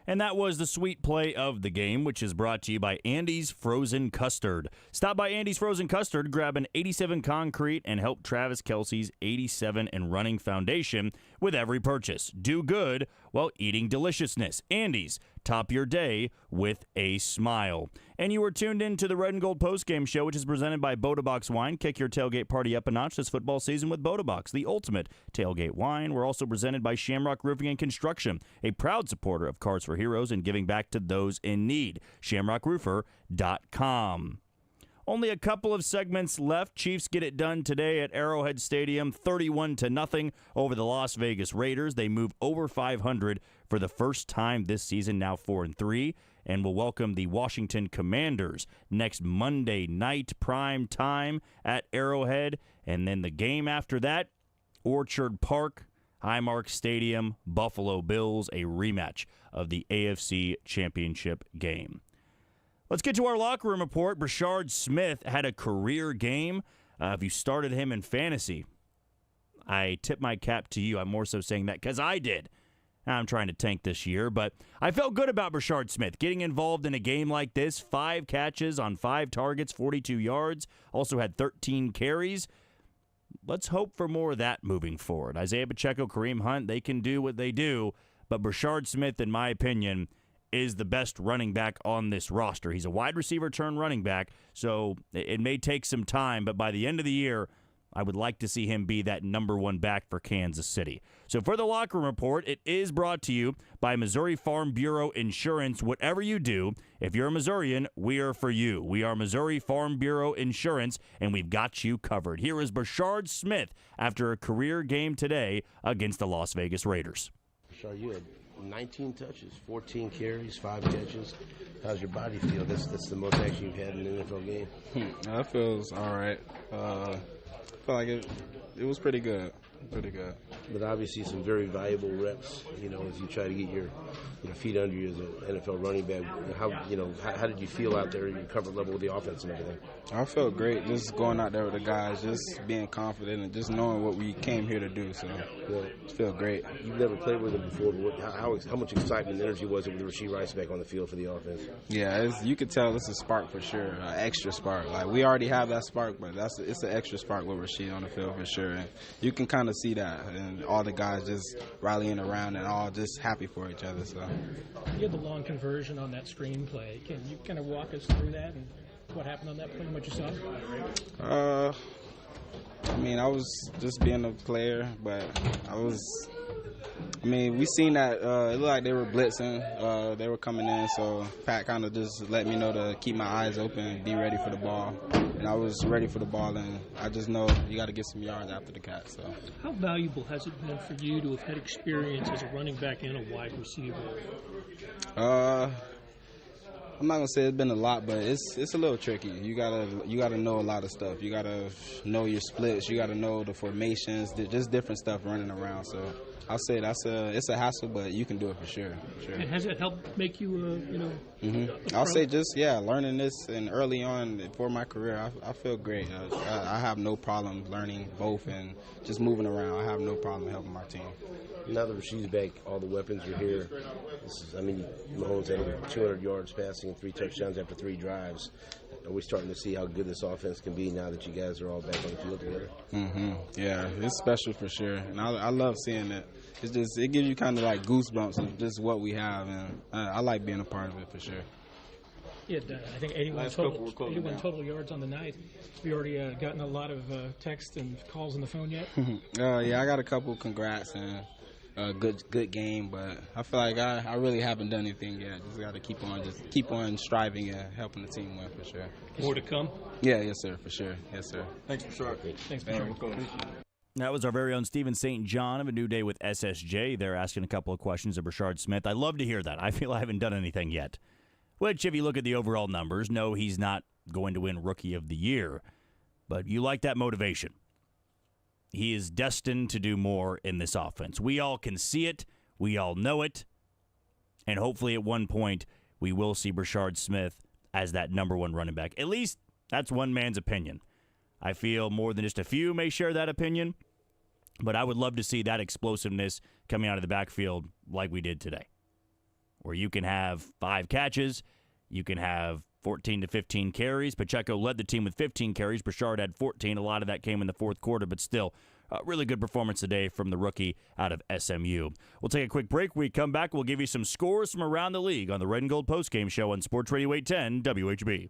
And that was the sweet play of the game, which is brought to you by Andy's Frozen Custard. Stop by Andy's Frozen Custard, grab an 87 concrete, and help Travis Kelce's 87 and running foundation with every purchase. Do good while eating deliciousness. Andy's, top your day with a smile. And you are tuned in to the Red and Gold Postgame Show, which is presented by Boda Wine. Kick your tailgate party up a notch this football season with Boda, the ultimate tailgate wine. We're also presented by Shamrock Roofing and Construction, a proud supporter of Cars for Heroes and giving back to those in need. ShamrockRoofer.com. Only a couple of segments left. Chiefs get it done today at Arrowhead Stadium, 31-0 over the Las Vegas Raiders. They move over 500 for the first time this season, now 4-3, and will welcome the Washington Commanders next Monday night, prime time at Arrowhead. And then the game after that, Orchard Park, Highmark Stadium, Buffalo Bills, a rematch of the AFC Championship game. Let's get to our locker room report. Brashard Smith had a career game. If you started him in fantasy, I tip my cap to you. I'm more so saying that because I did. I'm trying to tank this year, but I felt good about Brashard Smith getting involved in a game like this. 5 catches on 5 targets, 42 yards. Also had 13 carries. Let's hope for more of that moving forward. Isaiah Pacheco, Kareem Hunt, they can do what they do, but Brashard Smith, in my opinion, is the best running back on this roster. He's a wide receiver turned running back, so it may take some time, but by the end of the year, I would like to see him be that number 1 back for Kansas City. So for the locker room report, it is brought to you by Missouri Farm Bureau Insurance. Whatever you do, if you're a Missourian, we are for you. We are Missouri Farm Bureau Insurance, and we've got you covered. Here is Brashard Smith after a career game today against the Las Vegas Raiders. Brashard, you had 19 touches, 14 carries, 5 catches. How's your body feel? That's the most action you've had in an NFL game. That feels all right. I feel like it was pretty good. Pretty good. But obviously some very valuable reps, as you try to get your feet under you as an NFL running back. How did you feel out there, your comfort level with the offense and everything? I felt great just going out there with the guys, just being confident and just knowing what we came here to do. So it felt great. You've never played with him before, but how much excitement and energy was it with Rashee Rice back on the field for the offense? Yeah, you could tell it's a spark for sure, an extra spark. Like we already have that spark, but it's an extra spark with Rashee on the field for sure. And you can kind of see that, and all the guys just rallying around and all just happy for each other. So you had the long conversion on that screenplay. Can you kind of walk us through that and what happened on that play and what you saw? I was just being a player, but we seen that it looked like they were blitzing. They were coming in, so Pat kind of just let me know to keep my eyes open and be ready for the ball. And I was ready for the ball, and I just know you got to get some yards after the catch. So, how valuable has it been for you to have had experience as a running back and a wide receiver? I'm not gonna say it's been a lot, but it's a little tricky. You gotta know a lot of stuff. You gotta know your splits. You gotta know the formations. Just different stuff running around. So I'll say it's a hassle, but you can do it for sure. And has it helped make you I'll say learning this and early on for my career, I feel great. I have no problem learning both and just moving around. I have no problem helping my team. Now that Rashee's back, all the weapons are here. Mahomes had over 200 yards passing and 3 touchdowns after 3 drives. Are we starting to see how good this offense can be now that you guys are all back on the field together? Yeah, it's special for sure, and I love seeing it. It gives you kind of like goosebumps of just what we have, and I like being a part of it for sure. Yeah, I think 81 total yards on the night. Have you already gotten a lot of text and calls on the phone yet? Yeah, I got a couple congrats and good game, but I feel like I really haven't done anything yet. Just got to keep on striving and helping the team win for sure. More to come? Yeah, yes sir, for sure. Yes sir. Thanks, Brashard. Thanks, Brashard. That was our very own Stephen St. John of A New Day with SSJ. They're asking a couple of questions of Rashard Smith. I love to hear that. I feel I haven't done anything yet. Which, if you look at the overall numbers, no, he's not going to win Rookie of the Year. But you like that motivation. He is destined to do more in this offense. We all can see it. We all know it. And hopefully at one point, we will see Rashard Smith as that number one running back. At least that's one man's opinion. I feel more than just a few may share that opinion, but I would love to see that explosiveness coming out of the backfield like we did today, where you can have 5 catches, you can have 14 to 15 carries. Pacheco led the team with 15 carries. Brashard had 14. A lot of that came in the fourth quarter, but still, a really good performance today from the rookie out of SMU. We'll take a quick break. When we come back, we'll give you some scores from around the league on the Red and Gold Postgame Show on Sports Radio 810 WHB.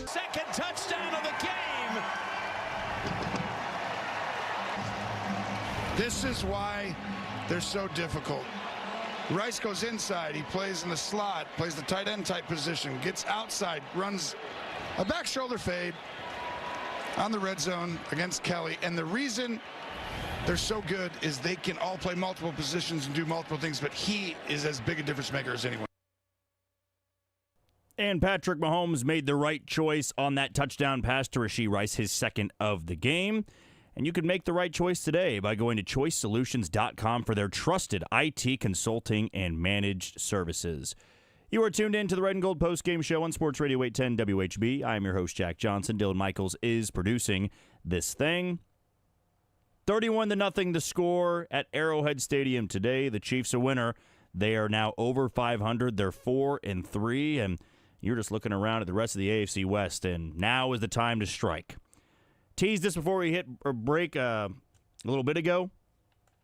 Second touchdown of the game. This is why they're so difficult. Rice goes inside. He plays in the slot, plays the tight end type position, gets outside, runs a back shoulder fade on the red zone against Kelly. And the reason they're so good is they can all play multiple positions and do multiple things, but he is as big a difference maker as anyone. And Patrick Mahomes made the right choice on that touchdown pass to Rashee Rice, his second of the game. And you can make the right choice today by going to choicesolutions.com for their trusted IT consulting and managed services. You are tuned in to the Red and Gold Postgame Show on Sports Radio 810 WHB. I am your host, Jack Johnson. Dylan Michaels is producing this thing. 31-0 the score at Arrowhead Stadium today. The Chiefs a winner. They are now over 500. They're 4-3, and you're just looking around at the rest of the AFC West, and now is the time to strike. Teased this before we hit a break a little bit ago.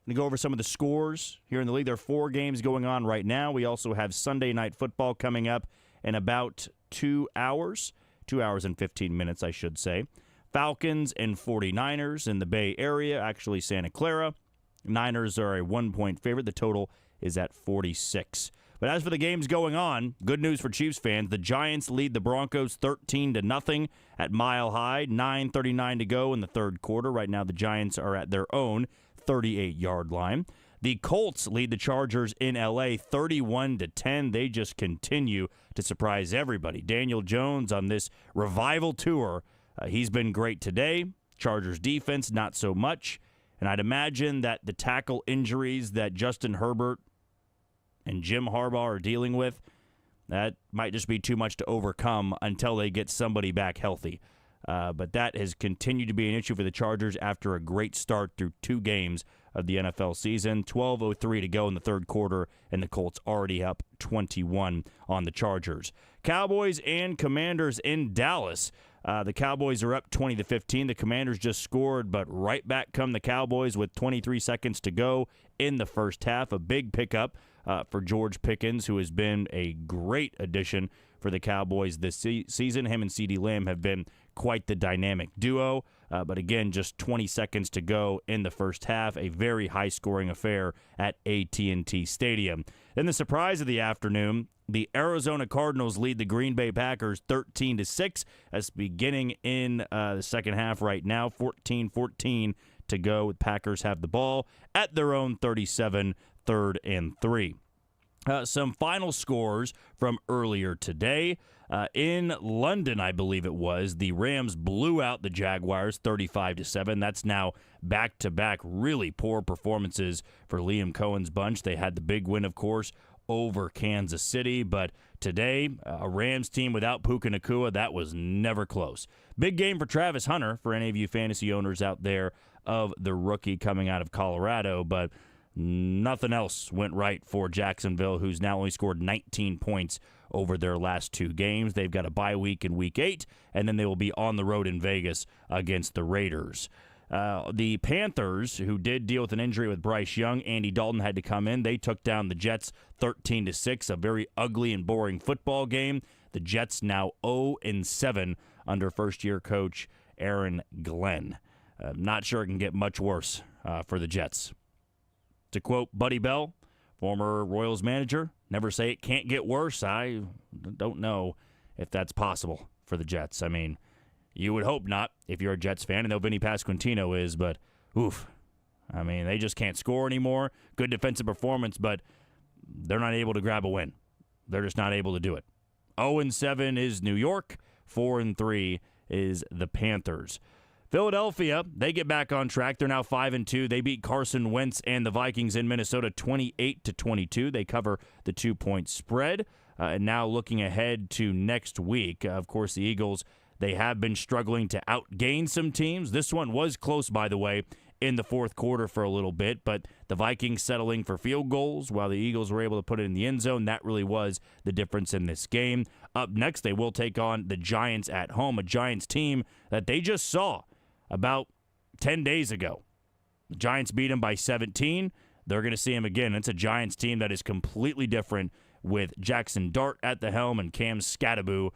To go over some of the scores here in the league. There are 4 games going on right now. We also have Sunday Night Football coming up in about 2 hours. 2 hours and 15 minutes, I should say. Falcons and 49ers in the Bay Area, actually Santa Clara. Niners are a 1-point favorite. The total is at 46. But as for the games going on, good news for Chiefs fans. The Giants lead the Broncos 13-0 at Mile High. 9:39 to go in the third quarter. Right now the Giants are at their own 38-yard line. The Colts lead the Chargers in L.A. 31-10. They just continue to surprise everybody. Daniel Jones on this revival tour, he's been great today. Chargers defense, not so much. And I'd imagine that the tackle injuries that Justin Herbert and Jim Harbaugh are dealing with, that might just be too much to overcome until they get somebody back healthy. But that has continued to be an issue for the Chargers after a great start through 2 games of the NFL season. 12:03 to go in the third quarter, and the Colts already up 21 on the Chargers. Cowboys and Commanders in Dallas. The Cowboys are up 20-15. The Commanders just scored, but right back come the Cowboys with 23 seconds to go in the first half. A big pickup for George Pickens, who has been a great addition for the Cowboys this season. Him and CeeDee Lamb have been quite the dynamic duo. But again, just 20 seconds to go in the first half. A very high-scoring affair at AT&T Stadium. Then the surprise of the afternoon, the Arizona Cardinals lead the Green Bay Packers 13-6. That's beginning in the second half right now. 14-14 to go. The Packers have the ball at their own 37, 3rd and 3. Some final scores from earlier today. In London, I believe it was, the Rams blew out the Jaguars 35-7. That's now back-to-back really poor performances for Liam Cohen's bunch. They had the big win, of course, over Kansas City. But today, a Rams team without Puka Nacua, that was never close. Big game for Travis Hunter, for any of you fantasy owners out there of the rookie coming out of Colorado. But nothing else went right for Jacksonville, who's now only scored 19 points over their last 2 games. They've got a bye week in Week 8, and then they will be on the road in Vegas against the Raiders. The Panthers, who did deal with an injury with Bryce Young, Andy Dalton had to come in. They took down the Jets 13-6, a very ugly and boring football game. The Jets now 0-7 under first-year coach Aaron Glenn. Not sure it can get much worse for the Jets. To quote Buddy Bell, former Royals manager, never say it can't get worse. I don't know if that's possible for the Jets. I mean, you would hope not if you're a Jets fan. I know Vinny Pasquantino is, but oof. I mean, they just can't score anymore. Good defensive performance, but they're not able to grab a win. They're just not able to do it. 0-7 is New York. 4-3 is the Panthers. Philadelphia, they get back on track. They're now 5-2. They beat Carson Wentz and the Vikings in Minnesota 28-22. They cover the 2-point spread. And now looking ahead to next week, of course, the Eagles, they have been struggling to outgain some teams. This one was close, by the way, in the fourth quarter for a little bit, but the Vikings settling for field goals while the Eagles were able to put it in the end zone. That really was the difference in this game. Up next, they will take on the Giants at home, a Giants team that they just saw about 10 days ago. The Giants beat them by 17. They're going to see them again. It's a Giants team that is completely different with Jackson Dart at the helm and Cam Scattaboo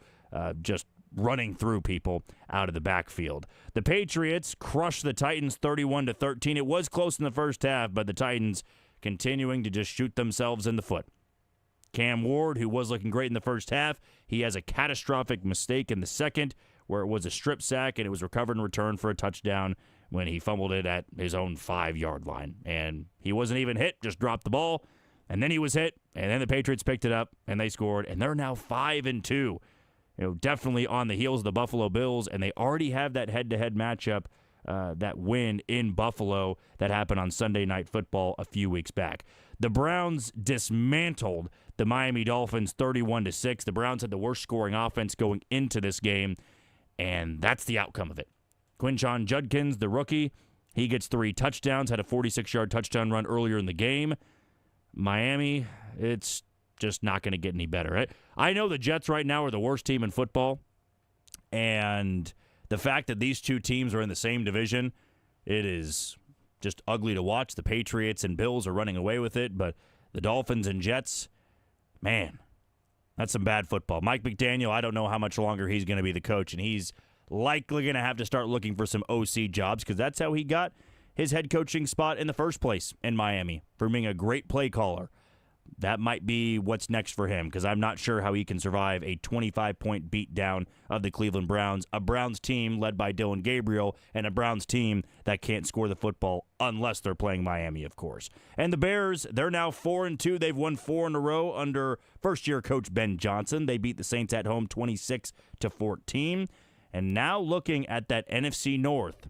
just running through people out of the backfield. The Patriots crushed the Titans 31-13. It was close in the first half, but the Titans continuing to just shoot themselves in the foot. Cam Ward, who was looking great in the first half, he has a catastrophic mistake in the second where it was a strip sack and it was recovered and returned for a touchdown when he fumbled it at his own 5-yard line. And he wasn't even hit, just dropped the ball, and then he was hit, and then the Patriots picked it up, and they scored, and they're now 5-2. Definitely on the heels of the Buffalo Bills, and they already have that head-to-head matchup, that win in Buffalo that happened on Sunday Night Football a few weeks back. The Browns dismantled the Miami Dolphins 31-6. The Browns had the worst scoring offense going into this game, and that's the outcome of it. Quinshon Judkins, the rookie, he gets 3 touchdowns, had a 46-yard touchdown run earlier in the game. Miami, it's just not going to get any better. I know the Jets right now are the worst team in football, and the fact that these two teams are in the same division, it is just ugly to watch. The Patriots and Bills are running away with it, but the Dolphins and Jets, man, that's some bad football. Mike McDaniel, I don't know how much longer he's going to be the coach, and he's likely going to have to start looking for some OC jobs because that's how he got his head coaching spot in the first place in Miami, for being a great play caller. that might be what's next for him, because I'm not sure how he can survive a 25-point beatdown of the Cleveland Browns, a Browns team led by Dylan Gabriel, and a Browns team that can't score the football unless they're playing Miami, of course. And the Bears, they're now 4-2. They've won 4 in a row under first-year coach Ben Johnson. They beat the Saints at home 26-14. And now looking at that NFC North,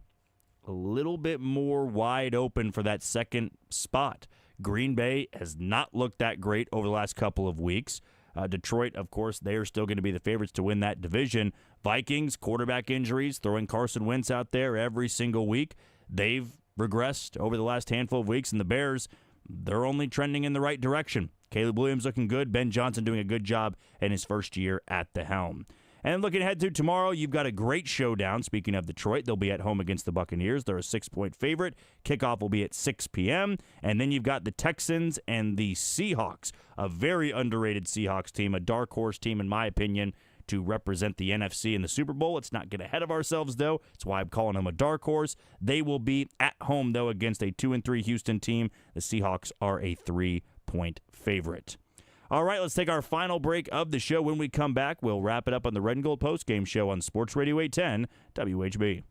a little bit more wide open for that second spot. Green Bay has not looked that great over the last couple of weeks. Detroit, of course, they are still going to be the favorites to win that division. Vikings, quarterback injuries, throwing Carson Wentz out there every single week. They've regressed over the last handful of weeks, and the Bears, they're only trending in the right direction. Caleb Williams looking good. Ben Johnson doing a good job in his first year at the helm. And looking ahead to tomorrow, you've got a great showdown. Speaking of Detroit, they'll be at home against the Buccaneers. They're a 6-point favorite. Kickoff will be at 6 p.m. And then you've got the Texans and the Seahawks, a very underrated Seahawks team, a dark horse team, in my opinion, to represent the NFC in the Super Bowl. Let's not get ahead of ourselves, though. That's why I'm calling them a dark horse. They will be at home, though, against a 2-3 Houston team. The Seahawks are a 3-point favorite. All right, let's take our final break of the show. When we come back, we'll wrap it up on the Red and Gold Postgame Show on Sports Radio 810 WHB.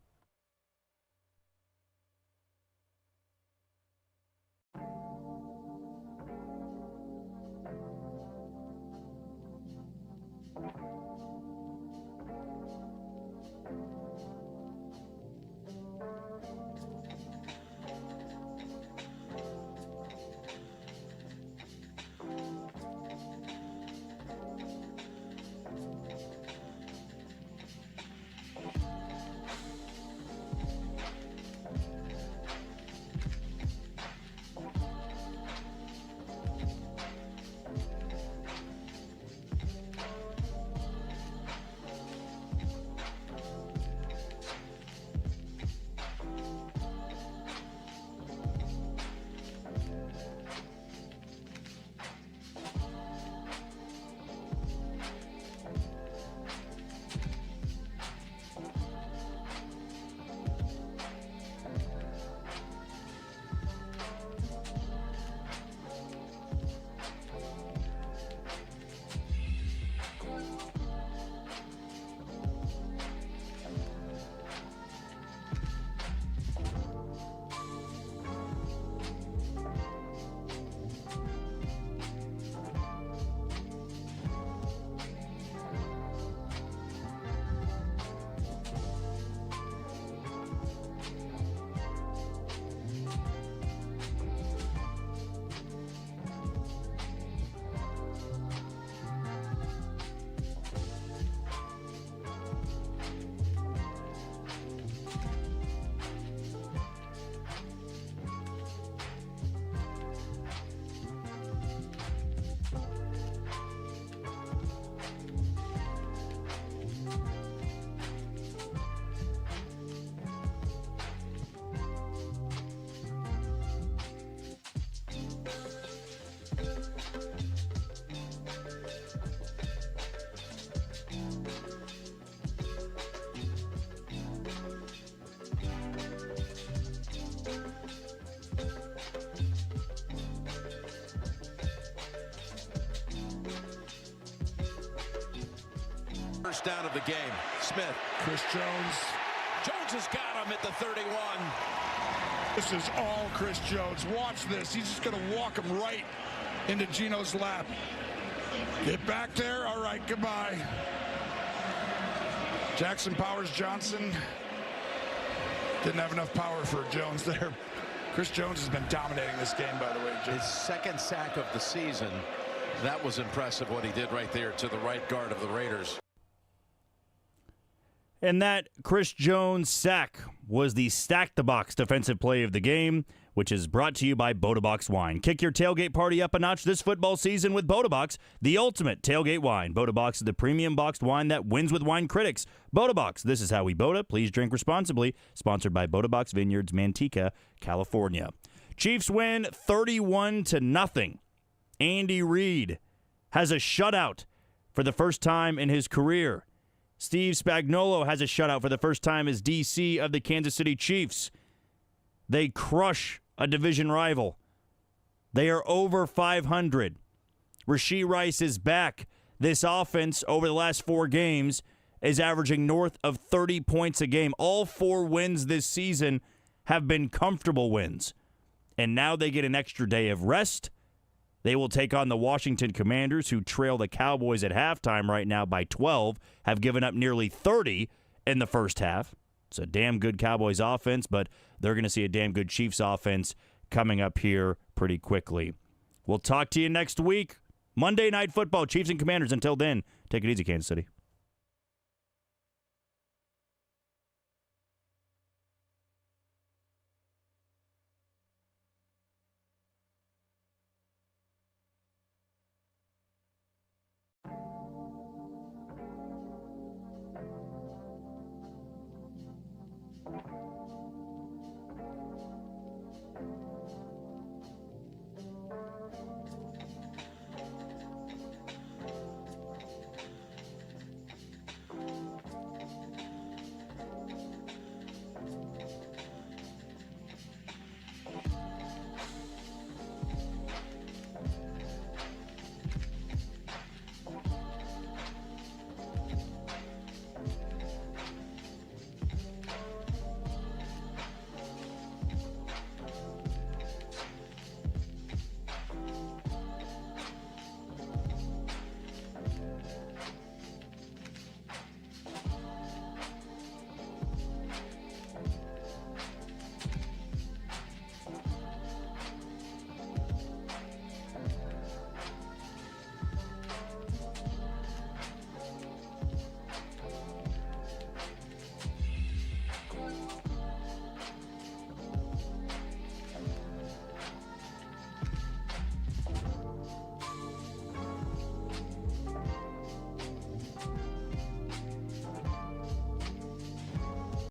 First down of the game. Smith. Chris Jones. Jones has got him at the 31. This is all Chris Jones. Watch this. He's just going to walk him right into Geno's lap. Get back there. All right, goodbye. Jackson Powers Johnson didn't have enough power for Jones there. Chris Jones has been dominating this game, by the way, Jim. His second sack of the season. That was impressive what he did right there to the right guard of the Raiders. And that Chris Jones sack was the Stack the Box defensive play of the game, which is brought to you by Boda Wine. Kick your tailgate party up a notch this football season with Boda, the ultimate tailgate wine. Boda is the premium boxed wine that wins with wine critics. Boda, this is how we Boda. Please drink responsibly. Sponsored by Boda Vineyards, Manteca, California. Chiefs win 31-0. Andy Reid has a shutout for the first time in his career. Steve Spagnuolo has a shutout for the first time as DC of the Kansas City Chiefs. They crush a division rival. They are over 500. Rashee Rice is back. This offense over the last 4 games is averaging north of 30 points a game. All 4 wins this season have been comfortable wins. And now they get an extra day of rest. They will take on the Washington Commanders, who trail the Cowboys at halftime right now by 12, have given up nearly 30 in the first half. It's a damn good Cowboys offense, but they're going to see a damn good Chiefs offense coming up here pretty quickly. We'll talk to you next week. Monday Night Football, Chiefs and Commanders. Until then, take it easy, Kansas City.